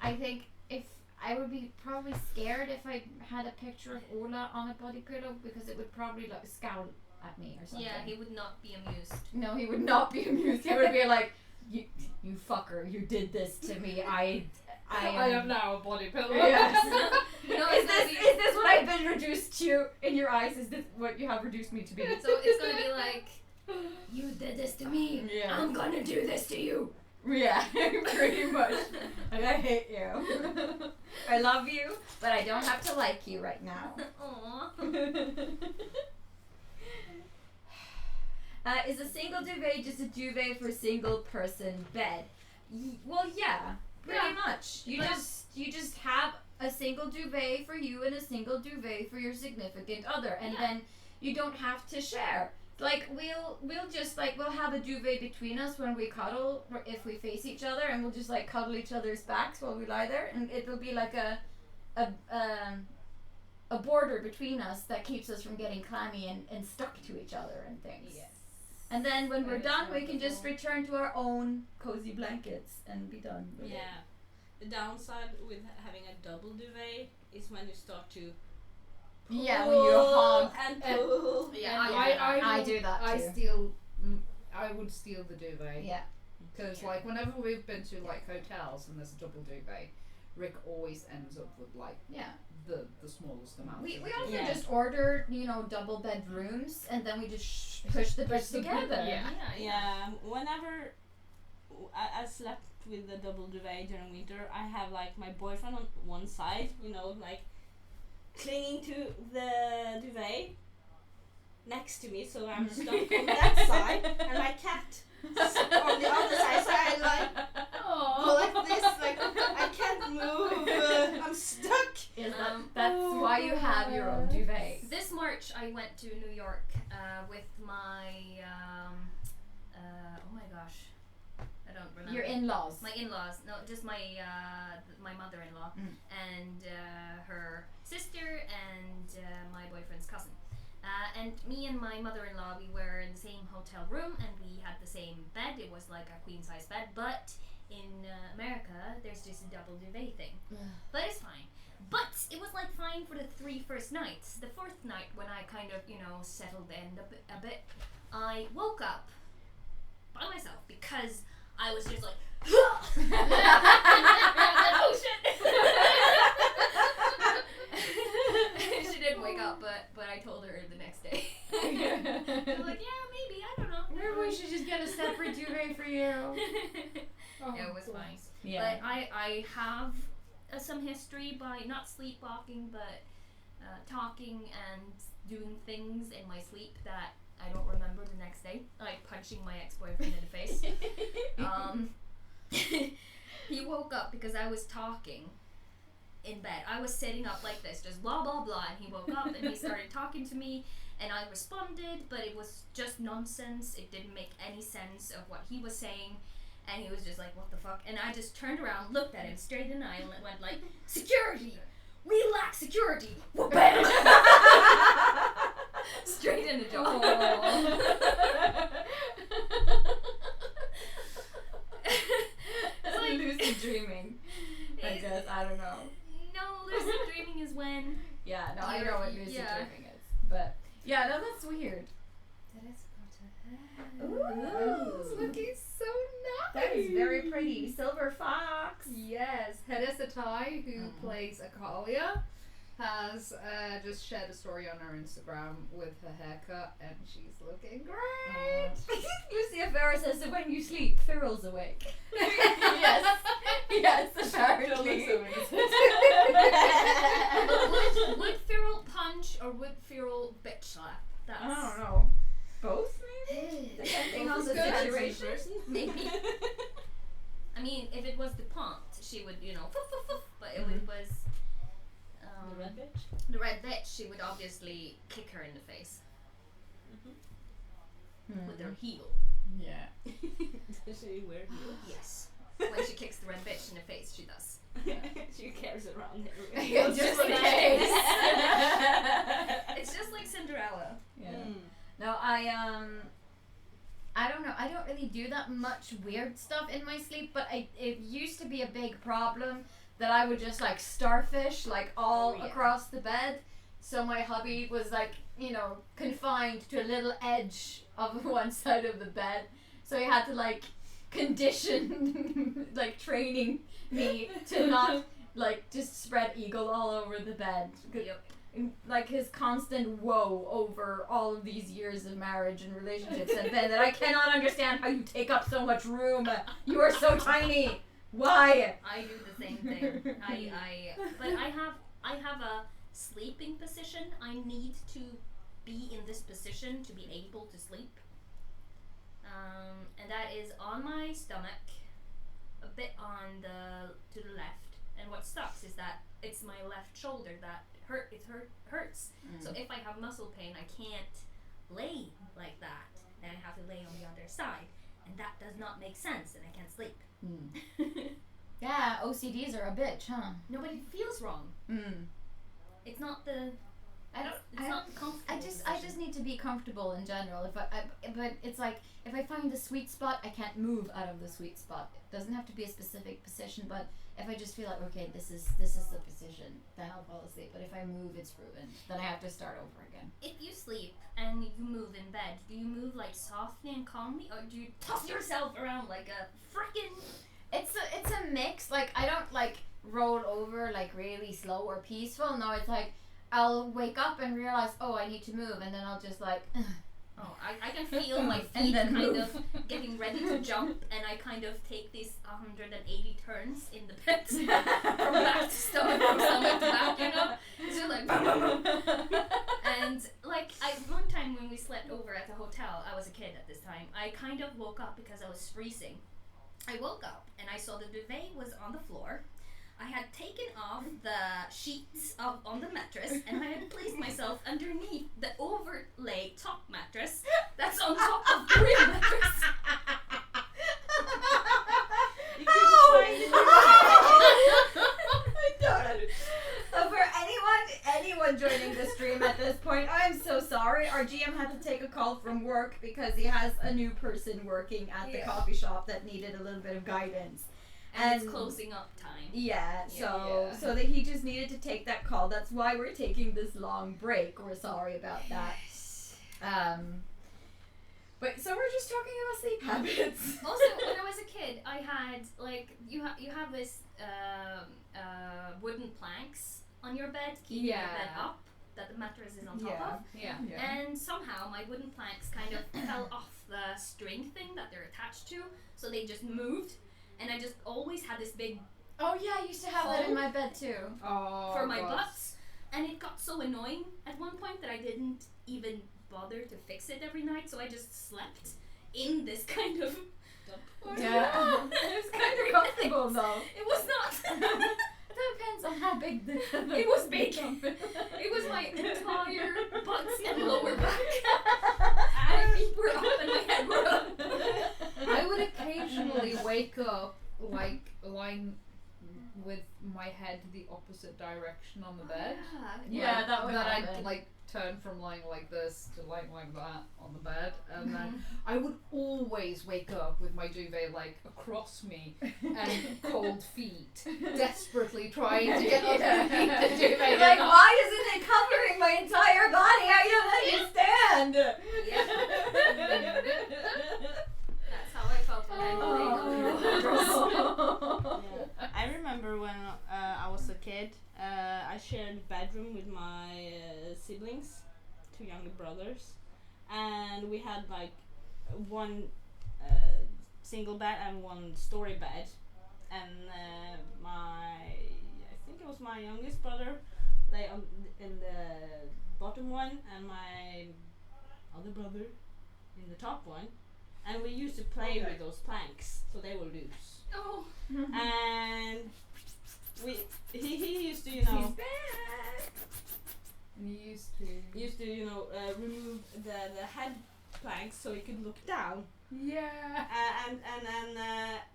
I think if I would be probably scared if I had a picture of Ola on a body pillow because it would probably like scowl at me or something. Yeah, he would not be amused. No, he would not be amused. He would be like, you fucker, you did this to me. I am now a body pillow. Yes. No, is it's gonna this what I've been reduced to in your eyes? Is this what you have reduced me to be? So it's gonna be like, you did this to me. Yeah. I'm gonna do this to you. Yeah, pretty much. Like, I hate you. I love you, but I don't have to like you right now. Aww. Is a single duvet just a duvet for single person bed? Well, yeah, pretty much. You just have a single duvet for you and a single duvet for your significant other, and then you don't have to share. Like we'll have a duvet between us when we cuddle if we face each other, and we'll just like cuddle each other's backs while we lie there, and it'll be like a border between us that keeps us from getting clammy and stuck to each other and things. Yes. And then when we're That is done, we can just wonderful. return to our own cozy blankets and be done with it. Yeah. The downside with having a double duvet is when you start to Yeah, when you honk. and pull. Yeah, Yeah, I would- do that I too. I would steal the duvet. Yeah. Because like whenever we've been to like hotels and there's a double duvet, Rick always ends up with like Yeah. the smallest amount. We of also duvet. just ordered, double bedrooms, and then we just push the beds together. Yeah. Yeah, whenever I slept with the double duvet during winter, I have like my boyfriend on one side, like clinging to the duvet next to me, so I'm stuck on that side, and my cat on the other side, so I go like this, like I can't move, I'm stuck. That's why you have your own duvet. This March, I went to New York with my oh my gosh, I don't remember. Your in-laws. My in-laws, no, just my my mother-in-law and her sister and my boyfriend's cousin. And me and my mother-in-law, we were in the same hotel room and we had the same bed. It was like a queen-size bed, but in America, there's just a double duvet thing. But it's fine. But it was like fine for the 3 first nights. The 4th night, when I kind of, settled in a bit, I woke up by myself because I was just like, oh shit! She didn't wake up, but I told her the next day. I was like, yeah, maybe, I don't know. Maybe we should just get a separate duvet for you. Yeah, it was fine. Yeah. But I have some history by not sleepwalking, but talking and doing things in my sleep that I don't remember the next day, like punching my ex-boyfriend in the face. He woke up because I was talking in bed. I was sitting up like this, just blah blah blah, and he woke up and he started talking to me, and I responded, but it was just nonsense. It didn't make any sense of what he was saying, and he was just like, what the fuck? And I just turned around, looked at him straight in the eye, and went like, security! We lack security! Whoop-bam! Straight in the jaw. It's like lucid dreaming. I guess, I don't know. No, lucid dreaming is when Yeah, no, I know what lucid Yeah. dreaming is. But, yeah, no, that's weird. Ooh, it's looking so nice. That is very pretty. Silver fox. Yes, Hedesatai, who plays Akalia, has just shared a story on her Instagram with her haircut, and she's looking great. Lucia Vera says that when you sleep, Feral's awake. Yes. Yes, apparently. would Feral punch or would Feral bit bitch slap. That's I don't know. Both, maybe? depending on Both the is good. situation. Maybe. I mean, if it was DuPont, she would, but if it was The red bitch. the red bitch, she would obviously kick her in the face with her heel. Yeah. Does she wear heels? Yes. When she kicks the red bitch in the face, she does. She carries it around everywhere. Just in case. It's just like Cinderella. Yeah. No, I don't know. I don't really do that much weird stuff in my sleep, but it used to be a big problem that I would just like starfish like all across the bed. So my hubby was like, confined to a little edge of one side of the bed. So he had to like condition like training me to not like just spread eagle all over the bed. Yep. Like his constant woe over all of these years of marriage and relationships and then that I cannot understand how you take up so much room. You are so tiny. Why? I do the same thing. But I have a sleeping position. I need to be in this position to be able to sleep. And that is on my stomach, a bit to the left. And what sucks is that it's my left shoulder that hurts. So if I have muscle pain, I can't lay like that. Then I have to lay on the other side, and that does not make sense, and I can't sleep. Yeah, OCDs are a bitch, huh? No, but it feels wrong. It's not the. It's not the comfortable I just need to be comfortable in general. But it's like if I find the sweet spot, I can't move out of the sweet spot. It doesn't have to be a specific position, but if I just feel like okay, this is the position, then I'll fall asleep. But if I move, it's ruined. Then I have to start over again. If you sleep and you move in bed, do you move like softly and calmly, or do you toss yourself around like a frickin'? It's a mix. Like I don't like roll over like really slow or peaceful. No, it's like I'll wake up and realize, oh, I need to move, and then I'll just like. Oh, I can feel my And feet then kind move. of getting ready to jump, and I kind of take these 180 turns in the bed from back to stomach, from stomach to back, It's just like, and like one time when we slept over at the hotel, I was a kid at this time. I kind of woke up because I was freezing. I woke up and I saw the duvet was on the floor. I had taken off the sheets on the mattress, and I had placed myself underneath the overlay top mattress that's on top of the real mattress. You couldn't find it. I don't understand. For anyone joining the stream at this point, I'm so sorry. Our GM had to take a call from work because he has a new person working at the coffee shop that needed a little bit of guidance. And it's closing up time. Yeah, so that he just needed to take that call. That's why we're taking this long break. We're sorry about that. But so we're just talking about sleep habits. Also, when I was a kid, I had like you have this wooden planks on your bed, keeping your bed up, that the mattress is on top of. Yeah. And somehow my wooden planks kind of fell off the string thing that they're attached to, so they just moved, and I just always had this big Oh yeah, I used to have that in my bed too. Oh, for my butts, and it got so annoying at one point that I didn't even bother to fix it every night, so I just slept in this kind of Yeah. It was kind of comfortable though. It was not. Depends on how big the It was big. It was my entire butt and lower back. My feet were up and my head were up. I would occasionally wake up like lying with my head the opposite direction on the bed. Yeah, that would I'd happen. like turn from lying like this to lying like that on the bed, and then I would always wake up with my duvet like across me and cold feet, desperately trying to get underneath the duvet. You're like, why isn't it covering my entire body? I don't understand. That's how I felt when I I remember when I was a kid, I shared a bedroom with my siblings, 2 younger brothers, and we had like one single bed and one story bed, and I think it was my youngest brother lay in the bottom one and my other brother in the top one, and we used to play with those planks, so they were loose. Oh. And he used to, you know, used to, you know, remove the head planks so he could look down. Yeah. And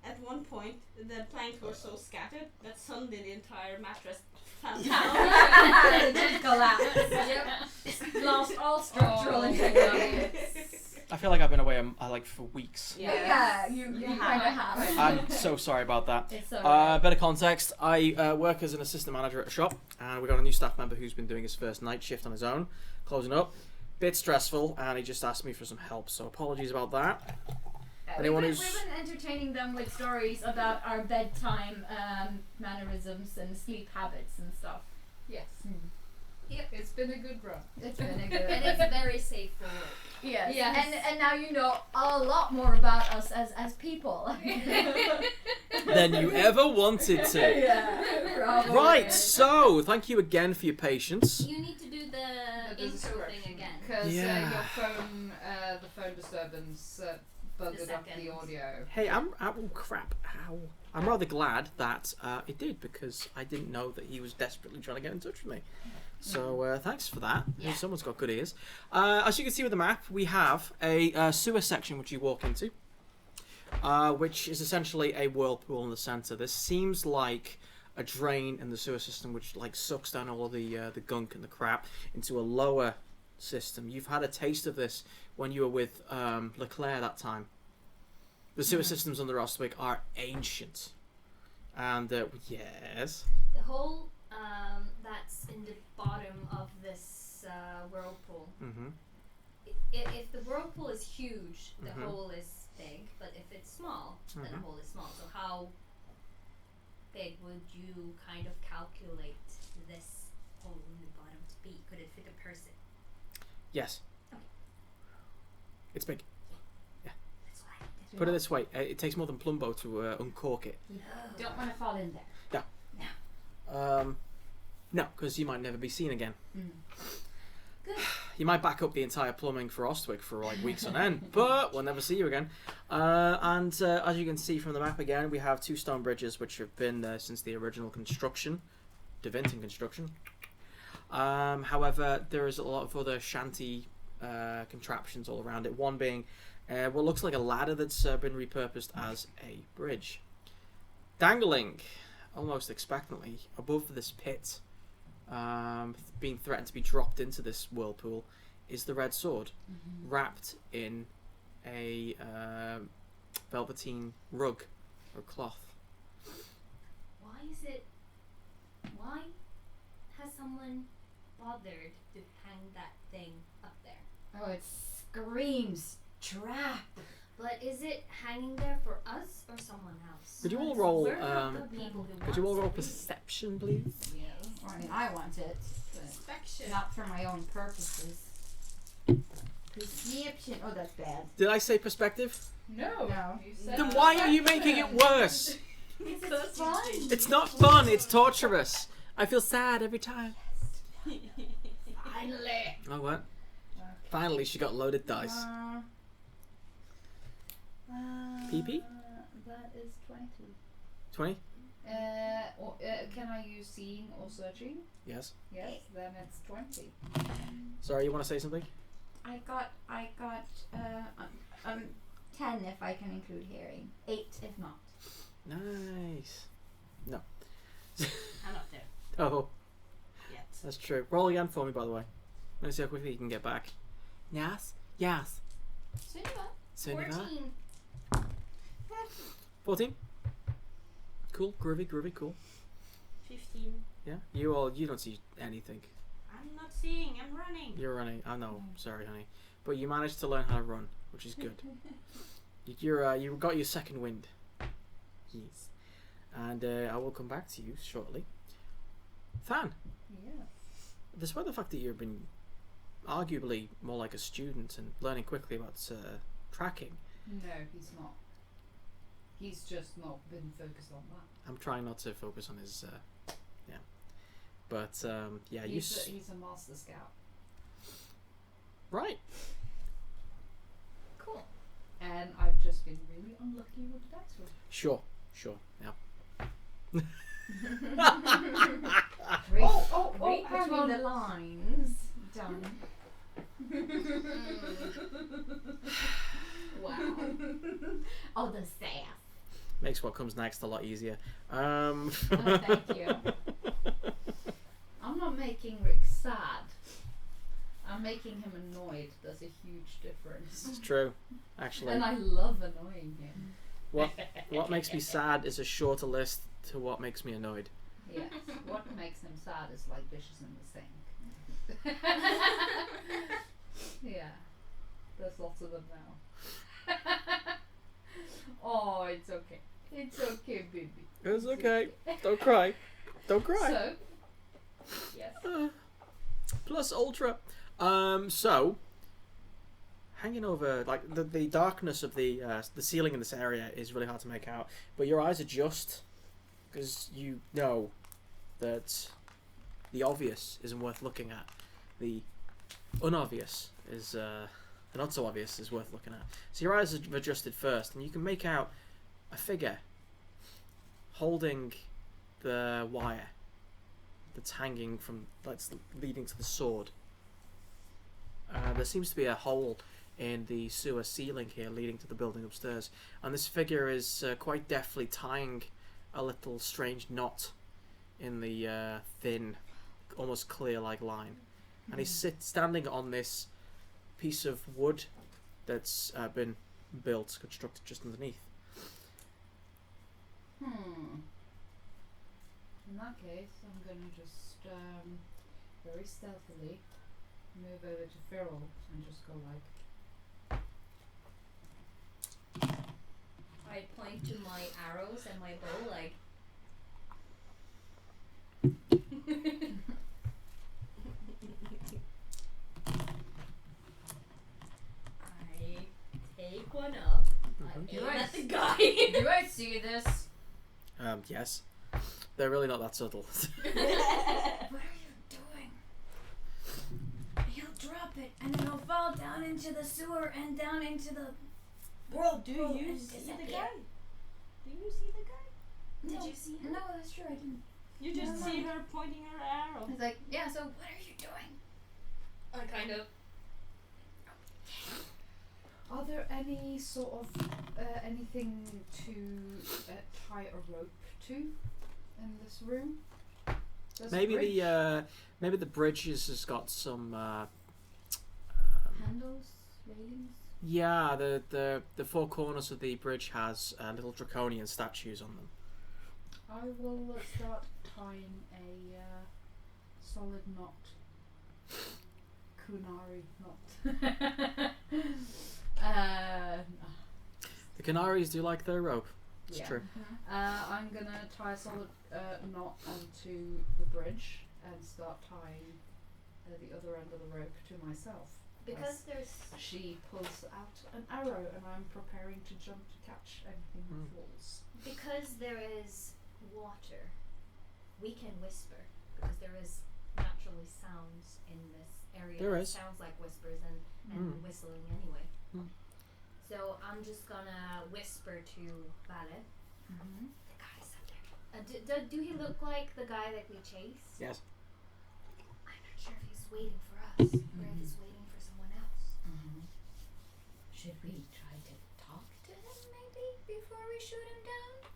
at one point the planks were so scattered that suddenly the entire mattress fell down. It just collapsed. Yep. Lost all structural Oh, integrity. I feel like I've been away like for weeks. Yeah, you kind of have. I'm so sorry about that. It's alright. Better context, I work as an assistant manager at a shop, and we got a new staff member who's been doing his first night shift on his own, closing up. Bit stressful, and he just asked me for some help, so apologies about that. Anyone We've who's... been entertaining them with stories about our bedtime mannerisms and sleep habits and stuff. Yes. Yep. It's been a good run. It's been a good And it's very safe for work. Yes. Yes. And now you know a lot more about us as people. than you ever wanted to. Yeah. Probably. Right, so thank you again for your patience. You need to do the intro thing again. Because Yeah. your phone, the phone disturbance buggered up the seconds. audio. Hey, oh crap, ow. I'm rather glad that it did, because I didn't know that he was desperately trying to get in touch with me. So thanks for that. Yeah. Someone's got good ears. As you can see with the map, we have a sewer section which you walk into, which is essentially a whirlpool in the centre. This seems like a drain in the sewer system which like sucks down all of the gunk and the crap into a lower system. You've had a taste of this when you were with Leclerc that time. The sewer systems under Ostwick are ancient. And, yes. The hole that's in the bottom of this whirlpool. Mm-hmm. If the whirlpool is huge, the Mhm. hole is big. But if it's small, then the Mhm. hole is small. So how big would you kind of calculate this hole in the bottom to be? Could it fit a person? Yes. Okay. It's big. That's what I did. Put it this way, it takes more than Plumbo to uncork it. Don't want to fall in there. No, because you might never be seen again. Good. You might back up the entire plumbing for Ostwick for like weeks on end, but we'll never see you again. And as you can see from the map again, we have two stone bridges which have been there since the original construction, Devinton construction. However, there is a lot of other shanty contraptions all around it. One being what looks like a ladder that's been repurposed as a bridge. Dangling, almost expectantly, above this pit, being threatened to be dropped into this whirlpool, is the red sword, wrapped in a velveteen rug or cloth. Why has someone bothered to hang that thing up there? Oh, it screams trap. But is it hanging there for us or someone else? Could you all roll? We're not the people who Could you all want roll it. perception, please? Well, I mean, I want it, but Inspection. not for my own purposes. Perception. Oh, that's bad. Did I say perspective? No. No. You said Then why are you making it worse? It's fun. It's not fun. It's torturous. I feel sad every time. Finally. Oh what? Finally, she got loaded dice. PP? That is 20. 20? Can I use seeing or searching? Yes. Yes, then it's 20. Sorry, you want to say something? I got 10 if I can include hearing. 8 if not. Nice. No. I'm not there Oh, yet. that's true. Roll again for me, by the way. Let's see how quickly you can get back. Yes? Yes. Sunniva? 14. 14? Cool, groovy, cool. 15. Yeah? You don't see anything. I'm not seeing, I'm running. You're running. I know. Sorry, honey. But you managed to learn how to run, which is good. You got your second wind. Yes. And I will come back to you shortly. Fan, Yeah. despite the fact that you've been arguably more like a student and learning quickly about tracking, No, he's not. He's just not been focused on that. I'm trying not to focus on his. Yeah. But yeah, He's a master scout. Right. Cool. And I've just been really unlucky with the dice roll. Sure. Yeah. Read hang between on. the lines. Done. Wow. Oh, the sass. Makes what comes next a lot easier. Thank you. I'm not making Rick sad. I'm making him annoyed. There's a huge difference. It's true, actually. And I love annoying him. What makes me sad is a shorter list to what makes me annoyed. Yes. What makes him sad is like dishes in the sink. Yeah. There's lots of them now. Oh, it's okay. It's okay, baby. It's okay. Don't cry. Don't cry. So, yes. Plus ultra. So hanging over, like the darkness of the ceiling in this area is really hard to make out, but your eyes adjust because you know that the obvious isn't worth looking at. The unobvious is the not so obvious is worth looking at. So your eyes have adjusted first, and you can make out a figure holding the wire that's hanging from, that's leading to the sword. There seems to be a hole in the sewer ceiling here leading to the building upstairs, and this figure is quite deftly tying a little strange knot in the thin, almost clear-like line. And he's standing on this piece of wood that's been built, constructed just underneath. In that case, I'm gonna just very stealthily move over to Feral and just go like. I point to my arrows and my bow, like. I take one up. I aim at the guy. Do I see this? Yes. They're really not that subtle. What are you doing? He'll drop it and it'll fall down into the sewer and down into the world. Do you see the guy? Do you see the guy? Did you see him? No, that's true. I didn't. You just see her pointing her arrow. He's like, yeah. So what are you doing? I kind of. Are there any sort of anything to tie a rope to in this room? There's a Maybe bridge. maybe the bridge has got some. Handles, railings. Yeah, the four corners of the bridge has little draconian statues on them. I will start tying a solid knot. Kunari knot. The Canaries do like their rope. It's Yeah. true. I'm gonna tie a solid knot onto the bridge and start tying the other end of the rope to myself. Because there's. She pulls out an arrow and I'm preparing to jump to catch anything that falls. Because there is water, we can whisper. Because there is naturally sounds in this area. There that is. sounds like whispers and whistling anyway. So I'm just gonna whisper to Vale. The guy's up there. Do he look like the guy that we chased? Yes. I'm not sure if he's waiting for us or if he's waiting for someone else. Should we try to talk to him maybe before we shoot him down?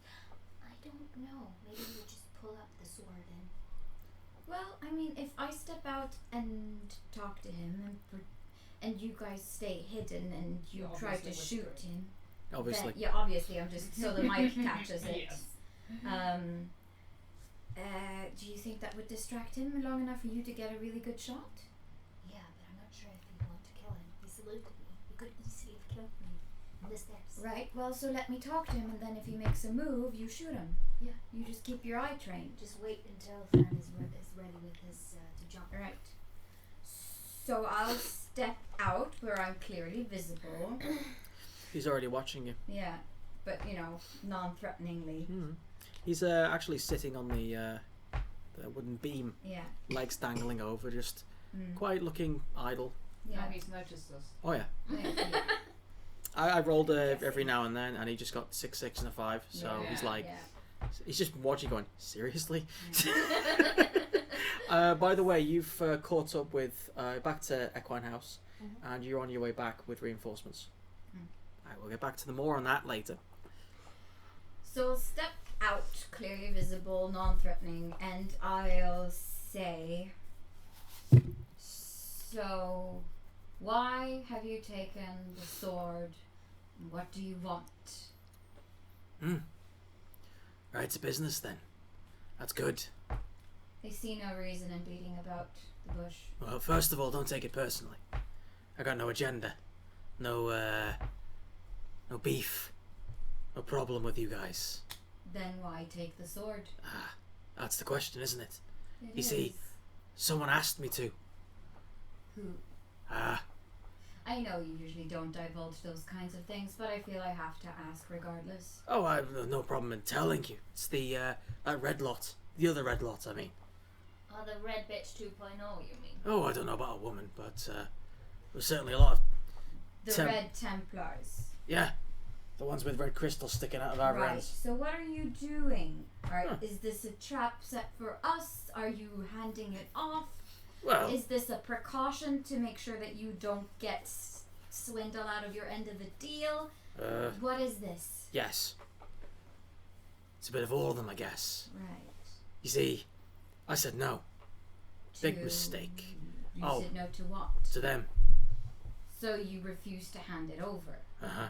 I don't know. Maybe we just pull up the sword and. Well, I mean, if I step out and talk to him and you guys stay hidden and you You try to obviously shoot whisper. him. Obviously. Then, yeah, obviously. I'm just so the mic catches it. Yes. Do you think that would distract him long enough for you to get a really good shot? Yeah, but I'm not sure if we want to kill him. He saluted me. He could easily have killed me on the stairs. Right. Well, so let me talk to him, and then if he makes a move, you shoot him. Yeah. You just keep your eye trained. Just wait until Fran is ready with his to jump. Right. So I'll step out where I'm clearly visible. He's already watching you. Yeah, but non-threateningly. He's actually sitting on the wooden beam, Yeah. legs dangling over, just quite looking idle. Yeah, he's noticed us. Oh yeah. Yeah. I rolled every now and then, and he just got 6, 6, and a 5. So he's like, he's just watching, going, seriously. By the way, you've caught up with back to Equine House, and you're on your way back with reinforcements. Alright, we'll get back to the more on that later. So step out, clearly visible, non-threatening, and I'll say, so why have you taken the sword? What do you want? Right to business then. That's good. I see no reason in beating about the bush. Well, first of all, don't take it personally. I got no agenda. No beef. No problem with you guys. Then why take the sword? That's the question, isn't it? It You see, someone asked me to. Who? I know you usually don't divulge those kinds of things, but I feel I have to ask regardless. Oh, I've no problem in telling you. It's the, that red lot. The other red lot, I mean. Oh, the red bitch 2.0, you mean? Oh, I don't know about a woman, but, there's certainly a lot of... The Red Templars. Yeah. The ones with red crystals sticking out of our Right, ends. so what are you doing? Is this a trap set for us? Are you handing it off? Well... Is this a precaution to make sure that you don't get swindle out of your end of the deal? What is this? Yes. It's a bit of all of them, I guess. Right. You see, I said no. Big mistake. You said no to what? To them. So you refused to hand it over? Uh-huh.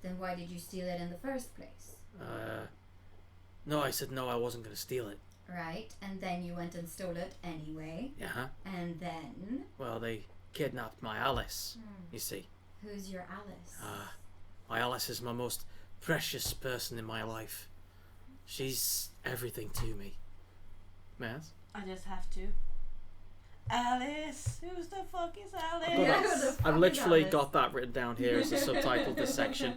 Then why did you steal it in the first place? No, I said no, I wasn't going to steal it. Right, and then you went and stole it anyway. Uh-huh. And then? Well, they kidnapped my Alice, you see. Who's your Alice? My Alice is my most precious person in my life. She's everything to me. Maz? I just have to. Alice! Who's the fuck is Alice? I've literally got that written down here as a subtitle of this section.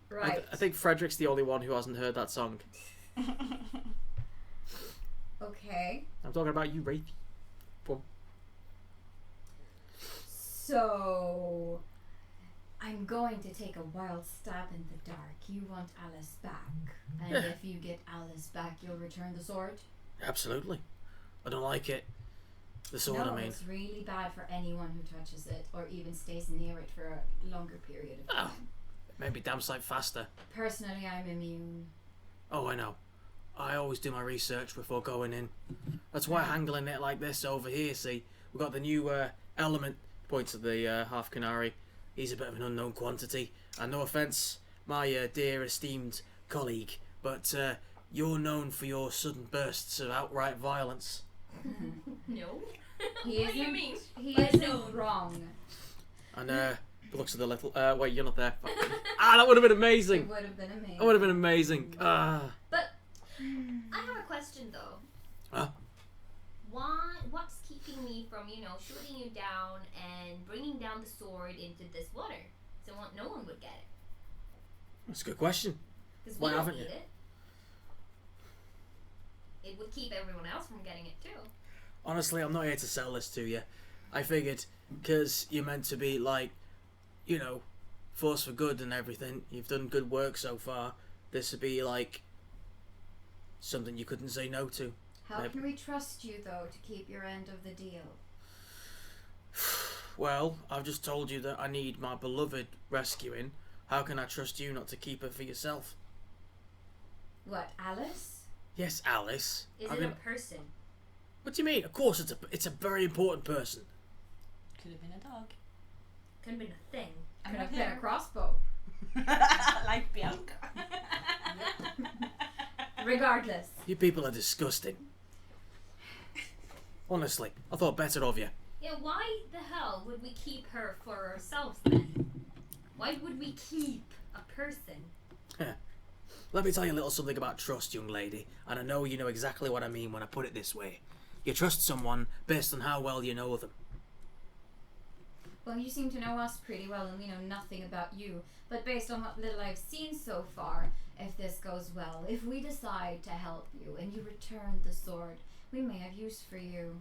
Right. I think Frederick's the only one who hasn't heard that song. Okay. I'm talking about you, Wraith. So, I'm going to take a wild stab in the dark. You want Alice back. And if you get Alice back, you'll return the sword? Absolutely. I don't like it. The sword, no, I mean. It's really bad for anyone who touches it or even stays near it for a longer period of time. Maybe damn sight faster. Personally, I'm immune. Oh, I know. I always do my research before going in. That's why handling it like this over here, see. We've got the new element, points at the half canary. He's a bit of an unknown quantity. And no offence, my dear esteemed colleague, but you're known for your sudden bursts of outright violence. No. What do you mean? He isn't wrong. And looks at the little... wait, you're not there. That would have been amazing. It would have been amazing. That would have been amazing. But I have a question though. Huh? What's keeping me from, shooting you down and bringing down the sword into this water? So no one would get it. That's a good question. Because Why we don't haven't need you? it. It would keep everyone else from getting it too. Honestly, I'm not here to sell this to you. I figured, because you're meant to be, force for good and everything, you've done good work so far, this would be, something you couldn't say no to. How can we trust you, though, to keep your end of the deal? Well, I've just told you that I need my beloved rescuing. How can I trust you not to keep her for yourself? What, Alice? Yes, Alice. Is it a person? What do you mean? Of course it's a very important person. Could have been a dog. Could have been a thing. Could have been a crossbow. Like Bianca. Regardless. You people are disgusting. Honestly, I thought better of you. Yeah, why the hell would we keep her for ourselves then? Why would we keep a person? Let me tell you a little something about trust, young lady, and I know you know exactly what I mean when I put it this way. You trust someone based on how well you know them. Well, you seem to know us pretty well, and we know nothing about you. But based on what little I've seen so far, if this goes well, if we decide to help you and you return the sword, we may have use for you.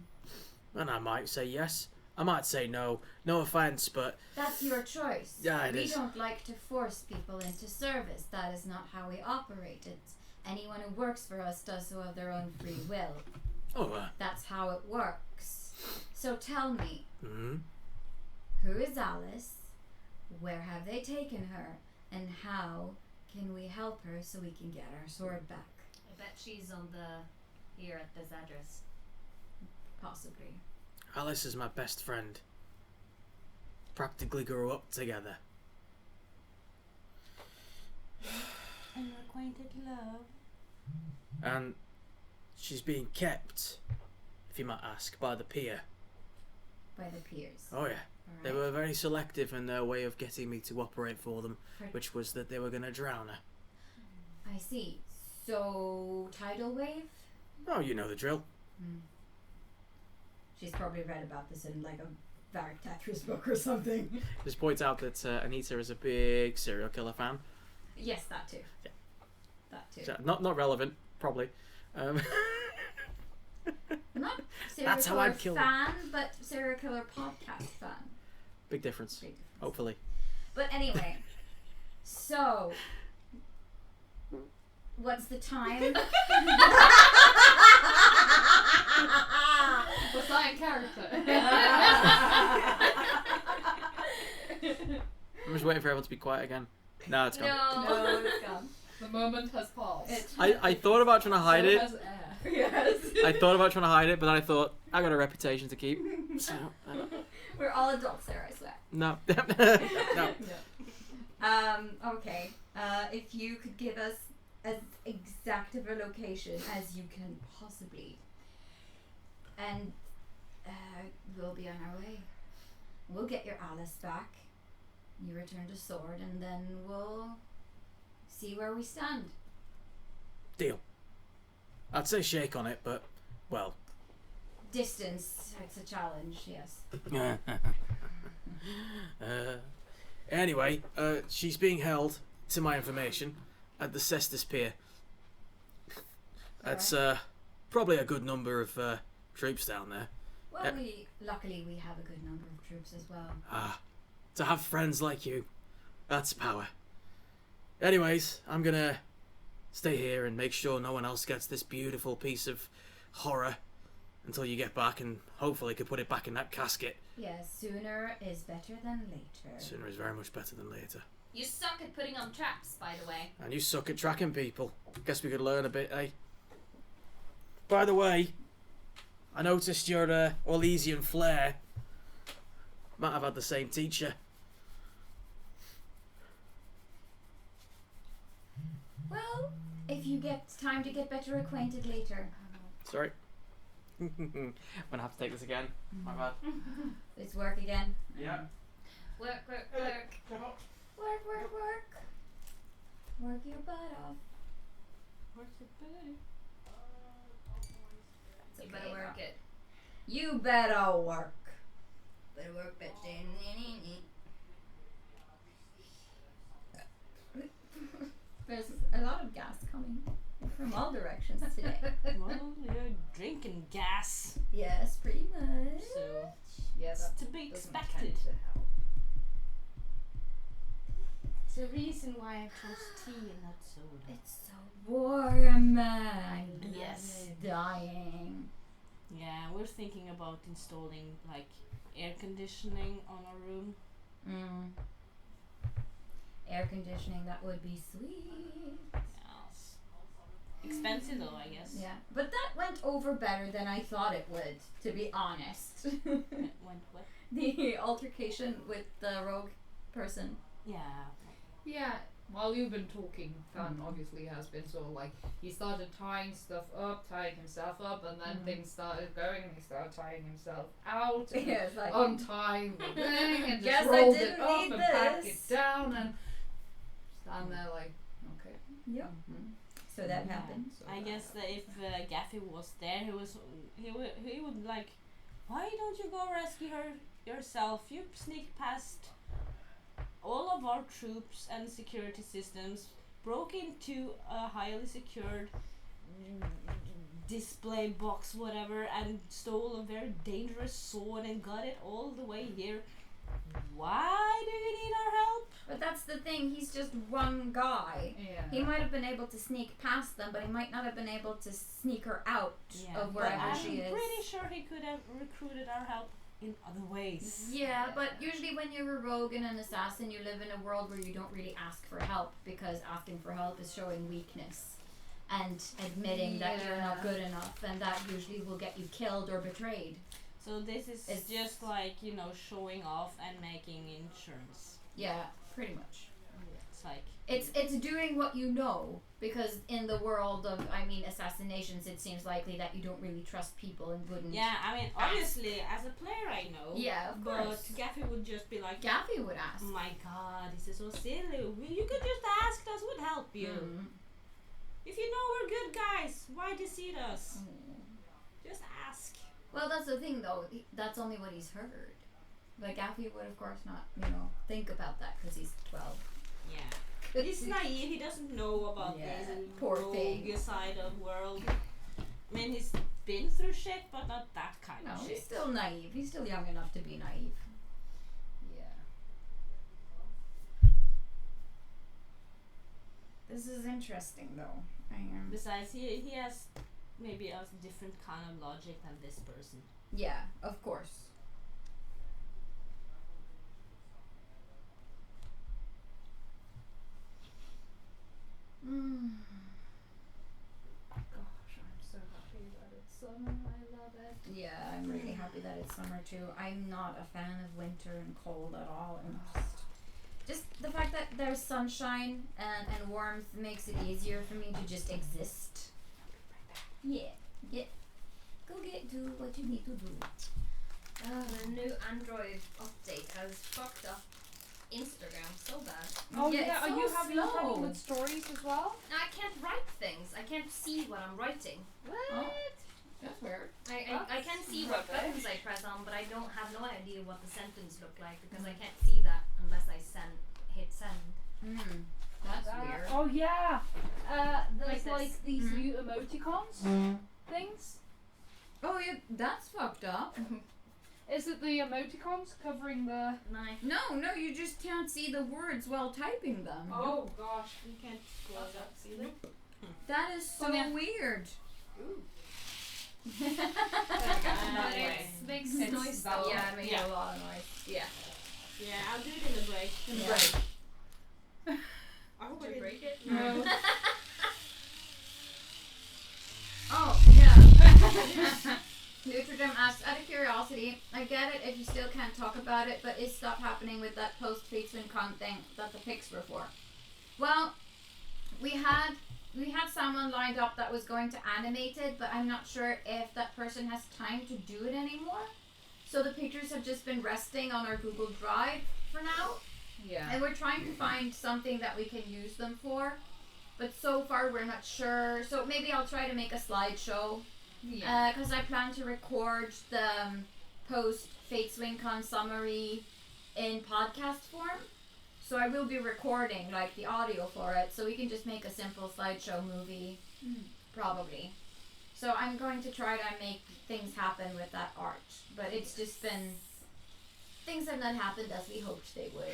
And I might say yes. I might say no. No offense, but That's your choice. Yeah, it we is. don't like to force people into service. That is not how we operate. It's anyone who works for us does so of their own free will. oh, That's how it works. So tell me, hmm who is Alice? Where have they taken her? And how can we help her so we can get our sword back? I bet she's on here at this address. Possibly. Alice is my best friend. Practically grew up together. An acquainted love. And she's being kept, if you might ask, by the pier. By the peers. Oh yeah. They were very selective in their way of getting me to operate for them, which was that they were going to drown her. I see. So, tidal wave? Oh, you know the drill. She's probably read about this in like a Varric Tetris book or something. Just points out that Anita is a big serial killer fan. Yes, that too. Yeah. That too. So, not relevant, probably. Not serial That's how killer I'd kill them. fan, but serial killer podcast fan. Big difference. Big difference. Hopefully. But anyway, so what's the time? Was that in character? I'm just waiting for everyone to be quiet again. No, it's gone. No, it's gone. The moment has passed. I thought about trying to hide So it. has air. Yes. I thought about trying to hide it, but then I thought, I got a reputation to keep. So, We're all adults there, I swear. no. No. Okay. If you could give us as exact of a location as you can possibly, and we'll be on our way. We'll get your Alice back. You return to sword, and then we'll see where we stand. Deal. I'd say shake on it, but, well. Distance, it's a challenge, yes. Anyway, she's being held, to my information, at the CEST pier. That's probably a good number of troops down there. Well, luckily we have a good number of troops as well. To have friends like you, that's power. Anyways, I'm gonna stay here and make sure no one else gets this beautiful piece of horror until you get back, and hopefully could put it back in that casket. Yes, sooner is better than later. Sooner is very much better than later. You suck at putting on traps, by the way. And you suck at tracking people. Guess we could learn a bit, eh? By the way, I noticed your Orlesian flair. Might have had the same teacher. Well, if you get time to get better acquainted later. Sorry. I'm gonna have to take this again. My bad. Let's work again. Yeah. Work. Work. Work your butt off. It's You okay, better work it. You better work. Better work, bitch. There's a lot of gas coming from all directions today. Well, you're drinking gas, Yes, pretty much. so Yeah, it's that to be doesn't expected. tend to help. It's the reason why I chose tea and not soda. It's so warm. I'm Yes. dying. Yeah, we're thinking about installing like air conditioning on our room. Air conditioning, that would be sweet. Yes. Expensive though, I guess. Yeah, but that went over better than I thought it would, to be honest. Went what? The altercation with the rogue person. Yeah. Yeah, while you've been talking, Fan obviously has been sort of like, he started tying himself up, and then things started going, and he started tying himself out, and Yeah, it's like untying the thing, and Guess just I rolled it didn't up need and packed this. it down, and stand there like, okay. Yep. So that Yeah. happened. So I that guess that if Gaffy was there, he would like, why don't you go rescue her yourself? You sneaked past all of our troops and security systems, broke into a highly secured display box, whatever, and stole a very dangerous sword and got it all the way here. Why do you need our help? But that's the thing, he's just one guy. Yeah. He might have been able to sneak past them, but he might not have been able to sneak her out of wherever but she is. I'm pretty sure he could have recruited our help in other ways. Yeah, but usually when you're a rogue and an assassin, you live in a world where you don't really ask for help, because asking for help is showing weakness and admitting that you're not good enough, and that usually will get you killed or betrayed. So this is It's just like, you know, showing off and making insurance. Yeah, pretty much. It's like It's doing what you know, because in the world of, assassinations, it seems likely that you don't really trust people and wouldn't. yeah, I mean, obviously, as a player, I know. Yeah, of but course. Gaffy would just be like, Gaffy would ask. "Oh my God, this is so silly. You could just ask us. Would help you. Mm. If you know we're good guys, why deceive us? Just ask." Well, that's the thing, though. That's only what he's heard. But Gaffy would, of course, not, think about that because he's 12. Yeah. But he's naive. He doesn't know about this and poor rogue thing. side of world. I mean, he's been through shit, but not that kind No, of he's shit. still naive. He's still young enough to be naive. Yeah. This is interesting, though. Besides, he has maybe a different kind of logic than this person. Yeah, of course. Gosh, I'm so happy that it's summer. I love it. Yeah, I'm really happy that it's summer too. I'm not a fan of winter and cold at all, and just the fact that there's sunshine and warmth makes it easier for me to just exist. Yeah, go do what you need to do. The new Android update has fucked up Instagram so bad. Oh Yeah, yeah, it's are so you having slow. trouble with stories as well? I can't write things. I can't see what I'm writing. What? Oh. That's weird. I can see what rubbish. buttons I press on, but I don't have no idea what the sentence look like because I can't see that unless I hit send. That's weird. Oh yeah. There's Like this. these new emoticons things. Oh yeah, that's fucked up. Is it the emoticons covering the? Knife. No, you just can't see the words while typing them. Oh gosh. You can't close up, see them? That is so Oh, yeah. weird. But Anyway. it makes It's noise that though. Yeah, it makes Yeah. a lot of noise. Yeah. Yeah, I'll do it in the break. Yeah. I hope Did you break it? No. Oh, yeah. Nutridum asks, out of curiosity, I get it if you still can't talk about it, but is stuff happening with that post-FatesWinCon thing that the pics were for? Well, we had someone lined up that was going to animate it, but I'm not sure if that person has time to do it anymore. So the pictures have just been resting on our Google Drive for now. Yeah. And we're trying to find something that we can use them for. But so far we're not sure. So maybe I'll try to make a slideshow. Yeah. Because I plan to record the post FatesWinCon summary in podcast form. So I will be recording like the audio for it. So we can just make a simple slideshow movie. Probably. So I'm going to try to make things happen with that art. But it's just been... Things have not happened as we hoped they would.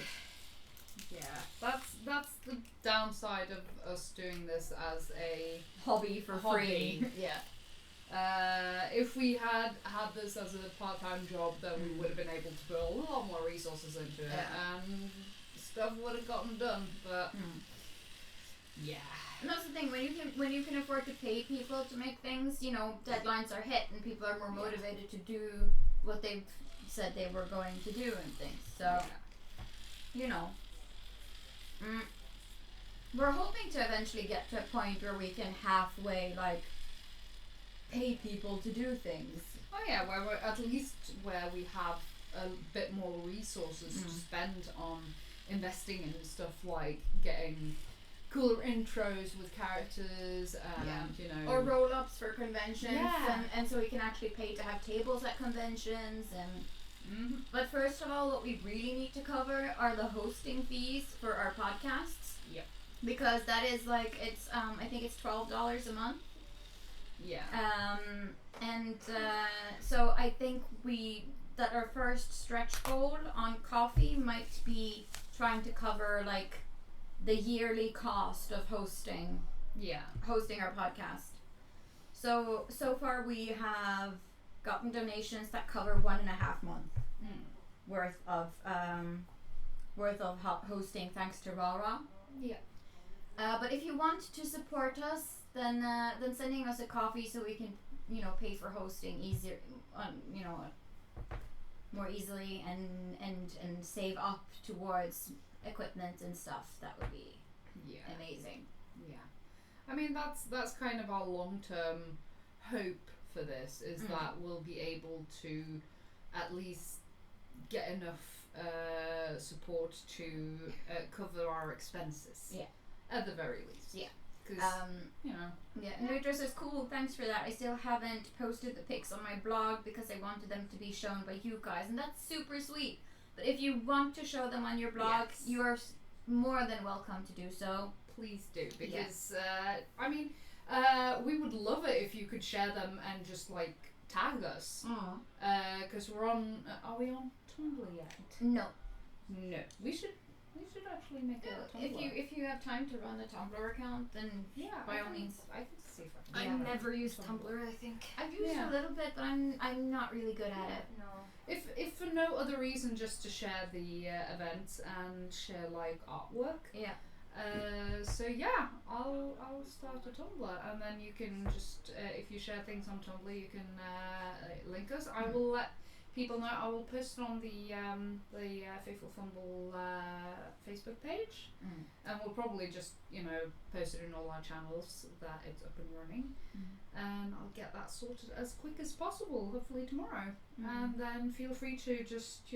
Yeah. That's the downside of us doing this as a Hobby for hobby. free. Yeah. If we had this as a part-time job, then we would have been able to put a lot more resources into it, Yeah. and stuff would have gotten done. But yeah, And that's the thing, when you can afford to pay people to make things, deadlines are hit and people are more motivated to do what they've said they were going to do and things. So, we're hoping to eventually get to a point where we can halfway, pay people to do things. oh yeah, where we're at least where we have a bit more resources to spend on investing in stuff like getting cooler intros with characters and Or roll-ups for conventions, Yeah. and so we can actually pay to have tables at conventions and... But first of all, what we really need to cover are the hosting fees for our podcasts. Yep. Because that is I think it's $12 a month. Yeah. So I think that our first stretch goal on coffee might be trying to cover like the yearly cost of hosting our podcast. So far we have gotten donations that cover 1.5 months worth of hosting, thanks to Rara. Yeah. But if you want to support us, then sending us a coffee so we can, pay for hosting easier, more easily and save up towards equipment and stuff. That would be amazing. Yeah. I mean, that's kind of our long-term hope for this, is that we'll be able to at least get enough support to cover our expenses. Yeah. At the very least. Yeah. Because, Yeah, and Nutra says, cool, thanks for that. I still haven't posted the pics on my blog because I wanted them to be shown by you guys, and that's super sweet. But if you want to show them on your blog, you are more than welcome to do so. Please do, because we would love it if you could share them and just like tag us. Because we're on. Are we on Tumblr yet? No. We should actually make a Tumblr. If you have time to run a Tumblr account, then by all means. I can see if I can. I've never used Tumblr, I think. I've used a little bit, but I'm not really good at it. No. If for no other reason, just to share the events and share like artwork. Yeah. I'll start a Tumblr, and then you can just if you share things on Tumblr, you can link us. I will let people know. I will post it on the Fateful Fumble Facebook page, and we'll probably just post it in all our channels that it's up and running, and I'll get that sorted as quick as possible. Hopefully tomorrow, and then feel free to just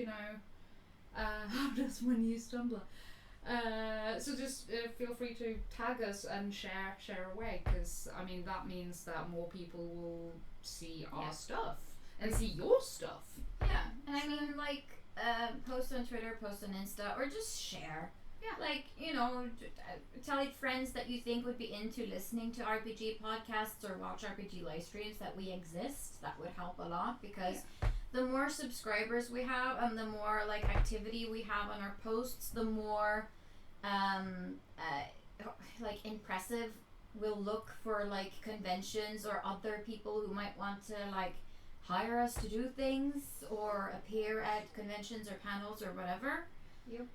how does one use Tumblr? So just feel free to tag us and share away, because I mean that means that more people will see our stuff and see your stuff. Yeah, and I mean post on Twitter, post on Insta, or just share. Yeah. Tell your friends that you think would be into listening to RPG podcasts or watch RPG live streams that we exist. That would help a lot, because the more subscribers we have and the more activity we have on our posts, the more impressive we'll look for conventions or other people who might want to hire us to do things or appear at conventions or panels or whatever. Yep.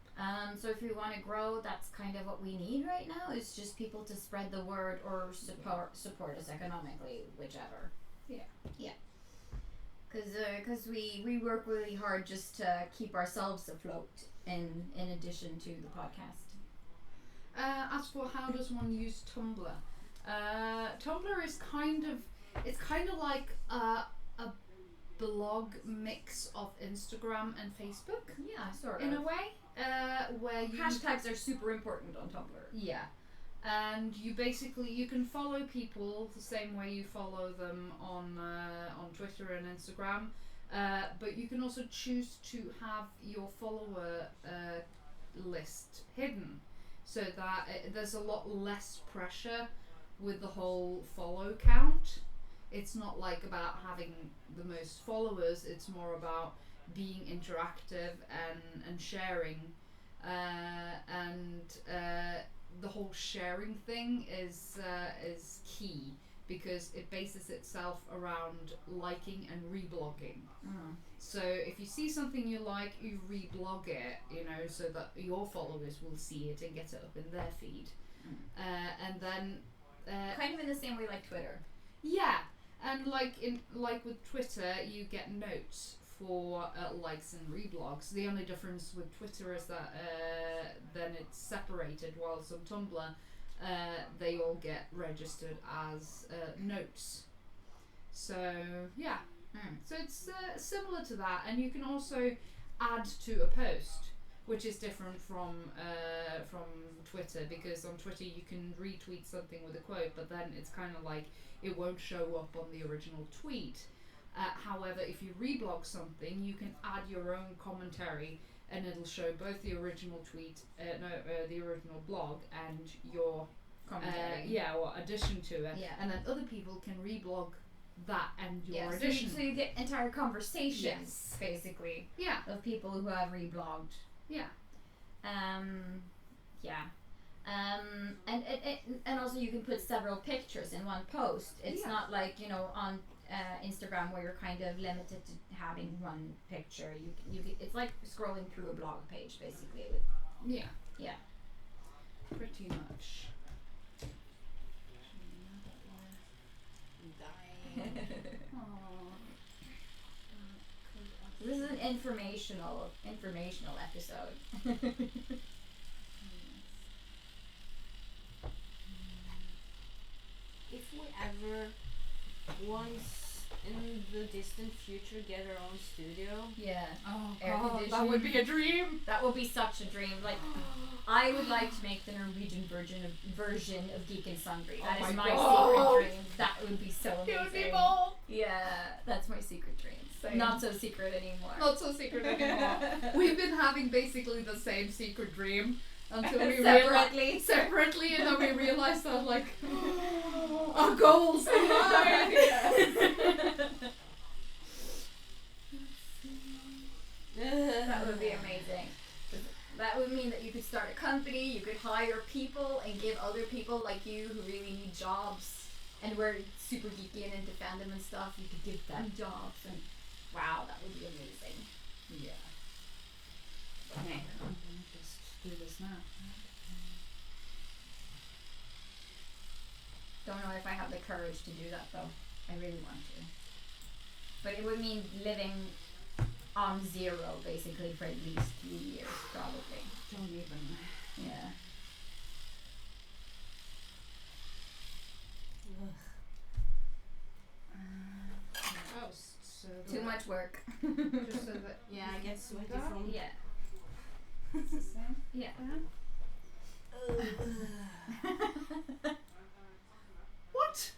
So if we want to grow, that's kind of what we need right now, is just people to spread the word or support us economically, whichever. Yeah. Because we work really hard just to keep ourselves afloat in addition to the podcast. As for how does one use Tumblr, Tumblr is kind of like a blog mix of Instagram and Facebook. Yeah, sort of. In a way, where you hashtags are super important on Tumblr. Yeah. And you can follow people the same way you follow them on Twitter and Instagram, but you can also choose to have your follower list hidden, so that there's a lot less pressure with the whole follow count. It's not about having the most followers. It's more about being interactive and sharing, the whole sharing thing is key, because it bases itself around liking and reblogging. So if you see something you like, you reblog it, so that your followers will see it and get it up in their feed. And then kind of in the same way like Twitter. Yeah, and with Twitter, you get notes for likes and reblogs. The only difference with Twitter is that then it's separated, whilst on Tumblr they all get registered as notes. So yeah, so it's similar to that, and you can also add to a post, which is different from Twitter, because on Twitter you can retweet something with a quote, but then it's kind of it won't show up on the original tweet. However, if you reblog something, you can add your own commentary, and it'll show both the original tweet, the original blog, and your commentary. or addition to it, Yeah. and then other people can reblog that and your Yeah, addition. so you get entire conversations, Yes. basically, Yeah, of people who have reblogged. yeah. Yeah. And also you can put several pictures in one post. It's Yeah. not like, you know, on Instagram where you're kind of limited to having one picture. It's like scrolling through a blog page, basically. Yeah. Yeah. Pretty much. This is an informational episode. If we ever once in the distant future get our own studio, Yeah. Oh Air god, that conditioning. would be a dream. That would be such a dream. Like, I would like to make the Norwegian version of Geek and Sundry. That Oh is my my God. secret dream. That would be so amazing. It would be bold. Yeah, that's my secret dream. Same. Not so secret anymore. Not so secret anymore. We've been having basically the same secret dream until we Separately. separately, and then we realized that like our goals align. That would be amazing. That would mean that you could start a company, you could hire people and give other people like you who really need jobs and were super geeky and into fandom and stuff, you could give them jobs, and wow, that would be amazing. Yeah. Okay. Just do this now. Don't know if I have the courage to do that though. I really want to. But it would mean living on zero basically for at least 3 years, probably. Don't even. Yeah. So Too much work. Just so that yeah, I get sweaty That? from. Yeah. it's the same. Yeah. What?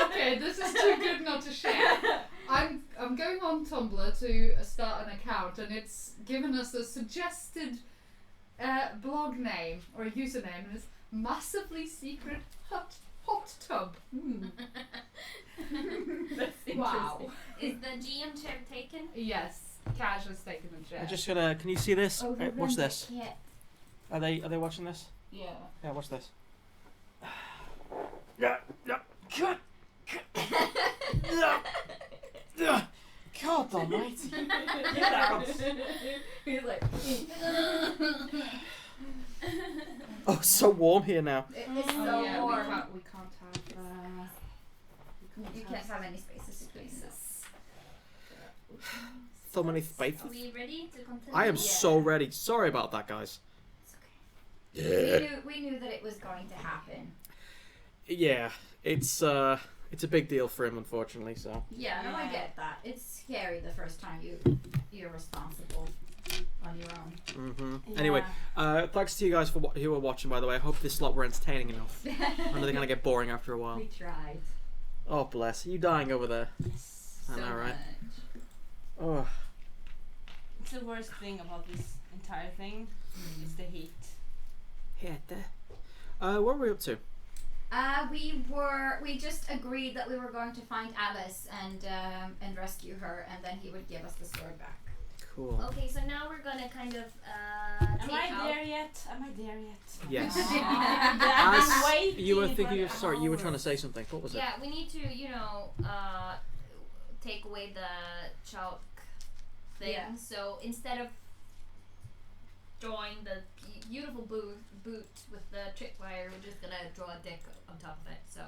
Okay, this is too good not to share. I'm going on Tumblr to start an account, and it's given us a suggested blog name or a username, and it's massively secret hot tub. That's Wow. Is the GM chair taken? Yes, Cash has taken the chair. I just gotta. Can you see this? Watch this. Yeah. Are they watching this? Yeah. Yeah, watch this. Yeah. Cut. God almighty. He's like, Oh, it's so warm here now. it's so Oh yeah, warm. we can't have. You can't have any spaces between us. So many Are spaces. we ready to continue? I am Yeah. so ready. Sorry about that, guys. It's okay. We knew that it was going to happen. Yeah, it's a big deal for him, unfortunately. So. Yeah, no, I get that. It's scary the first time you're responsible on your own. Mm-hmm. Anyway, thanks to you guys for who were watching. By the way, I hope this lot were entertaining enough. I know they're gonna get boring after a while. We tried. Oh bless, are you dying over there? Yes. I So know, right? much. Oh. It's the worst thing about this entire thing. Is the heat. What were we up to? We just agreed that we were going to find Alice and rescue her, and then he would give us the sword back. Cool. Okay, so now we're gonna kind of Am take I out. there yet? Am I there yet? Yes. I've been waiting You were for thinking. an Sorry, you were hour. trying to say something. What was it? Yeah, we need to, take away the chalk thing. Yeah. So instead of drawing the beautiful boot with the tripwire, we're just gonna draw a dick on top of it. So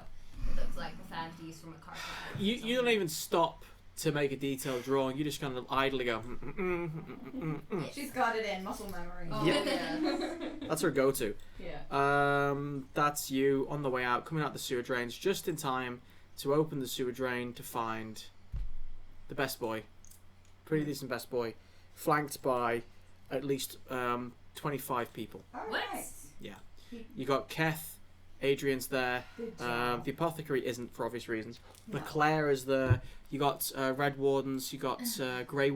it looks like the fantasies from a car. You don't even stop to make a detailed drawing. You just kind of idly go. She's got it in muscle memory. Oh, Yeah. yeah. That's her go-to. Yeah. That's you on the way out, coming out the sewer drains, just in time to open the sewer drain to find the best boy, pretty decent best boy, flanked by at least 25 people. What? You got Keth, Adrian's there. Good job. The apothecary isn't for obvious reasons. No. Claire is there. You got Red Wardens. You got grey.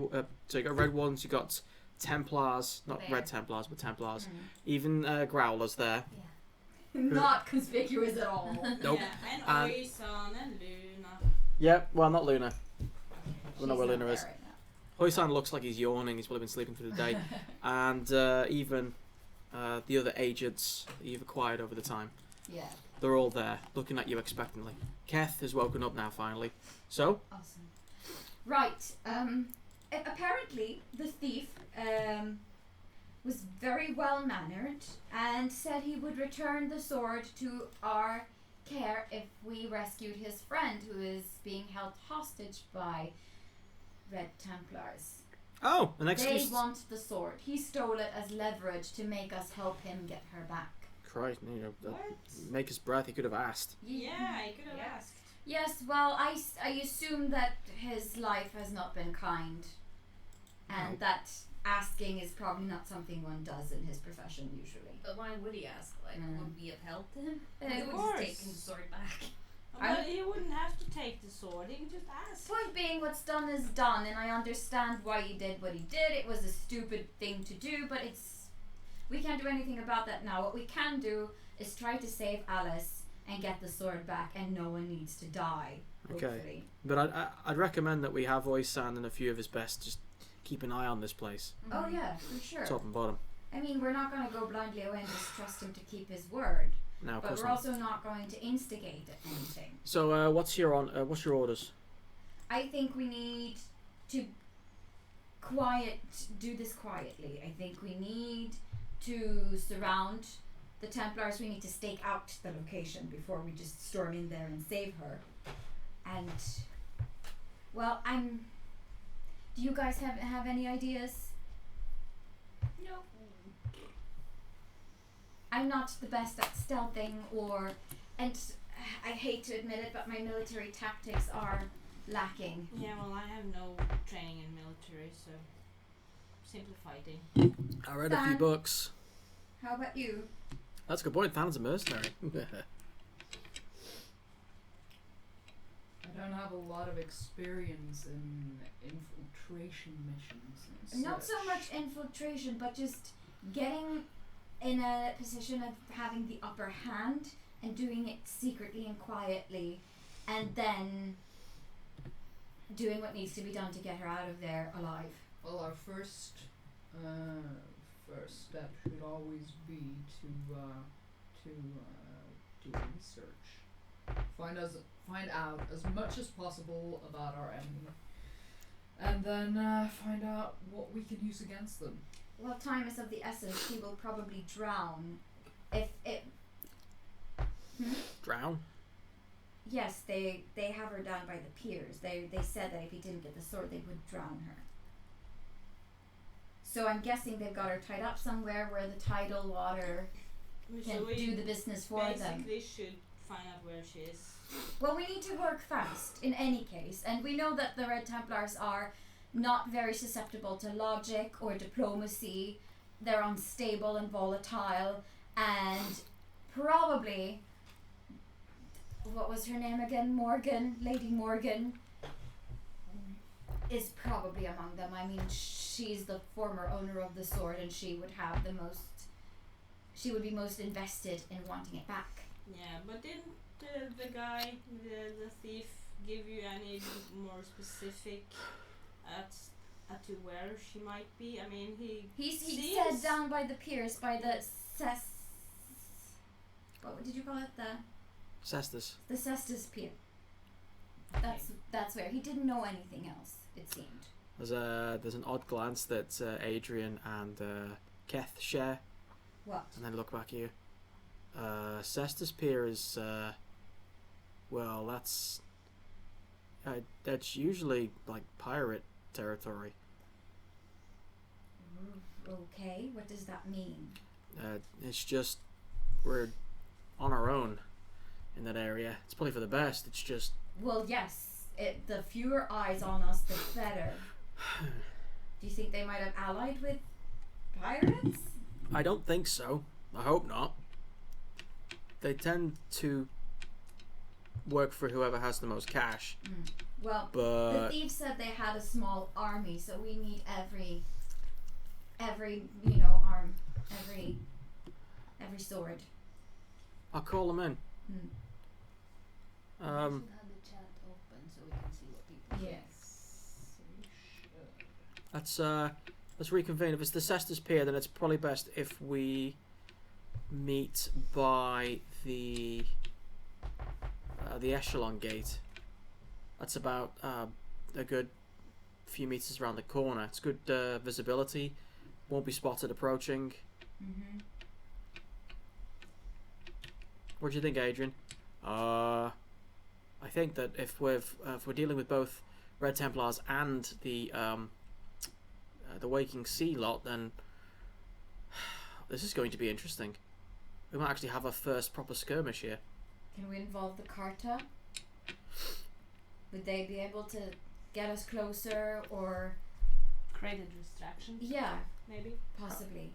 So you got Red Wardens. You got Templars, not There. Red Templars, but Templars. Even Growlers there. Not conspicuous at all. Nope. Yeah, and And- Oisan and Luna. Yep. Well, not Luna. I don't know She's where not Luna there is. right now. Hoisan looks like he's yawning. He's probably been sleeping through the day. And even the other agents that you've acquired over the time, Yeah. they're all there, looking at you expectantly. Keth has woken up now, finally. So, Awesome. Right. Apparently, the thief was very well mannered and said he would return the sword to our care if we rescued his friend who is being held hostage by Red Templars. oh, an They excuse. want the sword. He stole it as leverage to make us help him get her back. Christ, you know, What? make his breath. He could have asked. Yeah, I could have asked. Yes, well, I assume that his life has not been kind, and No. that asking is probably not something one does in his profession usually. But why would he ask? Like, would we have helped him? Of He would course. have taken the sword back. But he wouldn't have to take the sword, he could just ask. Point being, what's done is done, and I understand why he did what he did. It was a stupid thing to do, but we can't do anything about that now. What we can do is try to save Alice and get the sword back, and no one needs to die. Okay. Hopefully. But I'd recommend that we have Oisan and a few of his best just keep an eye on this place, Oh yeah, for sure. top and bottom. I mean, we're not going to go blindly away and just trust him to keep his word, Now, of but course we're not. also not going to instigate anything. So, what's your orders? I think we need to do this quietly. I think we need to surround the Templars. We need to stake out the location before we just storm in there and save her. And, well, do you guys have any ideas? No. I'm not the best at stealthing and I hate to admit it, but my military tactics are lacking. Yeah, well, I have no training in military, so simply fighting. I read a few Than. books. How about you? That's a good point. Than's a mercenary. I don't have a lot of experience in infiltration missions. And Not so such. much infiltration, but just getting in a position of having the upper hand and doing it secretly and quietly, and then doing what needs to be done to get her out of there alive. Well, our first step should always be to do research. Find out as much as possible about our enemy, and then find out what we can use against them. Well, time is of the essence. He will probably drown. If it. Drown? Yes, they have her down by the piers. They said that if he didn't get the sword, they would drown her. So I'm guessing they've got her tied up somewhere where the tidal water can So we do the business for them. basically should find out where she is. Well, we need to work fast in any case, and we know that the Red Templars are not very susceptible to logic or diplomacy. They're unstable and volatile, and probably, what was her name again? Morgan, Lady Morgan, is probably among them. I mean, she's the former owner of the sword, and she would be most invested in wanting it back. Yeah, but didn't the guy, the thief, give you any more specific to where she might be? I mean, He seems- said down by the piers, by the CEST. What did you call it? Cestus. The Cestus pier. That's where he didn't know anything else. It seemed. There's an odd glance that Adrian and Keth share, What? and then look back at you. Cestus Pier is, well, that's usually like pirate territory. Okay. What does that mean? It's just we're on our own in that area. It's probably for the best. It's just Well, yes. The fewer eyes on us, the better. Do you think they might have allied with pirates? I don't think so. I hope not. They tend to work for whoever has the most cash, Well, the but thieves said they had a small army, so we need every arm, every sword. I'll call them in. We should have the chat open so we can see what people think. Yes. Let's reconvene. If it's the CEST's pier, then it's probably best if we meet by the echelon gate. That's about a good few meters around the corner. It's good visibility. Won't be spotted approaching. Mm-hmm. What do you think, Adrian? I think that if we're dealing with both Red Templars and the Waking Sea lot, then this is going to be interesting. We might actually have our first proper skirmish here. Can we involve the Carta? Would they be able to get us closer, or Create a distraction, yeah, maybe. possibly?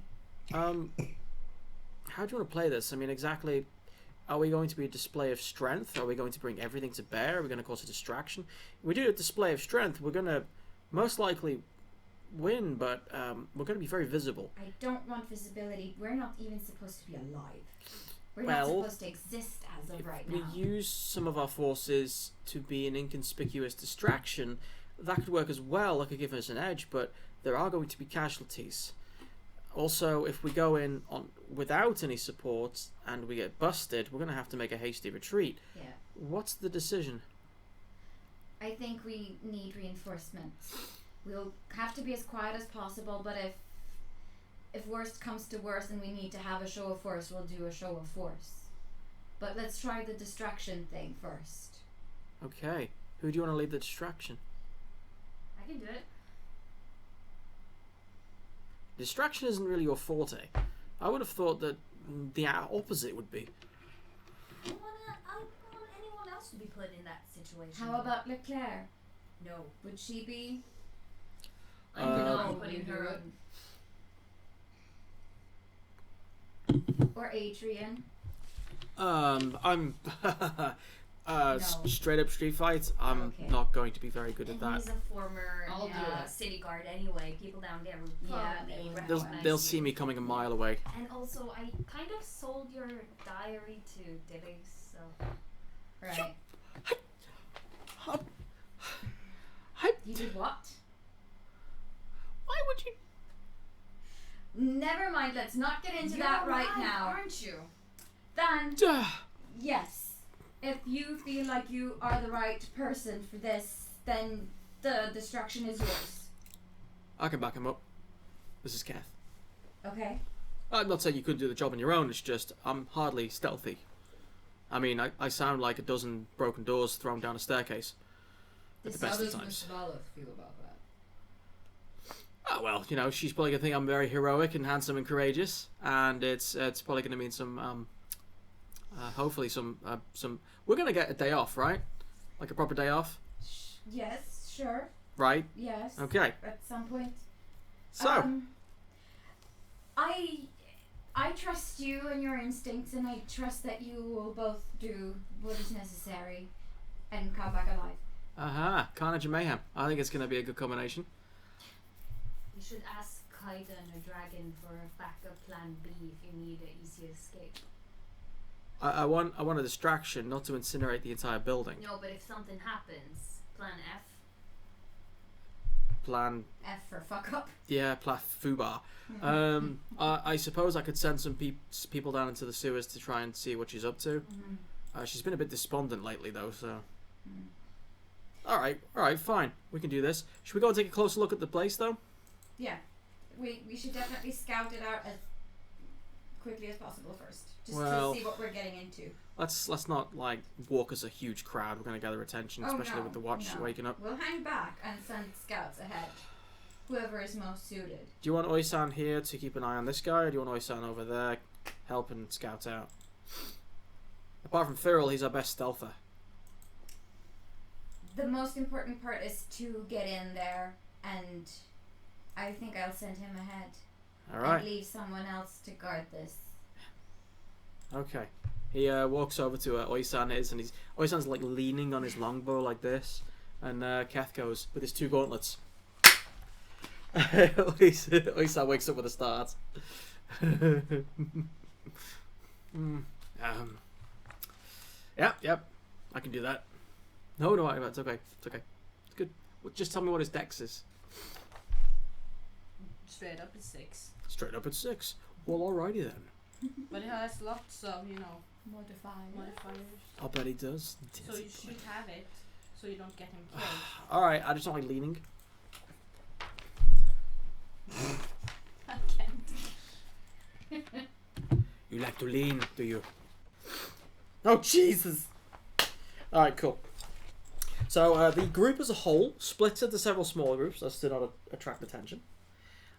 How do you want to play this? I mean, exactly. Are we going to be a display of strength? Are we going to bring everything to bear? Are we going to cause a distraction? If we do a display of strength, we're going to most likely win, but we're going to be very visible. I don't want visibility. We're not even supposed to be alive. We're Well, not supposed to exist as of right We now. use some of our forces to be an inconspicuous distraction. That could work as well. That could give us an edge, but there are going to be casualties. Also, if we go in without any support and we get busted, we're going to have to make a hasty retreat. Yeah. What's the decision? I think we need reinforcements. We'll have to be as quiet as possible, but if worst comes to worst and we need to have a show of force, we'll do a show of force. But let's try the distraction thing first. Okay. Who do you want to lead the distraction? I can do it. Distraction isn't really your forte. I would have thought that the opposite would be. I don't want anyone else to be put in that situation. How about Leclerc? No. Would she be? I'm gonna be putting her on. Or Adrian? I'm No. straight up street fight. I'm Okay. not going to be very good at And that. he's a former I'll do it. city guard anyway. People down there would Yeah, probably they would. recognize They'll you. see me coming a mile away. And also, I kind of sold your diary to Dillies, so... Right. I, You did what? why would you? Never mind, let's not get into You're that right now. aren't you? Then, Duh. yes. If you feel like you are the right person for this, then the distraction is yours. I can back him up. This is Kath. Okay? I'm not saying you couldn't do the job on your own. It's just I'm hardly stealthy. I mean, I sound like a dozen broken doors thrown down a staircase. At the How best of does times. Miss Vala feel about that? Oh, well, you know, she's probably gonna think I'm very heroic and handsome and courageous, and it's probably gonna mean some hopefully some. We're gonna get a day off, right? Like a proper day off, Yes, sure. right? Yes. Okay. At some point. So I trust you and your instincts, and I trust that you will both do what is necessary and come back alive. Carnage and mayhem. I think it's gonna be a good combination. You should ask Kaida and her dragon for a backup plan B if you need an easy escape. I want a distraction, not to incinerate the entire building. No, but if something happens, plan F. Plan, F for fuck up. yeah, fubar. I suppose I could send some people down into the sewers to try and see what she's up to. She's been a bit despondent lately, though, so. All right, fine. We can do this. Should we go and take a closer look at the place, though? Yeah. We should definitely scout it out as quickly as possible first. Just Well- to see what we're getting into. Let's not like walk as a huge crowd. We're gonna gather attention, especially no, with the watch no. waking up. We'll hang back and send scouts ahead. Whoever is most suited. Do you want Oisan here to keep an eye on this guy, or do you want Oisan over there helping scout out? Apart from Firil, he's our best stealther. The most important part is to get in there, and I think I'll send him ahead. All right. And leave someone else to guard this. Okay. He walks over to where Oisan is, and Oisan's like leaning on his longbow like this, and Keth goes with his two gauntlets. Oisan wakes up with a start. Yep. I can do that. No, it's okay. It's okay. It's good. Well, just tell me what his dex is. Straight up it's 6. Straight up at 6. Well, alrighty then. But it has lots of, Modifiers. I'll bet he does. So you should have it, so you don't get him killed. Alright, I just don't like leaning. I can't. You like to lean, do you? Oh, Jesus! Alright, cool. So, the group as a whole splits into several smaller groups as to not attract attention.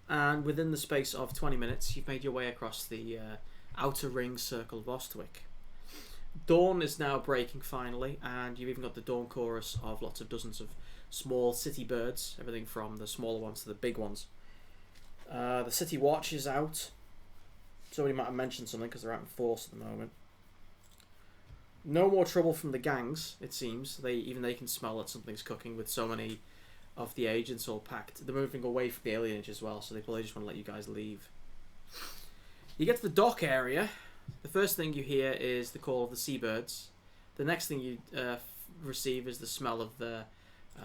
And within the space of 20 minutes, you've made your way across the outer ring circle of Ostwick. Dawn is now breaking finally, and you've even got the dawn chorus of lots of dozens of small city birds, everything from the smaller ones to the big ones. The city watch is out. Somebody might have mentioned something because they're out in force at the moment. No more trouble from the gangs, it seems. They can smell that something's cooking with so many of the agents all packed. They're moving away from the alienage as well, so they probably just want to let you guys leave. You get to the dock area. The first thing you hear is the call of the seabirds. The next thing you receive is the smell of the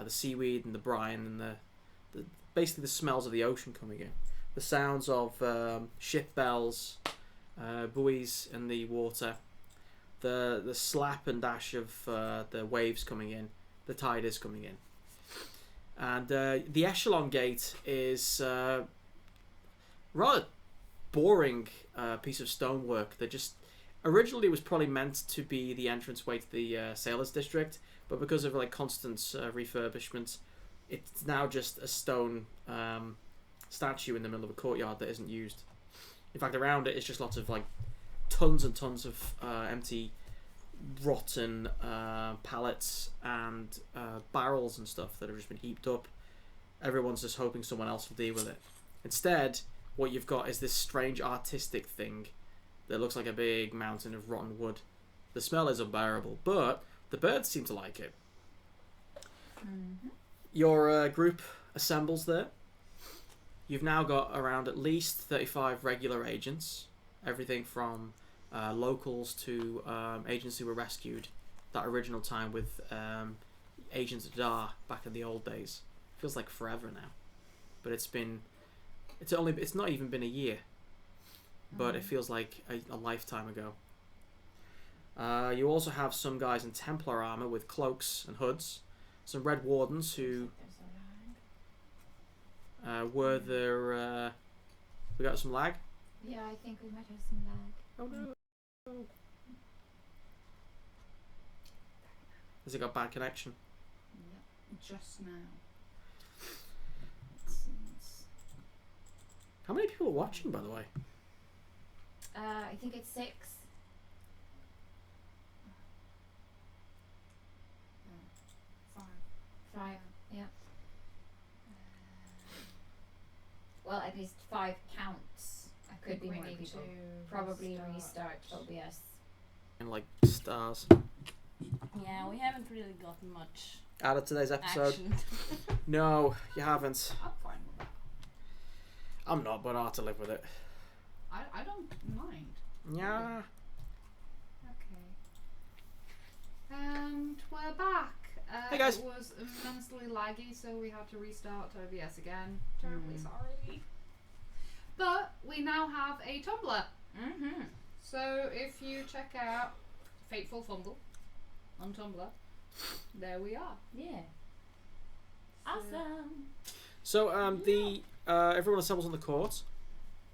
seaweed and the brine and the basically the smells of the ocean coming in. The sounds of ship bells, buoys in the water, the slap and dash of the waves coming in. The tide is coming in. And the echelon gate is rather boring piece of stonework that just originally was probably meant to be the entranceway to the sailors district, but because of like constant refurbishment, it's now just a stone statue in the middle of a courtyard that isn't used. In fact, around it is just lots of like tons and tons of empty, rotten pallets and barrels and stuff that have just been heaped up. Everyone's just hoping someone else will deal with it. Instead, what you've got is this strange artistic thing that looks like a big mountain of rotten wood. The smell is unbearable, but the birds seem to like it. Mm-hmm. Your group assembles there. You've now got around at least 35 regular agents, everything from locals to agents who were rescued that original time with Agent Adar back in the old days. Feels like forever now, but it's not even been a year, but it feels like a lifetime ago. You also have some guys in Templar armor with cloaks and hoods, some Red Wardens who were there. We got some lag. Yeah, I think we might have some lag. Oh no! Has it got bad connection? Yep, just now. How many people are watching, by the way? I think it's 6. 5, yeah. Well, at least 5 counts. I could be more people. Probably restart OBS. And like stars. Yeah, we haven't really gotten much Out of today's episode. action. No, you haven't. I'm fine with that. I'm not, but I have to live with it. I don't mind. Yeah. Okay. And we're back. Hey, guys. It was immensely laggy, so we had to restart OBS again. Terribly sorry. But we now have a Tumblr. Mm-hmm. So if you check out Fateful Fumble on Tumblr, there we are. Yeah. Awesome. So everyone assembles on the court.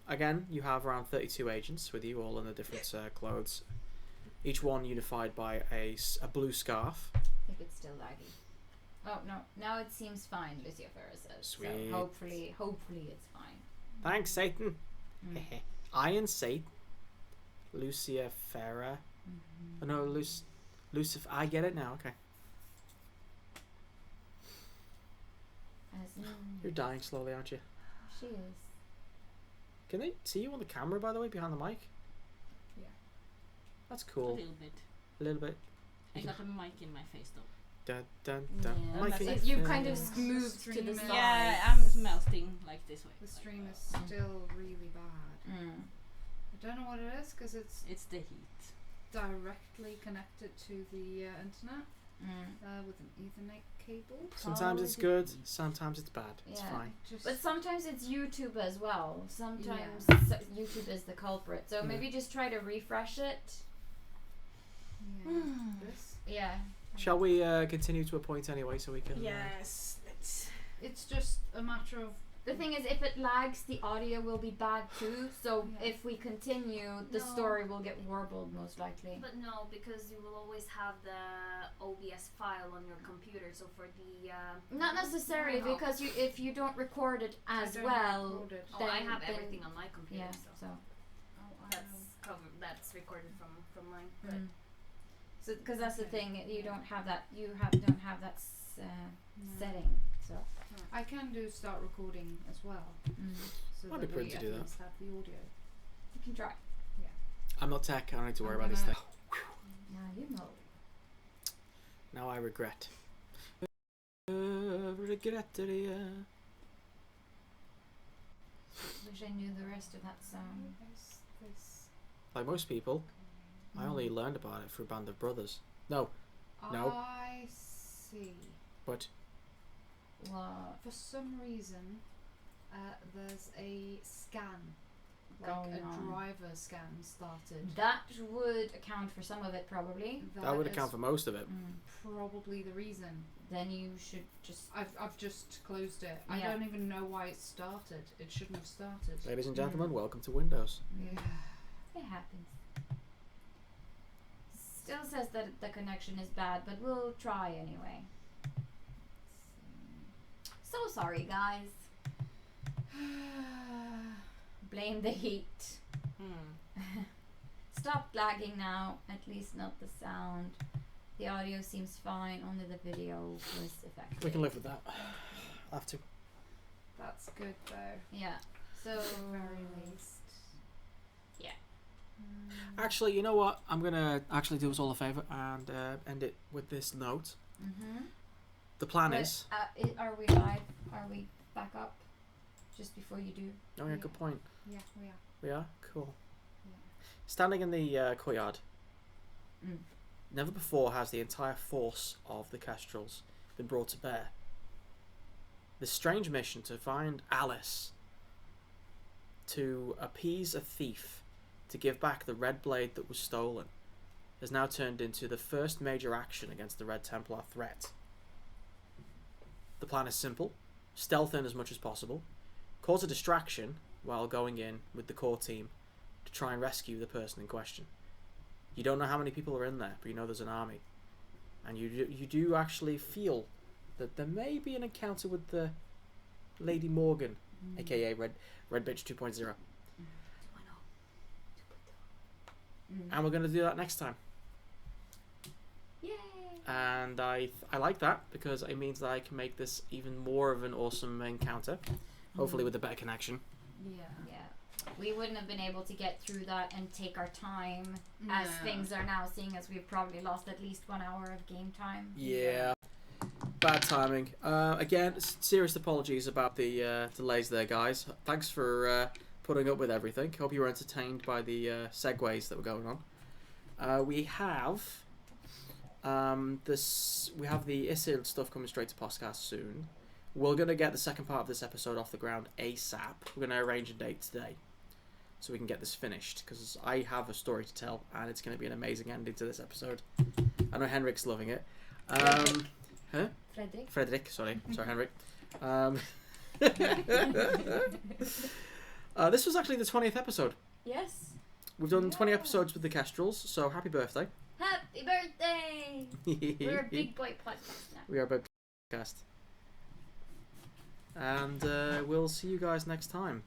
Again, you have around 32 agents with you, all in the different clothes. Each one unified by a blue scarf. I think it's still laggy. Oh no, now it seems fine. Lucifer says. Sweet. So hopefully it's fine. Thanks, Satan. Mm. Iron Satan. Lucia Farah. Oh, no, Lucifer. I get it now. Okay. You're dying slowly, aren't you? She is. Can they see you on the camera, by the way, behind the mic? Yeah. That's A cool. little bit. A little bit. I got a mic in my face though. Dun, dun, dun. Yeah, Mic that's in it. your You've face. kind of moved to the Stream side. is- Yeah, I'm melting like this way. The Like, stream is still really bad. Mm. I don't know what it is because it's It's the heat. directly connect it to the internet with an Ethernet cable. Sometimes it's good, sometimes it's bad. It's fine. But sometimes it's YouTube as well. Sometimes YouTube is the culprit. So maybe just try to refresh it. This. Yeah. Shall we continue to a point anyway so we can... Yes. It's just a matter of... The thing is, if it lags, the audio will be bad too. So if we continue, the story will get warbled most likely. But no, because you will always have the OBS file on your computer. So for the Not necessarily, because if you don't record it as well, then I have everything on my computer. Yeah. So that's covered. That's recorded from mine. But so because that's the thing, you don't have that. Don't have that setting. So I can do start recording as well. So Might be that pretty we to at do that. least have the audio. you can try. I'm not tech, I don't need to worry I'm about this gonna- thing. Now you know. Now I regret. Regretteria. Wish I knew the rest of that song. Like most people, I only learned about it through Band of Brothers. No, I see. but What? For some reason, there's a scan, like Going a on. driver scan started. That would account for some of it, probably. that would is account for most of it. probably the reason. Then you should just. I've just closed it. I Yeah. don't even know why it started. It shouldn't have started. Ladies and gentlemen, welcome to Windows. Yeah. It happens. Still says that the connection is bad, but we'll try anyway. So sorry, guys. Blame the heat. Stop lagging now. At least not the sound. The audio seems fine. Only the video was affected. We can live with that. I'll have to. That's good though. Yeah. So At the very least. Actually, you know what? I'm gonna actually do us all a favour and end it with this note. The plan is. Are we live? Are we back up? Just before you do. Oh yeah, good point. Yeah, we are. We are? Cool. Yeah. Standing in the courtyard. Mm. Never before has the entire force of the Kestrels been brought to bear. This strange mission to find Alice, to appease a thief, to give back the red blade that was stolen, has now turned into the first major action against the Red Templar threat. The plan is simple: stealth in as much as possible, cause a distraction while going in with the core team to try and rescue the person in question. You don't know how many people are in there, but you know there's an army. And you do actually feel that there may be an encounter with the Lady Morgan, aka Red Bitch 2.0. And we're going to do that next time. Yay! And I like that because it means that I can make this even more of an awesome encounter, hopefully with a better connection. Yeah. We wouldn't have been able to get through that and take our time as things are now, seeing as we've probably lost at least 1 hour of game time. Yeah. Bad timing. Again, serious apologies about the delays there, guys. Thanks for putting up with everything. Hope you were entertained by the segues that were going on. We have we have the Isil stuff coming straight to podcast soon. We're going to get the second part of this episode off the ground ASAP. We're going to arrange a date today so we can get this finished, because I have a story to tell and it's going to be an amazing ending to this episode. I know Henrik's loving it. Frederick, sorry Henrik. This was actually the 20th episode. Yes. We've done 20 episodes with the Kestrels, so happy birthday. Happy birthday! We're a big boy podcast now. We are a big podcast. And we'll see you guys next time.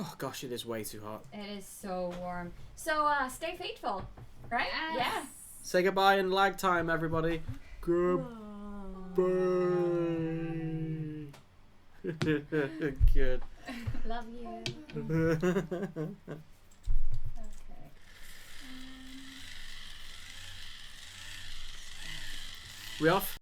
Oh gosh, it is way too hot. It is so warm. So stay fateful, right? Yes. Say goodbye in lag time, everybody. Goodbye. Good. Love you. Okay. We off?